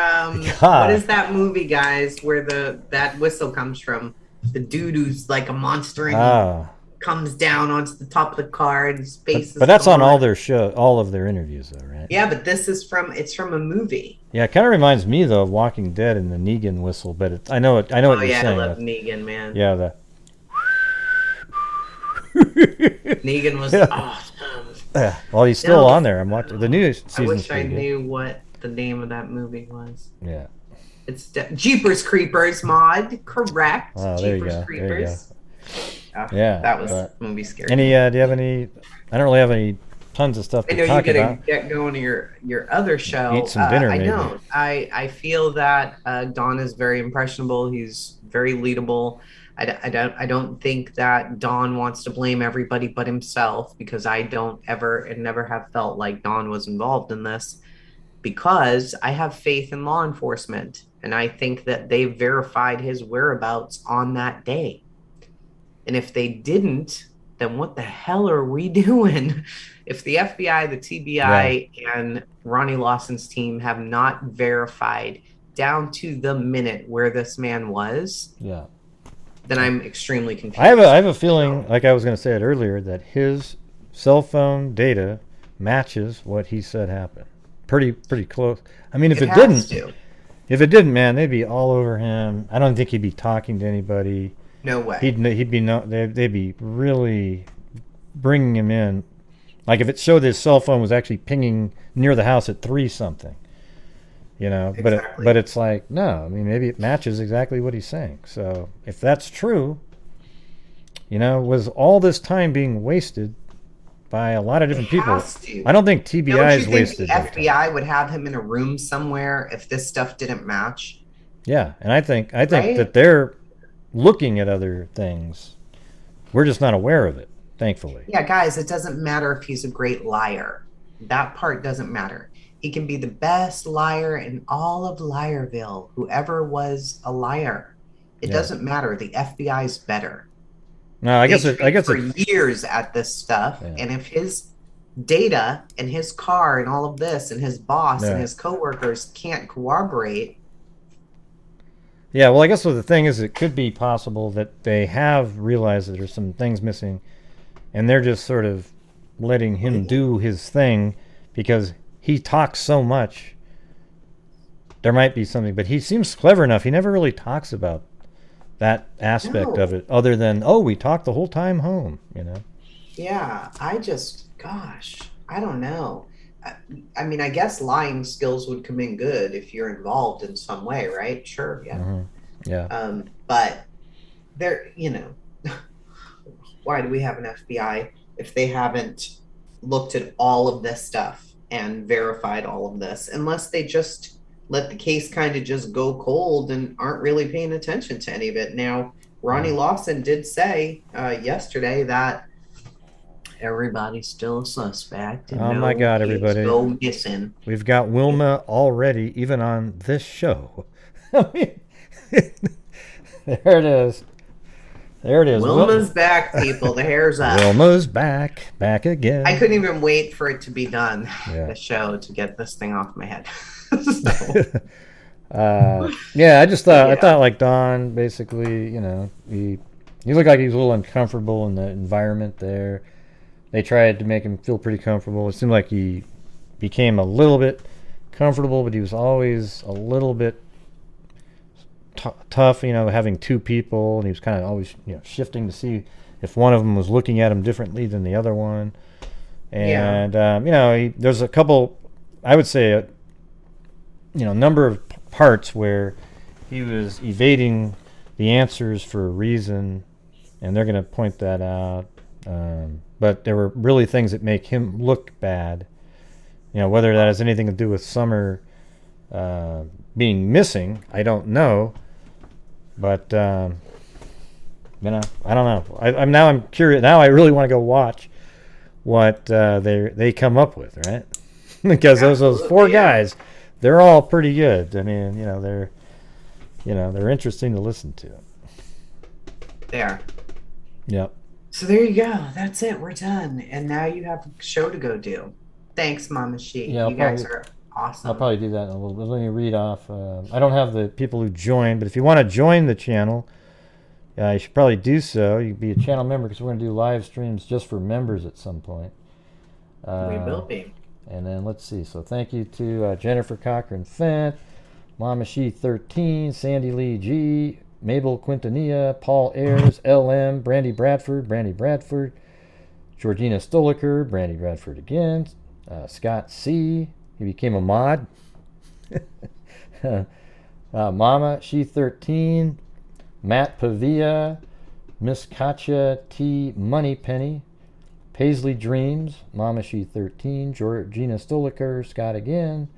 God. what is that movie, guys, where that whistle comes from? The dude who's like a monster and Ah, he comes down onto the top of the car and his face is but that's on gone. all of their interviews, though, right? Yeah, but this is from a movie. Yeah, it kind of reminds me though of Walking Dead and the Negan whistle, but I know what Oh you're yeah, I saying. love Negan, man. Yeah, the Negan was Yeah. awesome. well, he's still No. on there. I'm watching the new I season. wish I knew what the name of that movie was. Yeah. It's Jeepers Creepers mod, correct? Oh, there you Jeepers go. There you Creepers. Ah, Yeah, that was but- movie scary. Do you have any? I don't really have any tons of stuff I to know you talk gotta about. get going to your other show. Eat some dinner, I maybe. don't. I feel that Don is very impressionable. He's very leadable. I don't think that Don wants to blame everybody but himself, because I don't ever and never have felt like Don was involved in this, because I have faith in law enforcement and I think that they verified his whereabouts on that day. And if they didn't, then what the hell are we doing? If the FBI, the TBI, and Ronnie Lawson's team have not verified down to the minute where this man was, Yeah. then I'm extremely confused. I have a feeling, like I was going to say it earlier, that his cell phone data matches what he said happened. Pretty close. I mean, if it has didn't, to. if it didn't, man, they'd be all over him. I don't think he'd be talking to anybody. No way. He'd be no. They'd be really bringing him in. Like if it showed his cell phone was actually pinging near the house at 3 something. You know, Exactly. but it's like no. I mean, maybe it matches exactly what he's saying. So if that's true, you know, was all this time being wasted by a lot of different people? has to. I don't think Don't TBI you is think wasted. the their time. FBI would have him in a room somewhere if this stuff didn't match? Yeah, and I think Right? that they're looking at other things. We're just not aware of it, thankfully. Yeah, guys, it doesn't matter if he's a great liar. That part doesn't matter. He can be the best liar in all of Liarville, whoever was a liar. It Yeah. doesn't matter. The FBI's better. No, I guess They trained for it. years at this stuff, Yeah. and if his data and his car and all of this and his boss Yeah. and his coworkers can't corroborate, Yeah, well, I guess what the thing is, it could be possible that they have realized that there's some things missing, and they're just sort of letting him do his thing because he talks so much. There might be something, but he seems clever enough. He never really talks about that aspect No. of it, other than we talked the whole time home. You know. yeah, gosh, I don't know. I mean, I guess lying skills would come in good if you're involved in some way, right? Sure, yeah. Mhm. Yeah. But there, why do we have an FBI if they haven't looked at all of this stuff and verified all of this? Unless they just let the case kind of just go cold and aren't really paying attention to any of it. Now, Ronnie Lawson did say yesterday that everybody's still a suspect. And Oh my God, kids everybody. go missing. We've got Wilma already, even on this show. I mean, there it is. There it is. Wilma's back, people. The hair's up. Wilma's back again. I couldn't even wait for it to be done, Yeah. the show, to get this thing off my head. Yeah, I just thought I Yeah. thought like Don basically, he looked like he was a little uncomfortable in the environment there. They tried to make him feel pretty comfortable. It seemed like he became a little bit comfortable, but he was always a little bit tough, having 2 people, and he was kind of always, shifting to see if one of them was looking at him differently than the other one. And there's a couple, I would say, a number of parts where he was evading the answers for a reason, and they're going to point that out. But there were really things that make him look bad. Whether that has anything to do with Summer being missing, I don't know. But I don't know. I'm curious. Now I really want to go watch what they come up with, right? Because those 4 guys, they're all pretty good. I mean, they're interesting to listen to. There. Yep. So there you go. That's it. We're done. And now you have a show to go do. Thanks, Mama She. Yeah, you guys are awesome. I'll probably do that in a little bit. Let me read off. I don't have the people who joined, but if you want to join the channel, you should probably do so. You can be a channel member because we're going to do live streams just for members at some point. We will be. And then let's see. So thank you to Jennifer Cochran Fent, Mama She 13, Sandy Lee G, Mabel Quintanilla, Paul Ayers, LM, Brandy Bradford, Georgina Stoliker, Brandy Bradford again, Scott C. He became a mod. Mama She 13, Matt Pavia, Miss Katja T. Moneypenny, Paisley Dreams, Mama She 13, Georgina Stoliker, Scott again,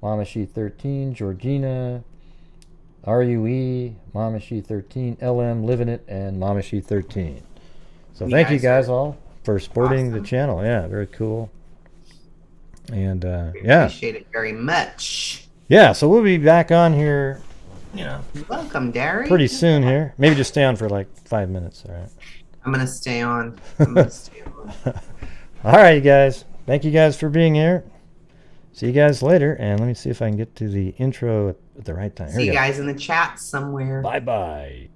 Mama She 13, Georgina, RUE, Mama She 13, LM, Living It, and Mama She 13. So thank you guys all for supporting the channel. Yeah, very cool. And We appreciate it very much. Yeah, so we'll be back on here, Welcome, Derry. pretty soon here. Maybe just stay on for like 5 minutes, all right? I'm going to stay on. All right, you guys. Thank you guys for being here. See you guys later. And let me see if I can get to the intro at the right time. Here See we you go. guys in the chat somewhere. Bye-bye.